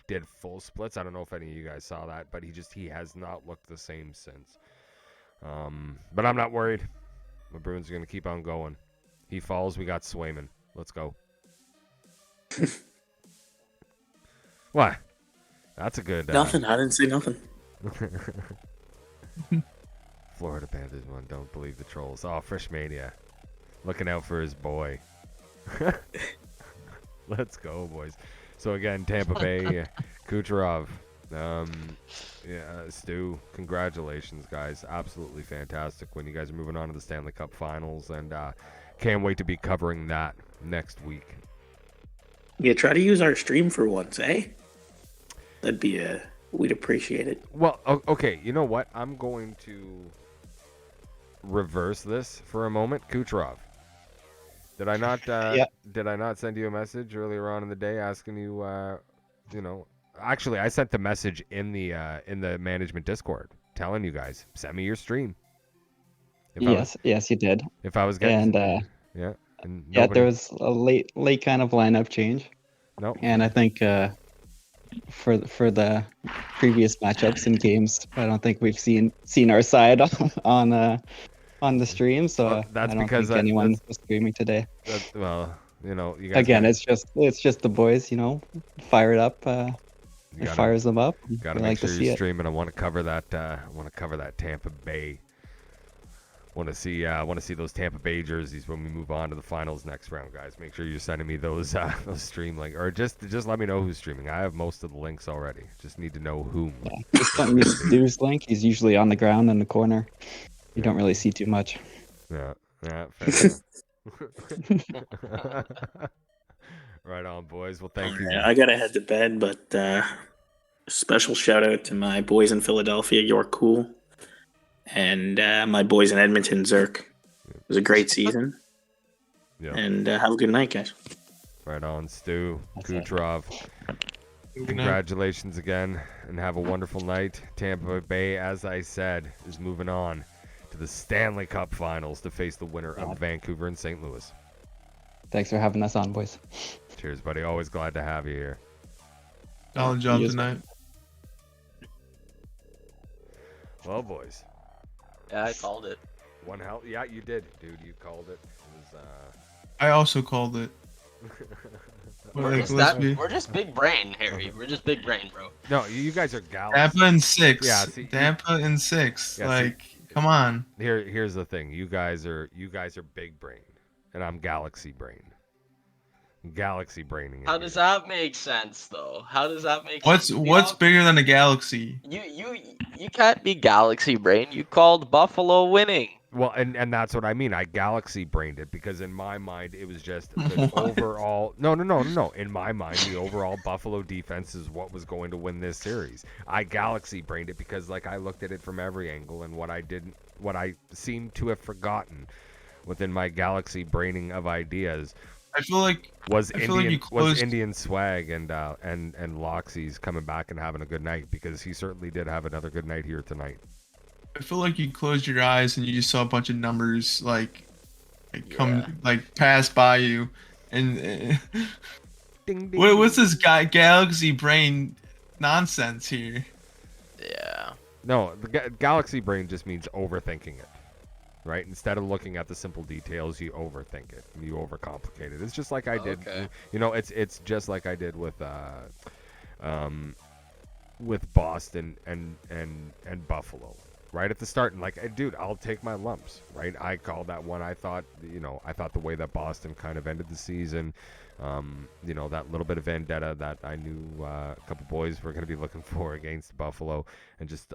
did full splits. I don't know if any of you guys saw that, but he has not looked the same since. But I'm not worried. The Bruins are going to keep on going. He falls, we got Swayman. Let's go. What? That's a good... Nothing. I didn't say nothing. Florida Panthers won. Don't believe the trolls. Oh, Freshmania. Looking out for his boy. Let's go, boys. So, again, Tampa Bay, Kucherov. Stu, congratulations, guys. Absolutely fantastic when you guys are moving on to the Stanley Cup Finals, and can't wait to be covering that next week. Yeah, try to use our stream for once, eh? That'd be we'd appreciate it. Well, okay, you know what? I'm going to reverse this for a moment. Kucherov. Did I not did I not send you a message earlier on in the day asking you actually I sent the message in the management Discord telling you guys, send me your stream. Yes, you did. If I was getting there was a late kind of lineup change. No. And I think for the previous matchups and games, I don't think we've seen our side on the stream. So that's I don't because think anyone was streaming today. You guys again, it's just the boys, fire it up. It fires them up. Gotta make sure you're streaming. I want to cover that. Tampa Bay. Want to see those Tampa Bay jerseys when we move on to the finals next round, guys. Make sure you're sending me those stream links, or just let me know who's streaming. I have most of the links already. Just need to know whom. Yeah. Just send me Stu's link. He's usually on the ground in the corner. You don't really see too much. Yeah, fair enough. Right on, boys. Well, thank you. I gotta head to bed, but special shout out to my boys in Philadelphia, York Cool, and my boys in Edmonton, Zerk. was a great season. Yeah. And have a good night, guys. Right on, Stu Kucherov. Good night. Congratulations again, and have a wonderful night. Tampa Bay, as I said, is moving on to the Stanley Cup Finals to face the winner of Vancouver and St. Louis. Thanks for having us on, boys. Cheers, buddy. Always glad to have you here. Solid job Yes. tonight. Well, boys. Yeah, I called it. One hell. Yeah, you did, dude. You called it. It was, I also called it. We're Like, just, let's be- we're just big brain, Harry. We're just big brain, bro. No, you guys are galaxies. Tampa in 6. Yeah, see, Tampa in 6. Yeah, like, come on. Here's the thing. You guys are big brain, and I'm galaxy brain. Galaxy braining. How does that make sense, though? How does that make What's sense? bigger than a galaxy? You can't be galaxy brain. You called Buffalo winning. Well, and that's what I mean. I galaxy brained it because in my mind it was just the overall. No. In my mind, the overall Buffalo defense is what was going to win this series. I galaxy brained it because like I looked at it from every angle, and what I seemed to have forgotten within my galaxy braining of ideas I feel like was I feel like you closed- Indian swag and Loxy's coming back and having a good night because he certainly did have another good night here tonight. I feel like you closed your eyes and you just saw a bunch of numbers like pass by you, and Ding, ding, what's ding. this galaxy brain nonsense here? Yeah. No, the galaxy brain just means overthinking it, right? Instead of looking at the simple details, you overthink it and you overcomplicate it. It's just like I did. Okay. You know, it's just like I did with Boston and Buffalo. Right at the start, and like, dude, I'll take my lumps, right? I called that one. I thought the way that Boston kind of ended the season, that little bit of vendetta that I knew a couple boys were going to be looking for against Buffalo, and just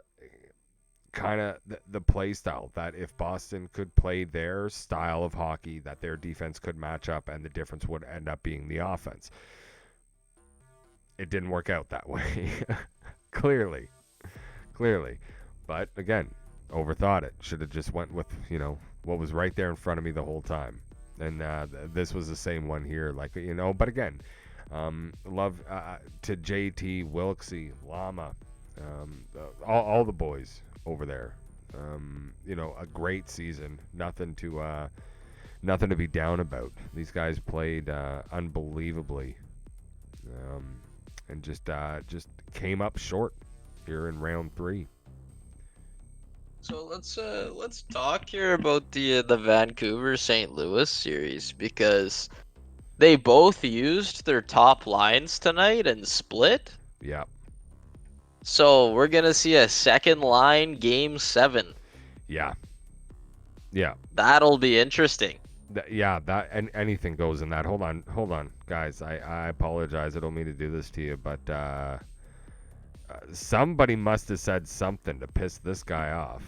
kind of the play style that if Boston could play their style of hockey, that their defense could match up, and the difference would end up being the offense. It didn't work out that way, clearly. But again, overthought it. Should have just went with what was right there in front of me the whole time. And this was the same one here. Like but again, love to JT, Wilksy, Llama, all the boys over there. A great season. Nothing to be down about. These guys played unbelievably, and just came up short here in round 3. So let's talk here about the Vancouver St. Louis series, because they both used their top lines tonight and split. Yeah. So we're gonna see a second line game 7. Yeah. That'll be interesting. That and anything goes in that. Hold on, guys. I apologize. I don't mean to do this to you, but somebody must have said something to piss this guy off.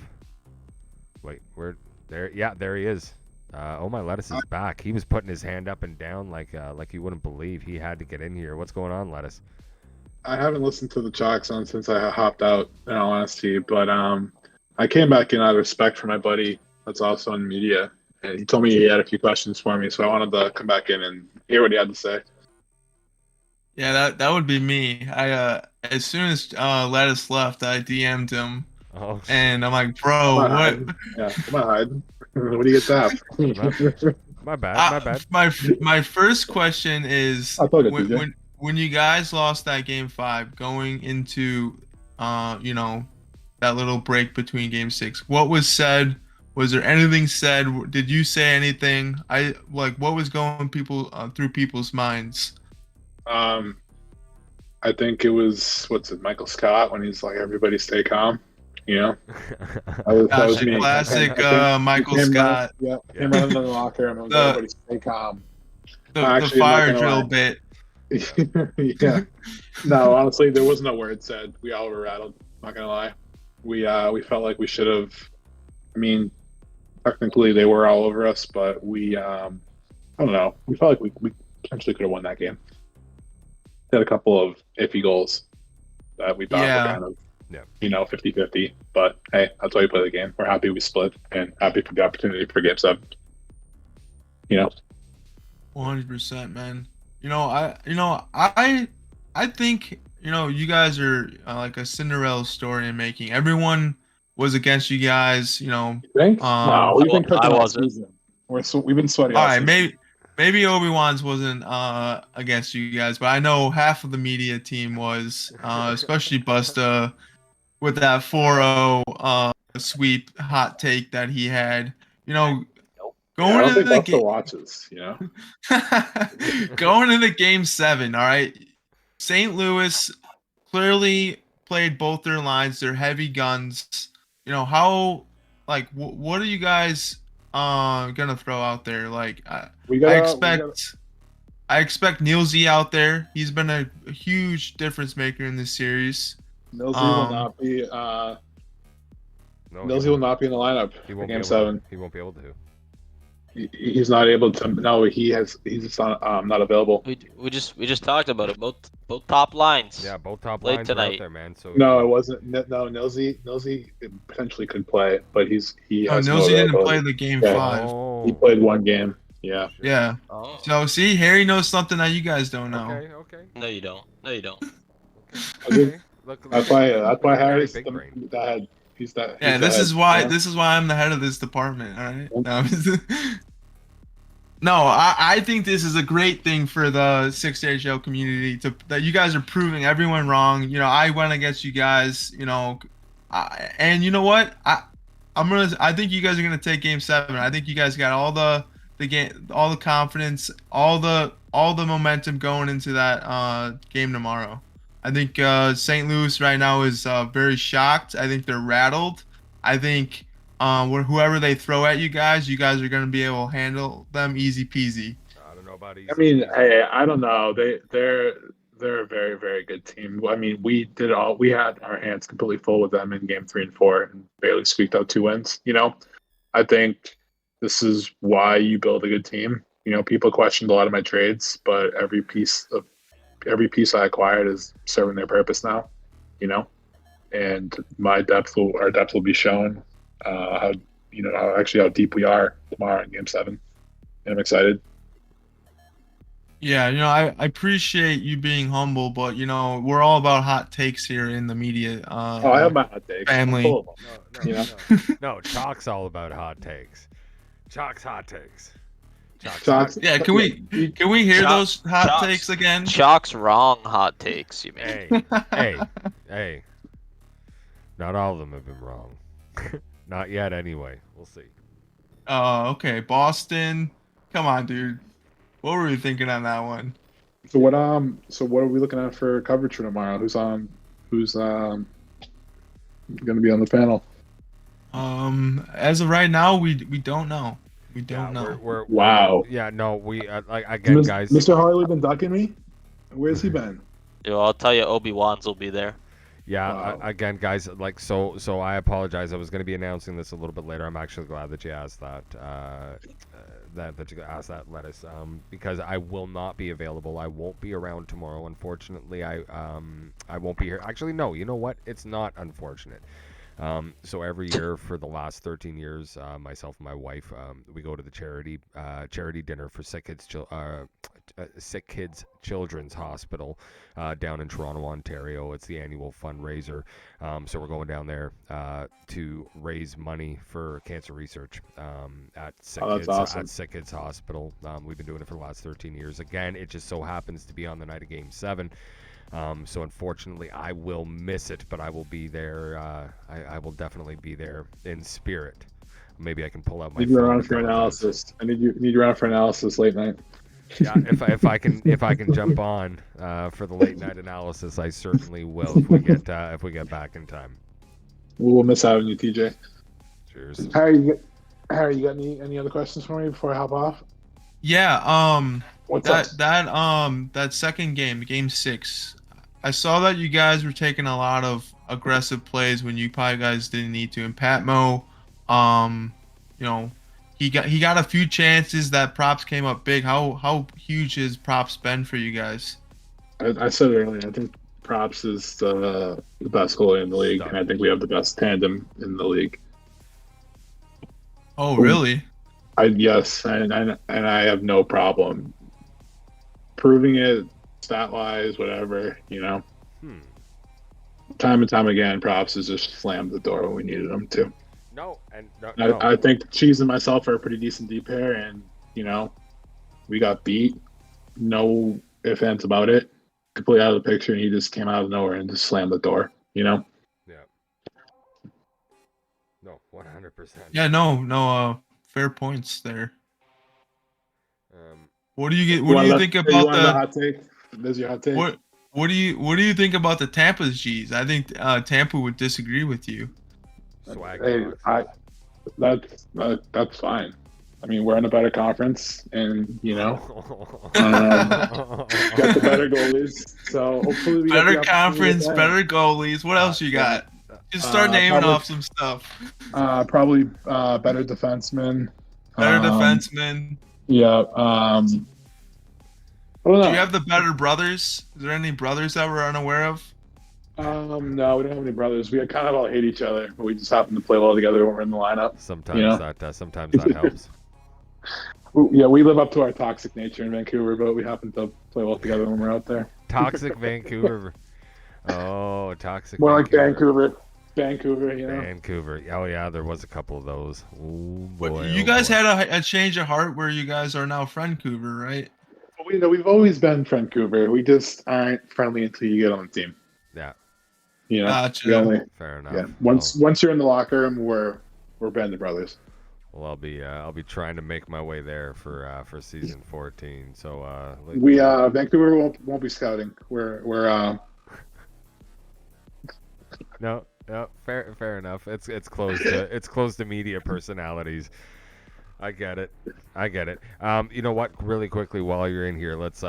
Wait, where? There? Yeah, there he is. Oh, my lettuce is back. He was putting his hand up and down like you wouldn't believe. He had to get in here. What's going on, lettuce? I haven't listened to the Chalk Zone since I hopped out, in all honesty. But I came back in out of respect for my buddy that's also in media, and he told me he had a few questions for me, so I wanted to come back in and hear what he had to say. Yeah, that would be me. I as soon as Lettuce left, I DM'd him, and I'm like, bro, what? Yeah, come on, hide. What do you get that? My bad. My first question is, I thought it when you guys lost that game 5, going into that little break between game 6, what was said? Was there anything said? Did you say anything? What was going through people's minds? I think it was Michael Scott when he's like, "Everybody stay calm," That was me. Classic Michael Scott. Came out of the locker and was like, "Everybody stay calm." The fire drill bit. Yeah. No, honestly, there was no word said. We all were rattled. Not gonna lie. We felt like we should have. I mean, technically they were all over us, but we I don't know. We felt like we potentially could have won that game. Had a couple of iffy goals that we thought were kind of 50-50. But hey, that's why we play the game. We're happy we split and happy for the opportunity for game 7. You know, 100%, man. I think you guys are like a Cinderella story in making. Everyone was against you guys. you think? No, All we've been cooking I all wasn't. season. We've been sweaty all right, season. maybe Obi-Wan's wasn't against you guys, but I know half of the media team was, especially Busta with that 4-0 sweep hot take that he had. I Going don't into think the Buster game. watches. Going into game 7, all right. St. Louis clearly played both their lines. They're heavy guns. How, like, what are you guys gonna throw out there? Like, I expect Neil Z out there. He's been a huge difference maker in this series. Millsy will not be. Millsy will not be in the lineup for Game 7. He won't be able to. He's not able to. No, he's just not available. We just talked about it. Both top lines. Yeah, both top Late lines tonight. are out there, man. So No, it wasn't. No, Nilsy potentially could play, but he has Nilsy didn't availability. play the game Yeah. 5. He played one game. Yeah. Yeah. Oh. So see, Harry knows something that you guys don't know. Okay. No, you don't. No, you don't. Okay. That's why Harry's big brain. that. He's that. Yeah, he's this that- is why yeah. this is why I'm the head of this department. All right. No, I think this is a great thing for the 6HL community that you guys are proving everyone wrong. I went against you guys. And you know what? I think you guys are gonna take Game 7. I think you guys got all the game, all the confidence, all the momentum going into that game tomorrow. I think St. Louis right now is very shocked. I think they're rattled. I think whoever they throw at you guys are going to be able to handle them easy peasy. I don't know about easy. I mean, hey, I don't know. They're a very, very good team. I mean, we had our hands completely full with them in Game 3 and 4 and barely squeaked out 2 wins. I think this is why you build a good team. People questioned a lot of my trades, but every piece I acquired is serving their purpose now. And our depth will be shown. How deep we are tomorrow in Game 7, and I'm excited. Yeah, I appreciate you being humble, but we're all about hot takes here in the media. I have my hot takes. Family. I'm full of them. No, Chalk's all about hot takes. Chalk's hot takes. Chalk's- Yeah, can we hear those hot takes again? Chalk's wrong hot takes, you mean? Hey. Not all of them have been wrong. Not yet, anyway. We'll see. Oh, okay. Boston. Come on, dude. What were we thinking on that one? So what are we looking at for coverage for tomorrow? Who's going to be on the panel? As of right now, we don't know. We don't know. Wow. Yeah, no, we again, guys. Mr. Harley been ducking me. Where's he been? Yo, I'll tell you, Obi-Wan's will be there. Yeah, Wow. again, guys, so I apologize. I was going to be announcing this a little bit later. I'm actually glad that you asked that. That you asked that, Lettuce. Because I will not be available. I won't be around tomorrow. Unfortunately, I won't be here. Actually, no. You know what? It's not unfortunate. So every year for the last 13 years, myself and my wife, we go to the charity dinner for Sick Kids Children's Hospital down in Toronto, Ontario. It's the annual fundraiser. So we're going down there to raise money for cancer research at Sick Kids Hospital. We've been doing it for the last 13 years. Again, it just so happens to be on the night of Game 7. So unfortunately, I will miss it, but I will be there. I will definitely be there in spirit. Maybe I can pull out my. Need you around for analysis. I need you around for analysis late night. Yeah, if I can jump on for the late night analysis, I certainly will if we get back in time. We'll miss out on you, TJ. Cheers. Harry, you got any other questions for me before I hop off? Yeah. What's up? That second game, Game 6. I saw that you guys were taking a lot of aggressive plays when you probably guys didn't need to. And Pat Mo, he got a few chances that props came up big. How huge has props been for you guys? I said it earlier. I think props is the best goalie in the league, and I think we have the best tandem in the league. Oh, really? Yes, and I have no problem proving it, stat wise, whatever. Time and time again, Props has just slammed the door when we needed him to. No, and I think Cheese and myself are a pretty decent deep pair, and we got beat. No ifs, ands about it. Completely out of the picture, and he just came out of nowhere and just slammed the door. Yeah. No, 100%. Yeah, no, fair points there. What do you think about the hot take? There's your hot take. What do you think about the Tampa's G's? I think Tampa would disagree with you. Swag. Hey, that's fine. I mean, we're in a better conference, and got the better goalies. So hopefully, we better conference, better goalies. What else you got? Just start naming off some stuff. Probably better defensemen. Better defensemen. Yeah. Do you have the better brothers? Is there any brothers that we're unaware of? No, we don't have any brothers. We kind of all hate each other, but we just happen to play well together when we're in the lineup. Sometimes that helps. Yeah, we live up to our toxic nature in Vancouver, but we happen to play well together when we're out there. Toxic Vancouver. Oh, toxic. More like Vancouver, Vancouver. Vancouver. Oh yeah, there was a couple of those. Oh boy. You guys had a change of heart where you guys are now Vancouver, right? We've always been Vancouver. We just aren't friendly until you get on the team. Yeah. Gotcha. Fair enough. Yeah. Once you're in the locker room, we're band of brothers. Well, I'll be trying to make my way there for season 14. So Vancouver won't be scouting. We're No, fair enough. It's closed to media personalities. I get it. You know what? Really quickly, while you're in here, let's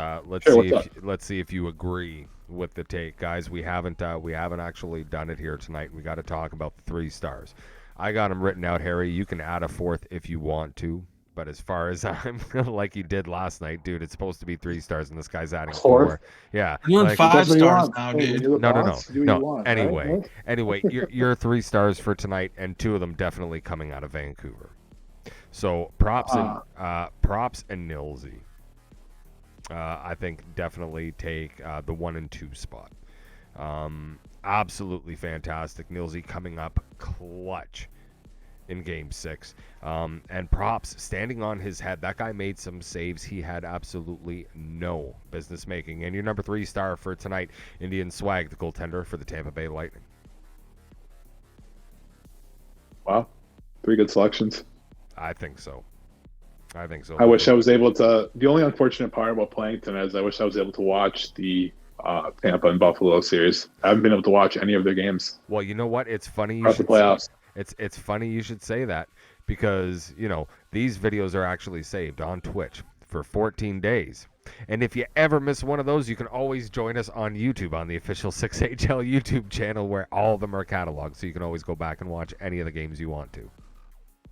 see if you agree with the take, guys. We haven't actually done it here tonight. We got to talk about the 3 stars. I got them written out, Harry. You can add a 4th if you want to, but as far as I'm like you did last night, dude, it's supposed to be 3 stars, and this guy's adding 4. Yeah, you're doing 5 stars now, dude. No. Anyway, you're 3 stars for tonight, and 2 of them definitely coming out of Vancouver. So props and Nilsey, I think definitely take the 1 and 2 spot. Absolutely fantastic. Nilsey coming up clutch in Game 6. And Props standing on his head. That guy made some saves he had absolutely no business making. And your number 3 star for tonight, Indian Swag, the goaltender for the Tampa Bay Lightning. Wow. 3 good selections. I think so. I wish I was able to. The only unfortunate part about playing tonight is I wish I was able to watch the Tampa and Buffalo series. I haven't been able to watch any of their games. Well, you know what? It's funny. It's funny you should say that, because these videos are actually saved on Twitch for 14 days. And if you ever miss one of those, you can always join us on YouTube on the official 6HL YouTube channel, where all of them are cataloged. So you can always go back and watch any of the games you want to.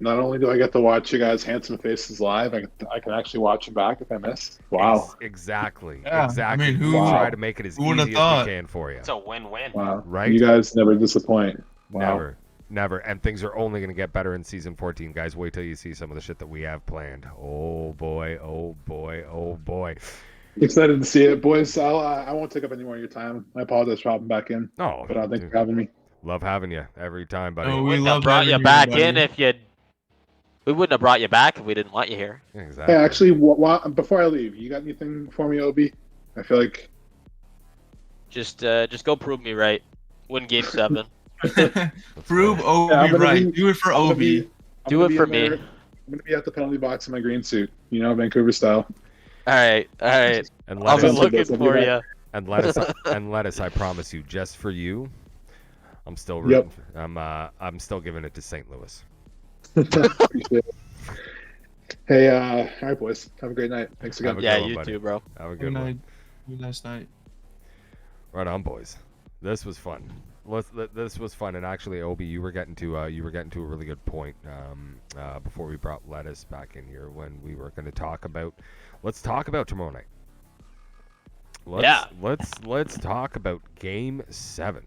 Not only do I get to watch you guys' handsome faces live, I can actually watch them back if I miss. Wow. Exactly. Yeah, exactly. I mean, try to make it as easy as we can for you. It's a win-win. Wow. Right? You guys never disappoint. Wow. Never. And things are only going to get better in season 14. Guys, wait till you see some of the shit that we have planned. Oh boy. Excited to see it, boys. I won't take up any more of your time. I apologize for hopping back in. No. But thanks for having me. Love having you every time, buddy. Oh, We wouldn't have brought you back in if you. We wouldn't have brought you back if we didn't want you here. Exactly. Hey, actually, before I leave, you got anything for me, Obi? I feel like Just go prove me right. Win Game 7. Prove Obi right. Do it for Obi. Do it for me. I'm gonna be at the penalty box in my green suit. Vancouver style. All right. And I'll be lettuce, looking for you. and lettuce, I promise you, just for you, I'm still rooting. Yep. I'm still giving it to St. Louis. Appreciate it. Hey, all right, boys. Have a great night. Thanks again. Yeah, one, you buddy. too, bro. Have a good one. Nice night. Right on, boys. This was fun. This was fun, and actually, Obi, you were getting to a really good point before we brought Lettuce back in here, when we were going to talk about. Let's talk about tomorrow night. Let's talk about Game 7.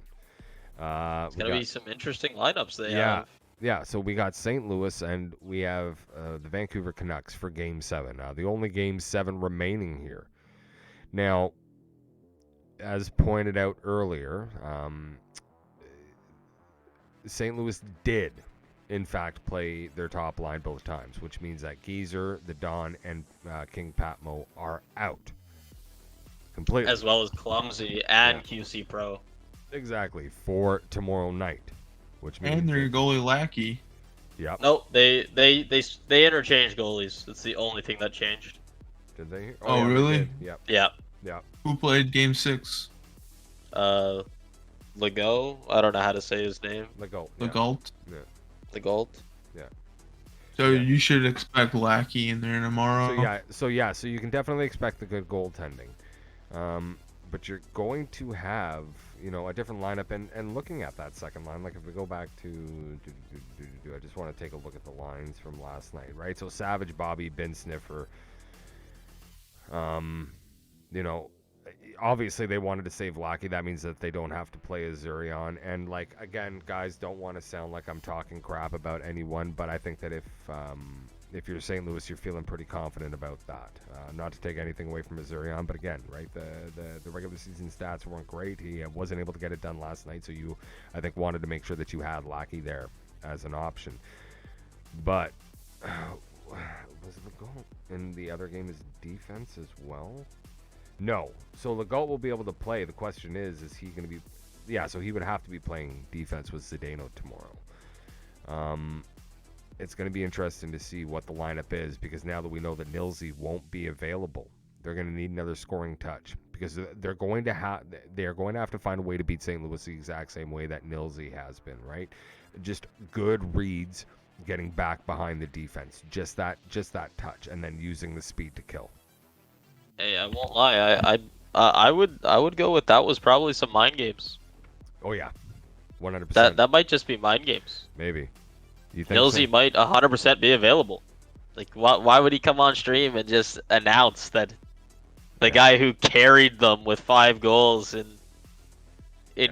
It's gonna be some interesting lineups they have. yeah, so we got St. Louis and we have the Vancouver Canucks for Game 7. The only Game 7 remaining here. Now, as pointed out earlier, St. Louis did, in fact, play their top line both times, which means that Geezer, the Don, and King Patmo are out completely. As well as Clumsy and Yeah. QC Pro. Exactly, for tomorrow night, which means And their goalie Lackey. Yep. Nope, they interchanged goalies. That's the only thing that changed. Did they? Oh, yeah, they really? did. Yep. Yeah. Yep. Who played Game 6? Legault. I don't know how to say his name. Legault. The Yeah. Galt. Legault. So Yeah. you should expect Lackey in there tomorrow. So you can definitely expect the good goaltending, but you're going to have a different lineup. And looking at that second line, like if we go back to, I just want to take a look at the lines from last night, right? So Savage, Bobby, Ben Sniffer. Obviously they wanted to save Lackey. That means that they don't have to play Azurion. And like again, guys, don't want to sound like I'm talking crap about anyone, but I think that if you're St. Louis, you're feeling pretty confident about that. Not to take anything away from Azurion, but again, right, the regular season stats weren't great. He wasn't able to get it done last night, so you, I think, wanted to make sure that you had Lackey there as an option. But was Legault in the other game is defense as well? No. So Legault will be able to play. The question is he going to be... Yeah, so he would have to be playing defense with Zdeno tomorrow. It's going to be interesting to see what the lineup is, because now that we know that Nilsey won't be available, they're going to need another scoring touch, because they're going to have to find a way to beat St. Louis the exact same way that Nilsey has been, right? Just good reads, getting back behind the defense, just that touch, and then using the speed to kill. Hey, I won't lie. I would go with that was probably some mind games. Oh yeah, 100%. That might just be mind games. Maybe. You think Nilsey so? might 100% be available. Like, why would he come on stream and just announce that the guy who carried them with 5 goals in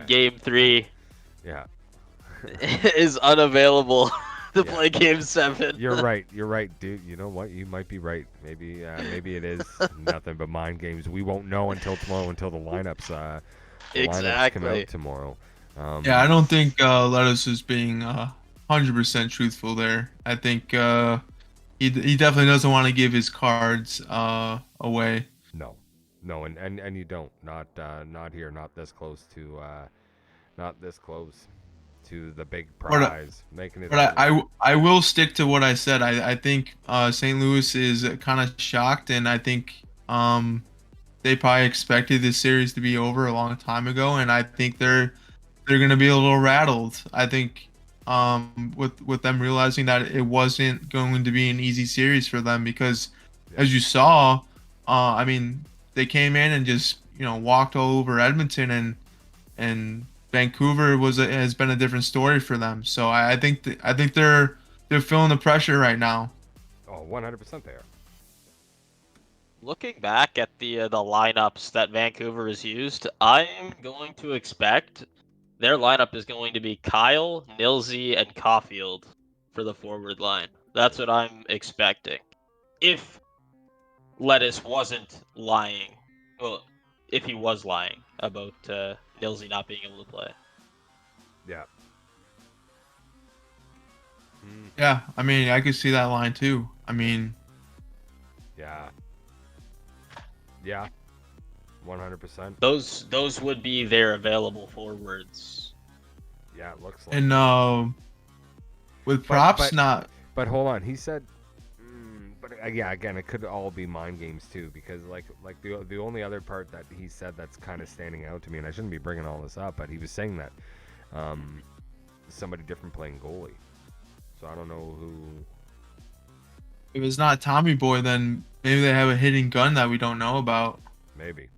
Game 3 is unavailable to play Game 7? You're right, dude. You know what? You might be right. Maybe it is nothing but mind games. We won't know until tomorrow, until the lineups come out tomorrow. Yeah, I don't think Lettuce is being 100% truthful there. I think he definitely doesn't want to give his cards away. No, and you don't. Not here. Not this close to the big prize. But I will stick to what I said. I think St. Louis is kind of shocked, and I think they probably expected this series to be over a long time ago, and I think they're going to be a little rattled. I think with them realizing that it wasn't going to be an easy series for them, because as you saw, I mean, they came in and just walked all over Edmonton, and Vancouver has been a different story for them. So I think they're feeling the pressure right now. Oh, 100% they are. Looking back at the lineups that Vancouver has used, I'm going to expect their lineup is going to be Kyle, Nilsey, and Caulfield for the forward line. That's what I'm expecting. If Lettuce wasn't lying, well, if he was lying about Nilsey not being able to play. Yeah. Yeah, I mean, I could see that line too. I mean, yeah, 100%. Those would be their available forwards. Yeah, it looks like. And with props not. But hold on, he said. But yeah, again, it could all be mind games too, because like the only other part that he said that's kind of standing out to me, and I shouldn't be bringing all this up, but he was saying that somebody different playing goalie. So I don't know who. If it's not Tommy Boy, then maybe they have a hidden gun that we don't know about. Maybe.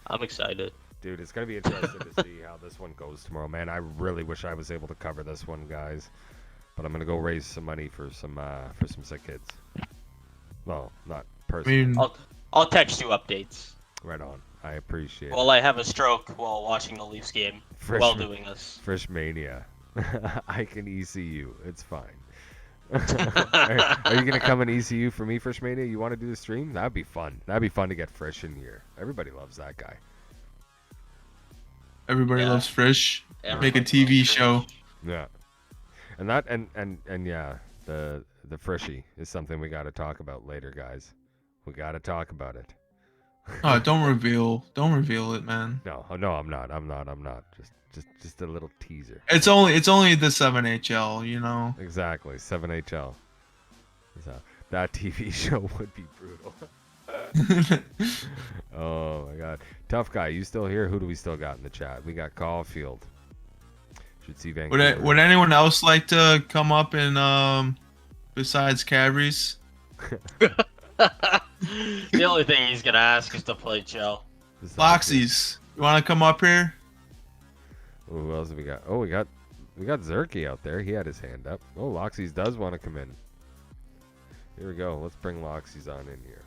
I'm excited. Dude, it's gonna be interesting to see how this one goes tomorrow, man. I really wish I was able to cover this one, guys. But I'm gonna go raise some money for some sick kids. Well, not personally. I mean, I'll text you updates. Right on. I appreciate it. Well, I have a stroke while watching the Leafs game while doing this. Frish Mania. I can ECU. It's fine. Are you gonna come and ECU for me, Frisch Mania? You want to do the stream? That'd be fun. That'd be fun to get Frisch in here. Everybody loves that guy. Everybody Yeah. loves Frisch. Make a Everybody TV loves show. Yeah, and that and yeah, the Frishy is something we got to talk about later, guys. We got to talk about it. Oh, don't reveal it, man. No, I'm not. Just a little teaser. It's only the 7HL, you know. Exactly, 7HL. So that TV show would be brutal. Oh my God, Tough Guy, you still here? Who do we still got in the chat? We got Caulfield. Should see Vancouver. Would anyone else like to come up and besides Cadbury's? The only thing he's gonna ask is to play Chell. Loxies, you want to come up here? Oh, who else have we got? Oh, we got Zerky out there. He had his hand up. Oh, Loxies does want to come in. Here we go. Let's bring Loxies on in here.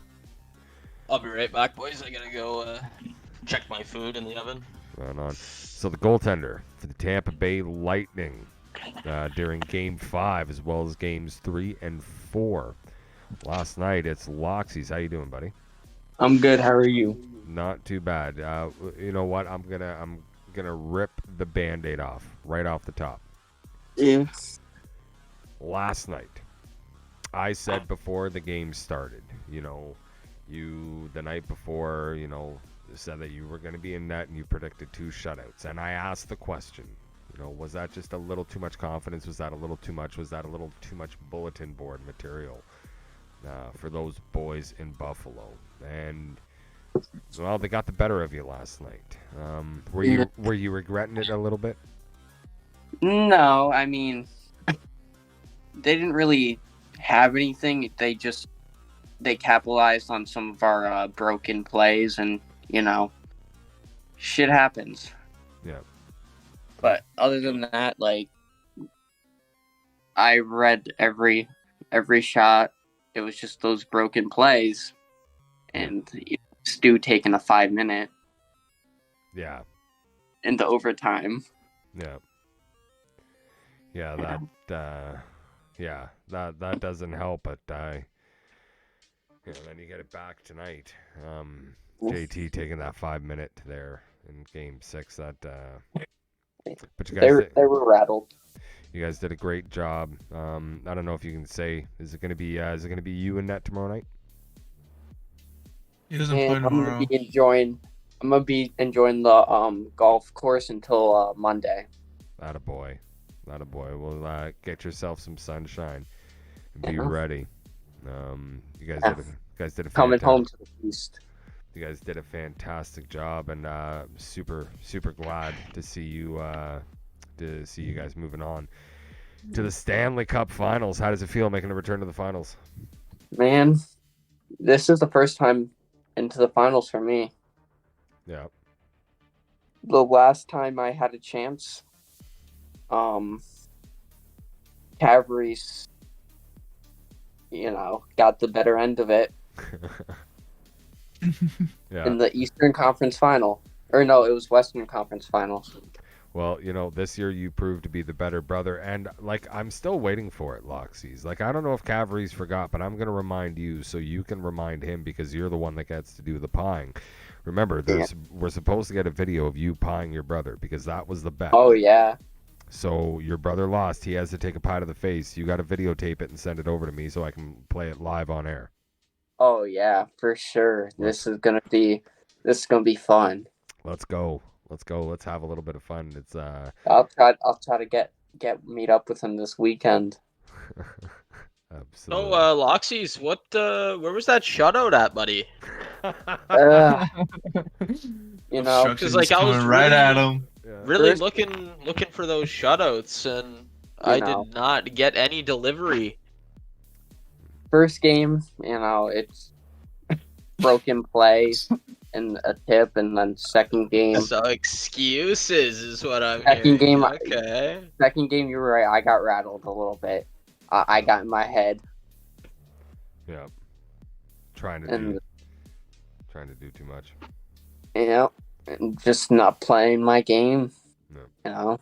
I'll be right back, boys. I gotta go check my food in the oven. Right on. So the goaltender for the Tampa Bay Lightning during Game 5 as well as Games 3 and 4. Last night it's Loxies. How you doing, buddy? I'm good. How are you? Not too bad. You know what? I'm gonna rip the Band-Aid off right off the top. Yeah. Last night, I said before the game started, you the night before, said that you were going to be in net and you predicted 2 shutouts. And I asked the question, was that just a little too much confidence? Was that a little too much? Was that a little too much bulletin board material for those boys in Buffalo? And well, they got the better of you last night. Were you regretting it a little bit? No, I mean, they didn't really have anything. They capitalized on some of our broken plays, and shit happens. Yeah. But other than that, like, I read every shot. It was just those broken plays, and Stu taking a 5-minute. Yeah. Into overtime. Yeah. Yeah, that doesn't help, but then you get it back tonight. JT taking that 5-minute there in Game 6. But you guys, they were rattled. You guys did a great job. I don't know if you can say, is it gonna be you in net tomorrow night? He doesn't play tomorrow. I'm gonna be enjoying the golf course until Monday. Attaboy. Well, get yourself some sunshine and be ready. You guys did a coming home to the east. You guys did a fantastic job, and super glad to see you guys moving on to the Stanley Cup Finals. How does it feel making a return to the finals? Man, this is the first time into the finals for me. Yeah. The last time I had a chance, Cavalry's, got the better end of it. Yeah. In the Eastern Conference Final. Or no, it was Western Conference Finals. Well, this year you proved to be the better brother, and I'm still waiting for it, Loxies. I don't know if Cavalry's forgot, but I'm gonna remind you so you can remind him, because you're the one that gets to do the pieing. Remember, we're supposed to get a video of you pieing your brother, because that was the bet. Oh yeah. So your brother lost. He has to take a pie to the face. You got to videotape it and send it over to me so I can play it live on air. Oh yeah, for sure. This is gonna be fun. Let's go. Let's have a little bit of fun. It's I'll try to meet up with him this weekend. Absolutely. So, Loxies, where was that shutout at, buddy? Because I was right at him. Really looking for those shutouts, and I did not get any delivery. First game, it's broken play and a tip, and then second game. So excuses is what I'm Second hearing. game, Okay. Second game, you were right. I got rattled a little bit. I got in my head. Yeah. Trying to do too much. And just not playing my game. No.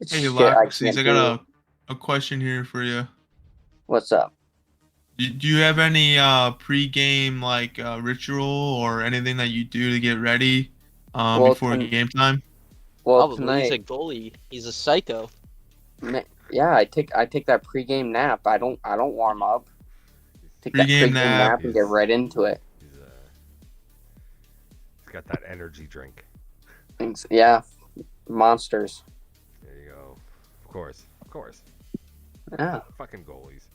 Hey, Shit, Laxis, I can't got do. a question here for you. What's up? Do you have any pre-game like ritual or anything that you do to get ready Well, before game time? Well, Probably he's a tonight, goalie. He's a psycho. yeah, I take that pregame nap. I don't warm up. Take that Pre-game pregame nap. nap and get right into it. He's got that energy drink. Yeah, monsters. There you go. Of course. Yeah. Fucking goalies.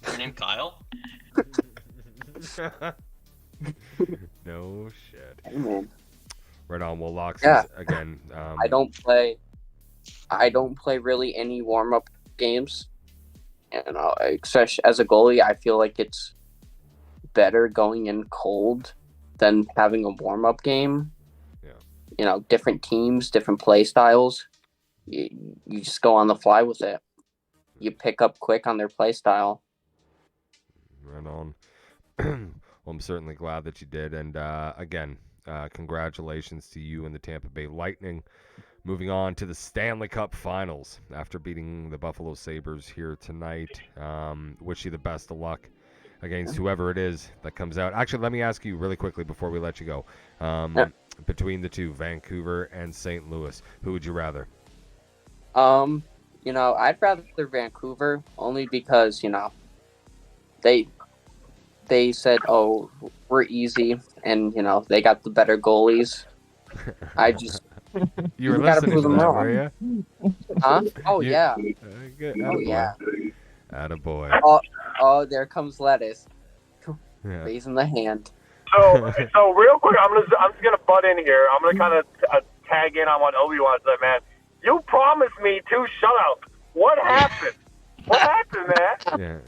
Your name Kyle? No shit. Hey, man. Right on. Well, Lox Yeah. again. I don't play really any warm up games. Especially as a goalie, I feel like it's better going in cold than having a warm up game. Yeah. Different teams, different play styles. You just go on the fly with it. You pick up quick on their play style. Right on. Well, I'm certainly glad that you did. And again, congratulations to you and the Tampa Bay Lightning. Moving on to the Stanley Cup Finals after beating the Buffalo Sabres here tonight. Wish you the best of luck against whoever it is that comes out. Actually, let me ask you really quickly before we let you go. Between the two, Vancouver and St. Louis, who would you rather? I'd rather Vancouver only because, they said, "Oh, we're easy," and they got the better goalies. I just You were gotta listening prove to them that, wrong. were you? Huh? Oh You- yeah. Good. Oh Attaboy. yeah. Attaboy. Oh, there comes Lettuce, Yeah. raising the hand. So real quick, I'm just gonna butt in here. I'm gonna kind of tag in on what Obi-Wan said, man. You promised me 2 shutouts. What happened? What happened, man? Yeah.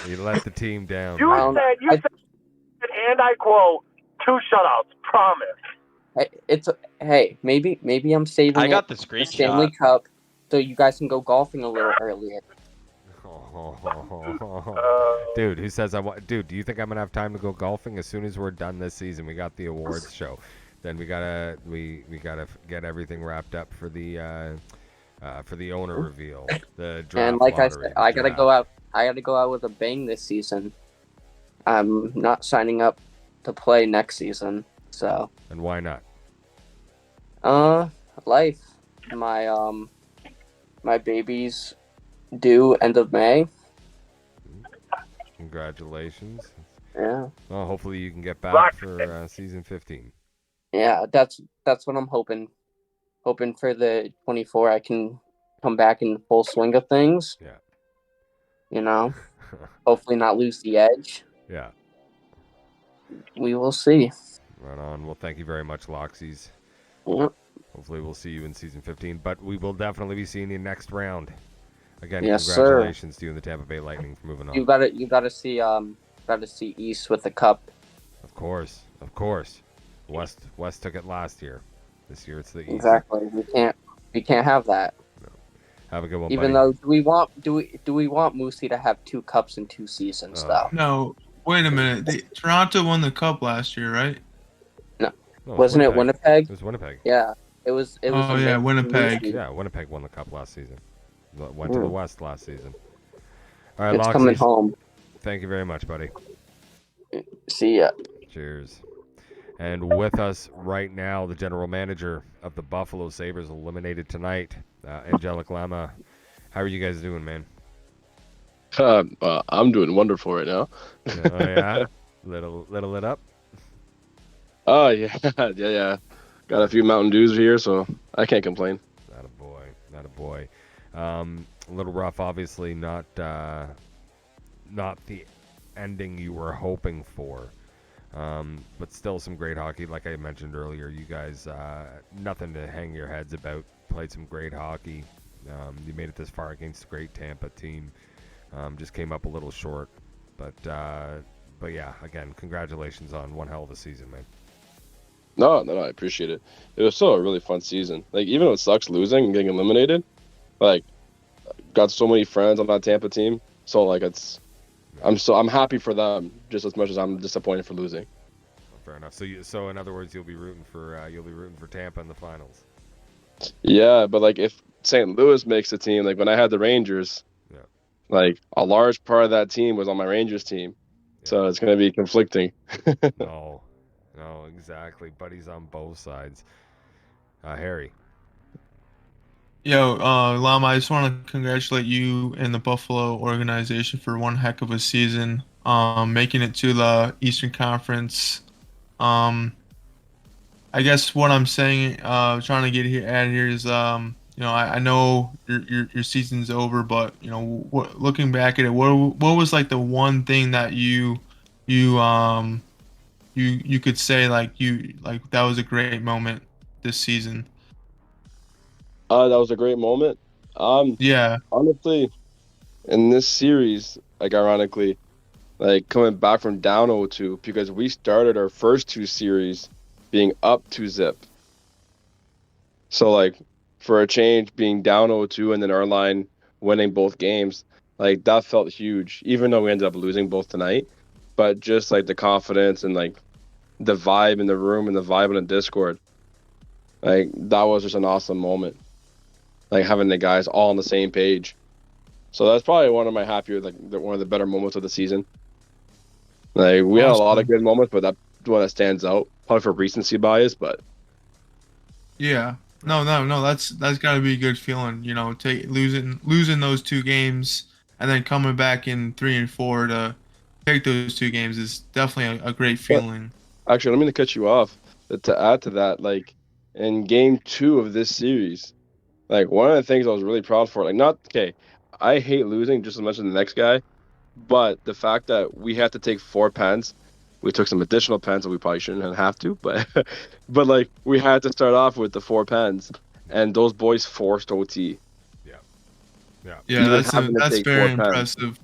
You let the team down. You man. said, and I quote, 2 shutouts. Promise. Hey, maybe I'm saving I it got the for Stanley screenshot. Cup so you guys can go golfing a little earlier. Dude, who says I want? Dude, do you think I'm gonna have time to go golfing as soon as we're done this season? We got the awards show, then we gotta get everything wrapped up for the owner reveal, the draft And like I lottery, said, the I gotta draft. go out. I gotta go out with a bang this season. I'm not signing up to play next season. So, And why not? life. My baby's due end of May. Congratulations. Yeah. Well, hopefully you can get back for season 15. Yeah, that's what I'm hoping. Hoping for the 24 I can come back in full swing of things. Yeah. Hopefully not lose the edge. Yeah. We will see. Right on. Well, thank you very much, Loxies. Yeah. Hopefully we'll see you in season 15, but we will definitely be seeing you next round. Again, Yes, congratulations to you and the Tampa Bay Lightning for moving on. You gotta see East with the cup. Of course. West took it last year. This year it's the East. Exactly. We can't have that. No. Have a good one, Even buddy. though do we want Moosey to have 2 cups in 2 seasons though? No, wait a minute. Toronto won the cup last year, right? No, Wasn't it Winnipeg? It was Winnipeg. Yeah. It was Oh yeah, amazing. Winnipeg. Yeah, Winnipeg won the cup last season. Went to the West last season. All right, It's Loxies, coming home. thank you very much, buddy. See ya. Cheers. And with us right now, the general manager of the Buffalo Sabres, eliminated tonight, Angelic Lama. How are you guys doing, man? I'm doing wonderful right now. Oh yeah, little lit up. Oh yeah, yeah. Got a few Mountain Dews here, so I can't complain. Not a boy. A little rough, obviously. Not the ending you were hoping for. But still some great hockey. Like I mentioned earlier, you guys, nothing to hang your heads about. Played some great hockey. You made it this far against a great Tampa team. Just came up a little short. But yeah, again, congratulations on one hell of a season, man. No, I appreciate it. It was still a really fun season. Like, even though it sucks losing and getting eliminated, like, got so many friends on that Tampa team. So like, I'm happy for them just as much as I'm disappointed for losing. Fair enough. So in other words, you'll be rooting for Tampa in the finals. Yeah, but like, if St. Louis makes the team, like when I had the Rangers, like a large part of that team was on my Rangers team. So it's going to be conflicting. No, exactly. Buddies on both sides. Harry. Yo, Lama, I just want to congratulate you and the Buffalo organization for one heck of a season. Making it to the Eastern Conference. I guess what I'm saying, trying to get here at here is, I know your season's over, but looking back at it, what was like the one thing that you you could say like that was a great moment this season? That was a great moment. Yeah. Honestly, in this series, like ironically, like coming back from down 0-2, because we started our first two series being up 2-0. So like for a change, being down 0-2 and then our line winning both games, like that felt huge. Even though we ended up losing both tonight, but just like the confidence and like the vibe in the room and the vibe in the Discord, like that was just an awesome moment. Like having the guys all on the same page. So that's probably one of my happier, like one of the better moments of the season. Like we had a lot of good moments, but that's one that stands out. Probably for recency bias, but Yeah. No. That's got to be a good feeling. Losing those two games and then coming back in 3 and 4 to take those two games is definitely a great feeling. Actually, let me cut you off. To add to that, like in game 2 of this series, like one of the things I was really proud for, I hate losing just as much as the next guy, but the fact that we had to take 4 pens, we took some additional pens that we probably shouldn't have to, but but like we had to start off with the 4 pens, and those boys forced OT. Yeah, that's very impressive.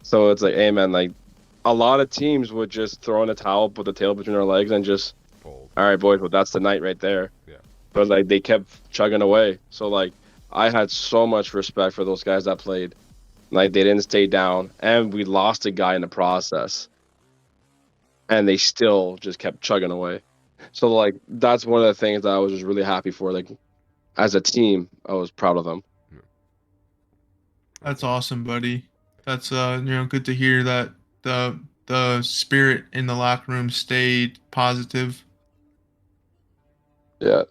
So it's like, hey man, like a lot of teams would just throw in a towel, put the tail between our legs, and just, all right, boys, well that's the night right there. Yeah. But like they kept chugging away. So like I had so much respect for those guys that played. Like they didn't stay down, and we lost a guy in the process, and they still just kept chugging away. So like that's one of the things that I was just really happy for. Like as a team, I was proud of them. That's awesome, buddy. That's good to hear that the spirit in the locker room stayed positive. Yeah.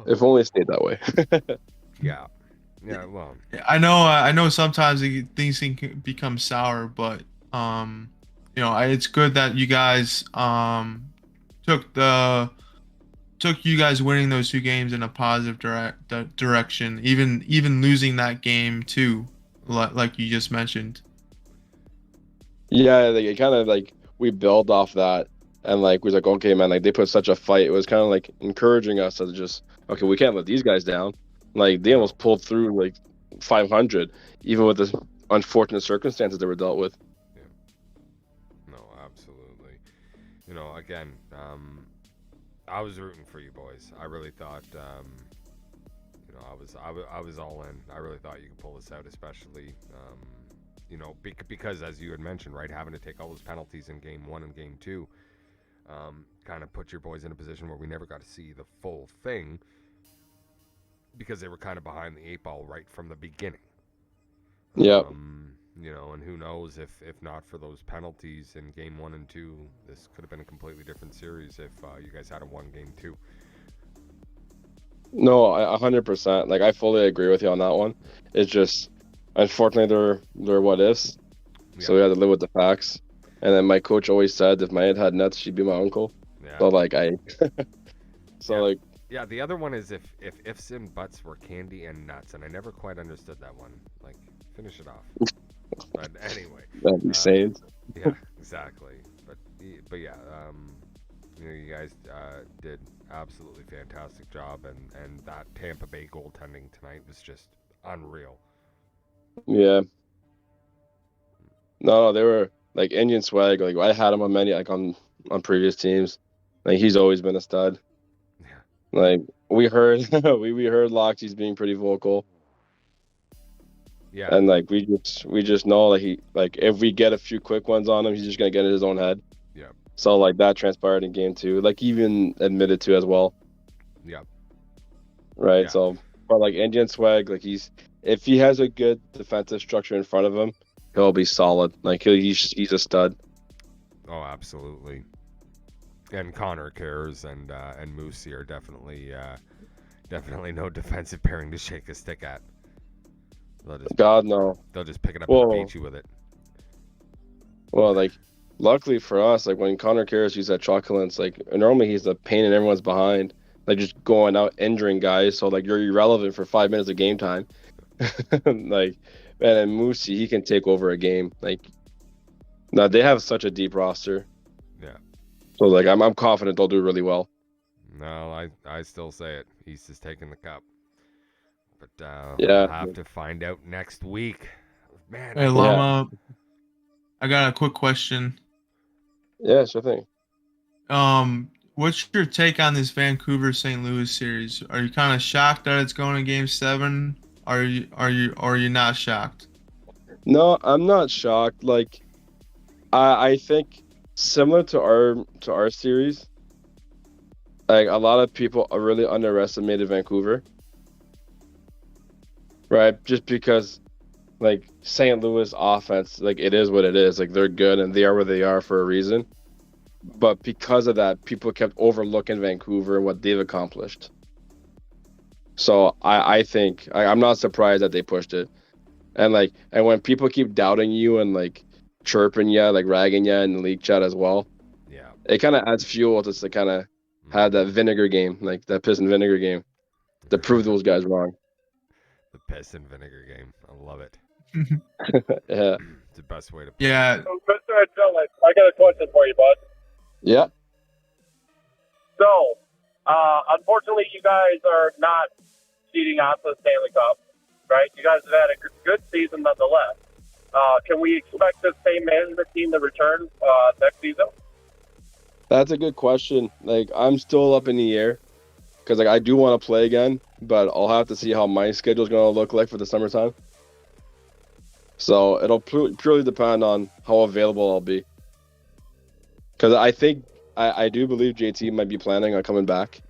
If only it stayed that way. Yeah. Yeah, well. I know sometimes things can become sour, but it's good that you guys took you guys winning those 2 games in a positive direction. Even losing that game too, like you just mentioned. Yeah, like it kind of like we build off that, and like we was like, okay, man, like they put such a fight. It was kind of like encouraging us to just, okay, we can't let these guys down. Like they almost pulled through like 500, even with the unfortunate circumstances they were dealt with. Yeah. No, absolutely. Again, I was rooting for you boys. I really thought, I was all in. I really thought you could pull this out, especially, because as you had mentioned, right, having to take all those penalties in game 1 and game 2, kind of put your boys in a position where we never got to see the full thing, because they were kind of behind the 8 ball right from the beginning. Yeah. And who knows if not for those penalties in game 1 and 2, this could have been a completely different series if you guys had won game 2. No, 100%. Like I fully agree with you on that one. It's just, unfortunately, they're what ifs. Yeah. So we had to live with the facts. And then my coach always said, if my aunt had nuts, she'd be my uncle. Yeah. So like Yeah, the other one is if ifs and buts were candy and nuts, and I never quite understood that one. Like, finish it off. But anyway. That'd be insane. Yeah, exactly. But yeah, you guys did absolutely fantastic job, and that Tampa Bay goaltending tonight was just unreal. Yeah. No, they were like Indian Swag. Like I had him on many on previous teams. Like he's always been a stud. Like we heard we heard Loxy's being pretty vocal. Yeah. And like we just know like if we get a few quick ones on him, he's just gonna get in his own head. Yeah. So like that transpired in game 2. Like even admitted to as well. Yeah. right? Yeah. So, but like Indian swag, like if he has a good defensive structure in front of him, he'll be solid. Like he's a stud. Oh, absolutely. And Connor cares, and Moosey are definitely no defensive pairing to shake a stick at. God no. They'll just pick it up Whoa. and beat you with it. Well, like, luckily for us, like when Connor Karras used that truculence, like normally he's a pain in everyone's behind, like just going out injuring guys. So like you're irrelevant for 5 minutes of game time. Like, man, and Moosey, he can take over a game. Like, now they have such a deep roster. Yeah. So like I'm confident they'll do really well. No, I still say it. East is taking the cup. But Yeah. we'll have to find out next week. Man. Hey, Llama, I got a quick question. Yeah, sure thing. What's your take on this Vancouver St. Louis series? Are you kind of shocked that it's going to Game 7? Are you not shocked? No, I'm not shocked. Like, I think similar to our series, like a lot of people are really underestimated Vancouver, right? Just because, like, St. Louis offense, like it is what it is. Like they're good and they are where they are for a reason. But because of that, people kept overlooking Vancouver and what they've accomplished. So I think I'm not surprised that they pushed it. And when people keep doubting you and like chirping you, like ragging you in the league chat as well, yeah, it kind of adds fuel to kind of have that vinegar game, like that piss and vinegar game, to prove those guys wrong. The piss and vinegar game. I love it. Yeah. It's the best way to play. Yeah. So, Mr. Achilles, I got a question for you, bud. Yeah. So, unfortunately, you guys are not seeding out to the Stanley Cup, right? You guys have had a good season nonetheless. Can we expect the same management team to return next season? That's a good question. Like, I'm still up in the air because like I do want to play again, but I'll have to see how my schedule is going to look like for the summertime. So it'll purely depend on how available I'll be. Because I think I do believe JT might be planning on coming back.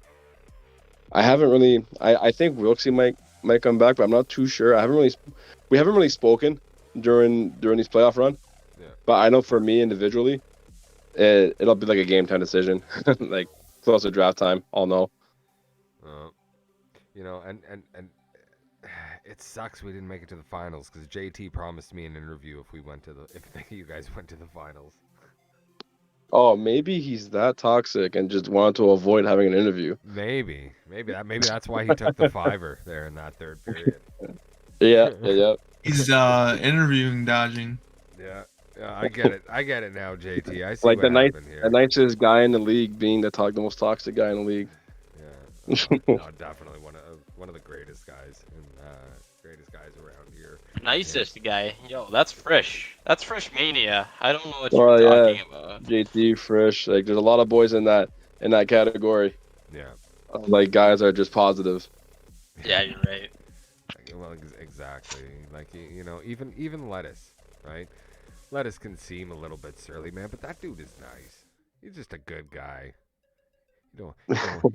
I haven't really. I think Wilksy might come back, but I'm not too sure. We haven't really spoken during this playoff run. Yeah. But I know for me individually, it'll be like a game time decision, like close to draft time. I'll know. You know, and it sucks we didn't make it to the finals because JT promised me an interview if you guys went to the finals. Oh, maybe he's that toxic and just wanted to avoid having an interview. Maybe that's why he took the fiver there in that third period. Yeah. He's interviewing dodging. Yeah, I get it now, JT. I see like what happened here. the nicest guy in the league being the most toxic guy in the league. Yeah, no, definitely one of the greatest guys and greatest guys around here. Nicest guy. Yo, that's fresh. That's fresh mania. I don't know what you're talking about. JT, Frisch. Like, there's a lot of boys in that category. Yeah. Like, guys are just positive. Yeah, you're right. Well, exactly. Like, you know, even Lettuce, right? Lettuce can seem a little bit surly, man, but that dude is nice. He's just a good guy. You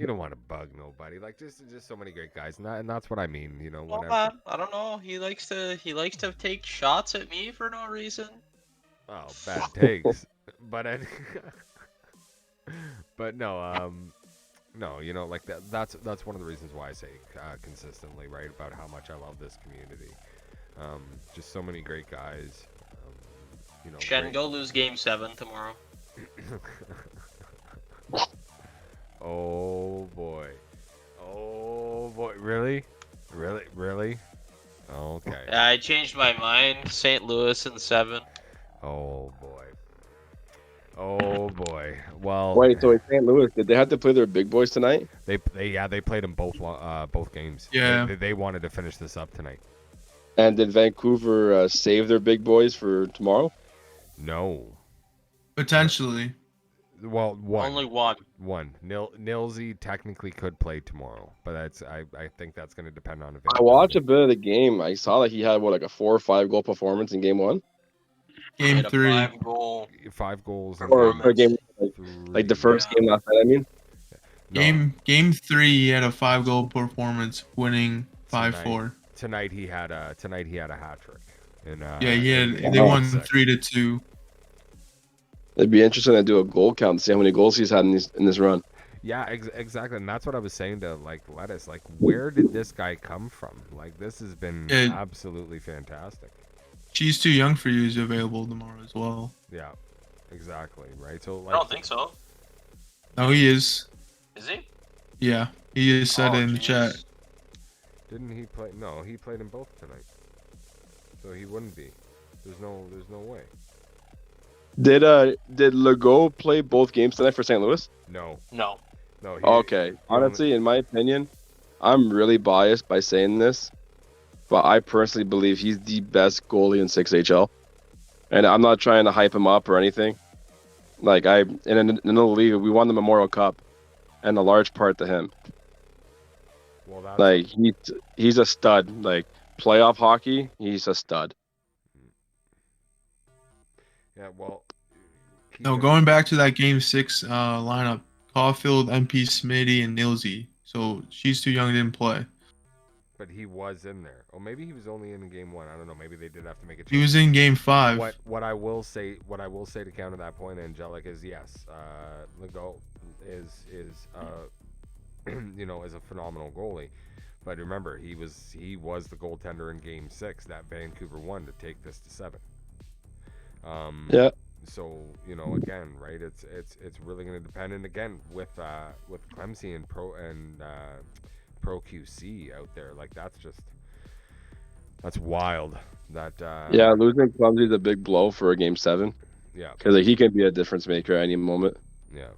don't want to bug nobody. Like, just so many great guys, and that's what I mean. You know, Well, whenever. I don't know. He likes to take shots at me for no reason. Oh, bad takes. But no, you know, like that's one of the reasons why I say consistently, right, about how much I love this community. Just so many great guys. You know, Shen, go lose Game 7 tomorrow. Oh boy, really? Okay. I changed my mind. St. Louis in 7. Oh boy. Well. Wait, so in St. Louis, did they have to play their big boys tonight? They played them both games. Yeah. They wanted to finish this up tonight. And did Vancouver save their big boys for tomorrow? No. Potentially. Well, one. Only one. One. Nilsy technically could play tomorrow, but I think that's going to depend on I watched a bit of the game. I saw that he had like a 4 or 5 goal performance in game 1. Game 3. 5 goals. Or game like the first game last night. I mean. No. Game 3, he had a 5-goal performance, winning 5-4. Tonight he had a hat trick. They won 3-2. It'd be interesting to do a goal count and see how many goals he's had in this run. Yeah, exactly, and that's what I was saying to Lettuce. Like, where did this guy come from? Like, this has been absolutely fantastic. She's Too Young for You is available tomorrow as well. Yeah, exactly. Right. So I don't think so. Oh, he is. Is he? Yeah, he just said it in the chat. Didn't he play? No, he played in both tonight. So he wouldn't be. There's no way. Did Legault play both games tonight for St. Louis? No. Okay. Honestly, in my opinion, I'm really biased by saying this, but I personally believe he's the best goalie in 6HL, and I'm not trying to hype him up or anything. Like in another league, we won the Memorial Cup, and a large part to him. Well, that's like he's a stud. Like playoff hockey, he's a stud. Yeah, well. No, going back to that Game 6 lineup, Caulfield, MP, Smitty, and Nilsey. So She's Too Young didn't play. But he was in there. Or maybe he was only in Game 1. I don't know. Maybe they did have to make a change. He was in Game 5. What I will say to counter that point, Angelic, is yes, Legault is is a phenomenal goalie. But remember, he was the goaltender in Game 6 that Vancouver won to take this to 7. Yeah. So again, right? It's really going to depend, and again with Clemcy and Pro QC out there, like that's wild. That losing Clemcy is a big blow for a Game 7. Yeah, because he can be a difference maker at any moment. Yeah.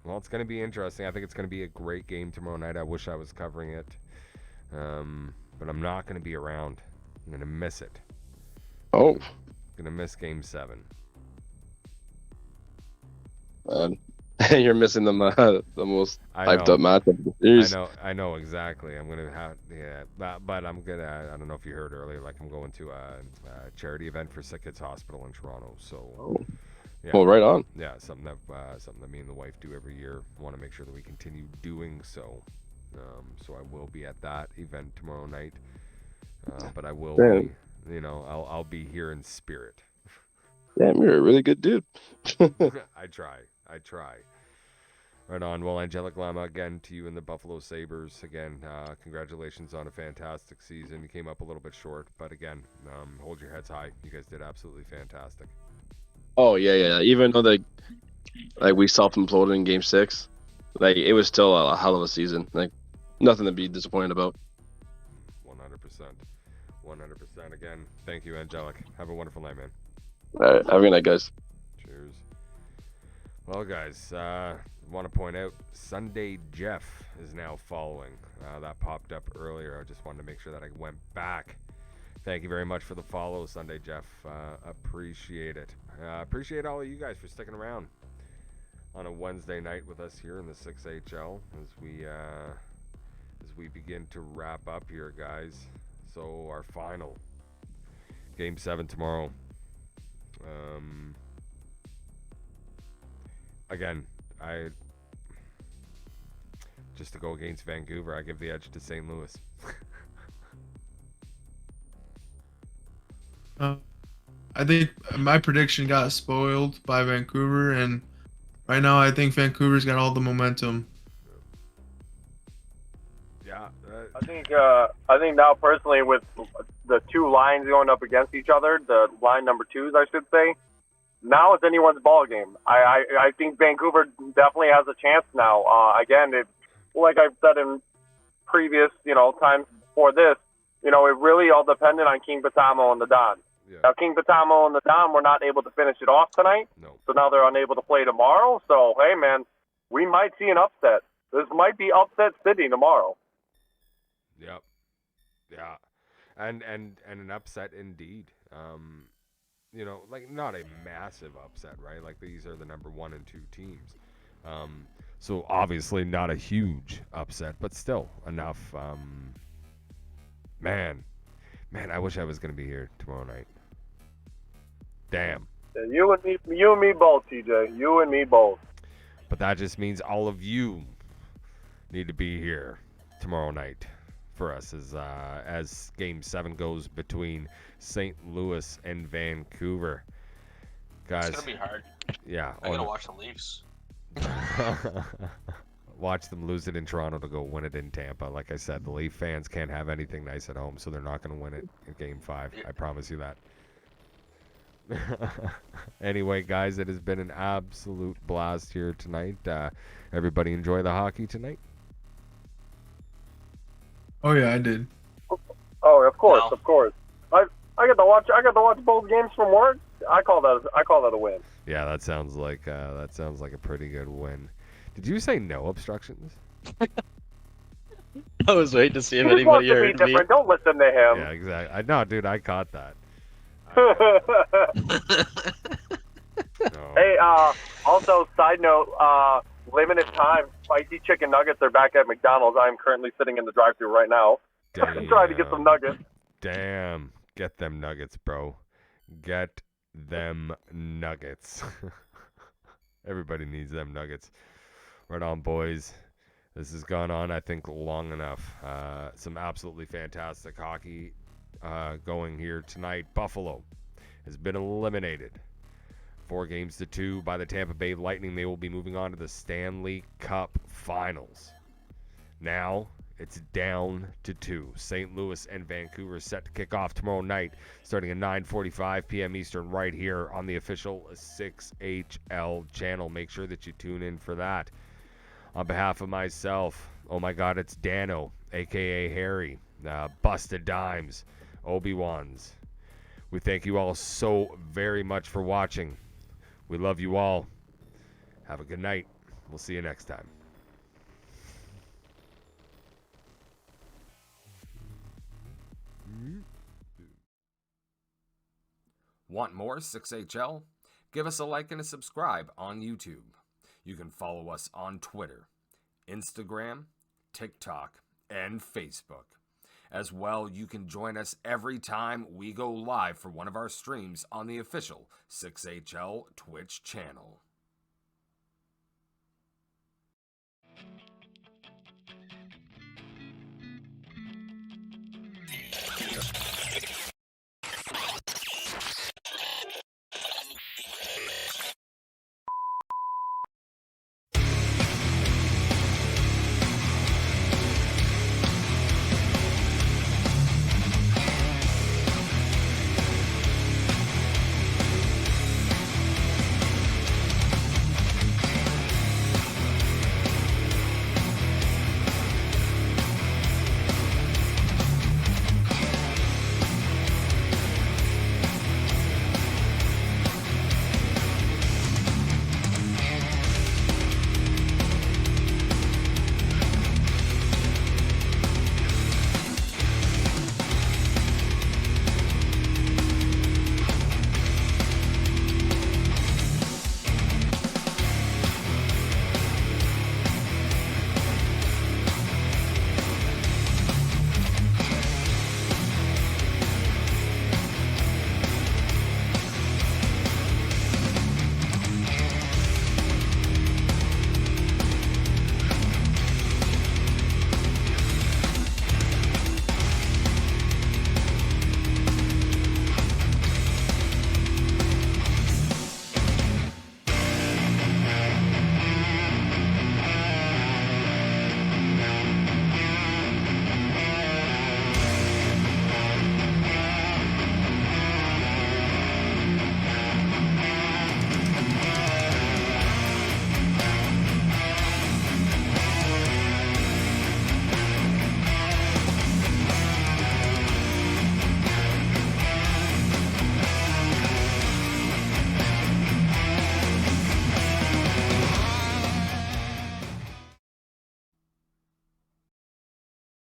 Well, it's going to be interesting. I think it's going to be a great game tomorrow night. I wish I was covering it, but I'm not going to be around. I'm going to miss it. Oh. I'm going to miss Game 7. You're missing the most hyped up matchup of the series. I know exactly. I'm gonna have but I'm gonna. I don't know if you heard earlier. Like I'm going to a charity event for Sick Kids Hospital in Toronto. So, yeah. Well, right on. Yeah, something that me and the wife do every year. Want to make sure that we continue doing so. So I will be at that event tomorrow night. But I will be. I'll be here in spirit. Damn, you're a really good dude. I try. Right on. Well, Angelic Lama, again, to you and the Buffalo Sabres. Again, congratulations on a fantastic season. You came up a little bit short, but again, hold your heads high. You guys did absolutely fantastic. Oh, yeah. Even though we self-imploded in Game 6, it was still a hell of a season. Nothing to be disappointed about. 100%. Again, thank you, Angelic. Have a wonderful night, man. All right, have a good night, guys. Cheers. Well, guys, want to point out Sunday Jeff is now following. That popped up earlier. I just wanted to make sure that I went back. Thank you very much for the follow, Sunday Jeff. Appreciate it. Appreciate all of you guys for sticking around on a Wednesday night with us here in the 6HL as we begin to wrap up here, guys. So our final Game 7 tomorrow. Again, just to go against Vancouver, I give the edge to St. Louis. I think my prediction got spoiled by Vancouver, and right now I think Vancouver's got all the momentum. Yeah. I think now personally with the two lines going up against each other, the line number 2s, I should say, now it's anyone's ball game. I think Vancouver definitely has a chance now. Again, like I've said in previous, times before this, it really all depended on King Patamo and the Don. Yeah. Now, King Patamo and the Don were not able to finish it off tonight, so now they're unable to play tomorrow. So, hey, man, we might see an upset. This might be upset city tomorrow. Yep. Yeah. And an upset indeed. Not a massive upset, right? Like these are the number 1 and 2 teams. So obviously not a huge upset, but still enough. Man, I wish I was going to be here tomorrow night. Damn. You and me both, TJ. You and me both. But that just means all of you need to be here tomorrow night for us as Game 7 goes between St. Louis and Vancouver. Guys, It's gonna be hard. Yeah. I gotta watch the Leafs. Watch them lose it in Toronto to go win it in Tampa. Like I said, the Leaf fans can't have anything nice at home, so they're not going to win it in Game 5. I promise you that. Anyway, guys, it has been an absolute blast here tonight. Everybody enjoy the hockey tonight? Oh yeah, I did. Oh, of course, of course. I got to watch both games from work. I call that a win. Yeah, that sounds like a pretty good win. Did you say no obstructions? I was waiting to see if He just wants anybody to be heard me. different. Don't listen to him. Yeah, exactly. No, dude, I caught that. Hey, also, side note, limited time, spicy chicken nuggets are back at McDonald's. I'm currently sitting in the drive-thru right now. Trying to get some nuggets. Damn. Get them nuggets, bro. Get them nuggets. Everybody needs them nuggets. Right on, boys. This has gone on, I think, long enough. Some absolutely fantastic hockey going here tonight. Buffalo has been eliminated 4-2 by the Tampa Bay Lightning. They will be moving on to the Stanley Cup Finals. Now it's down to 2. St. Louis and Vancouver set to kick off tomorrow night, starting at 9:45 p.m. Eastern, right here on the official 6HL channel. Make sure that you tune in for that. On behalf of myself, oh my God, it's Dano, a.k.a. Harry, Busted Dimes, Obi-Wans. We thank you all so very much for watching. We love you all. Have a good night. We'll see you next time. Want more 6HL? Give us a like and a subscribe on YouTube. You can follow us on Twitter, Instagram, TikTok, and Facebook. As well, you can join us every time we go live for one of our streams on the official 6HL Twitch channel.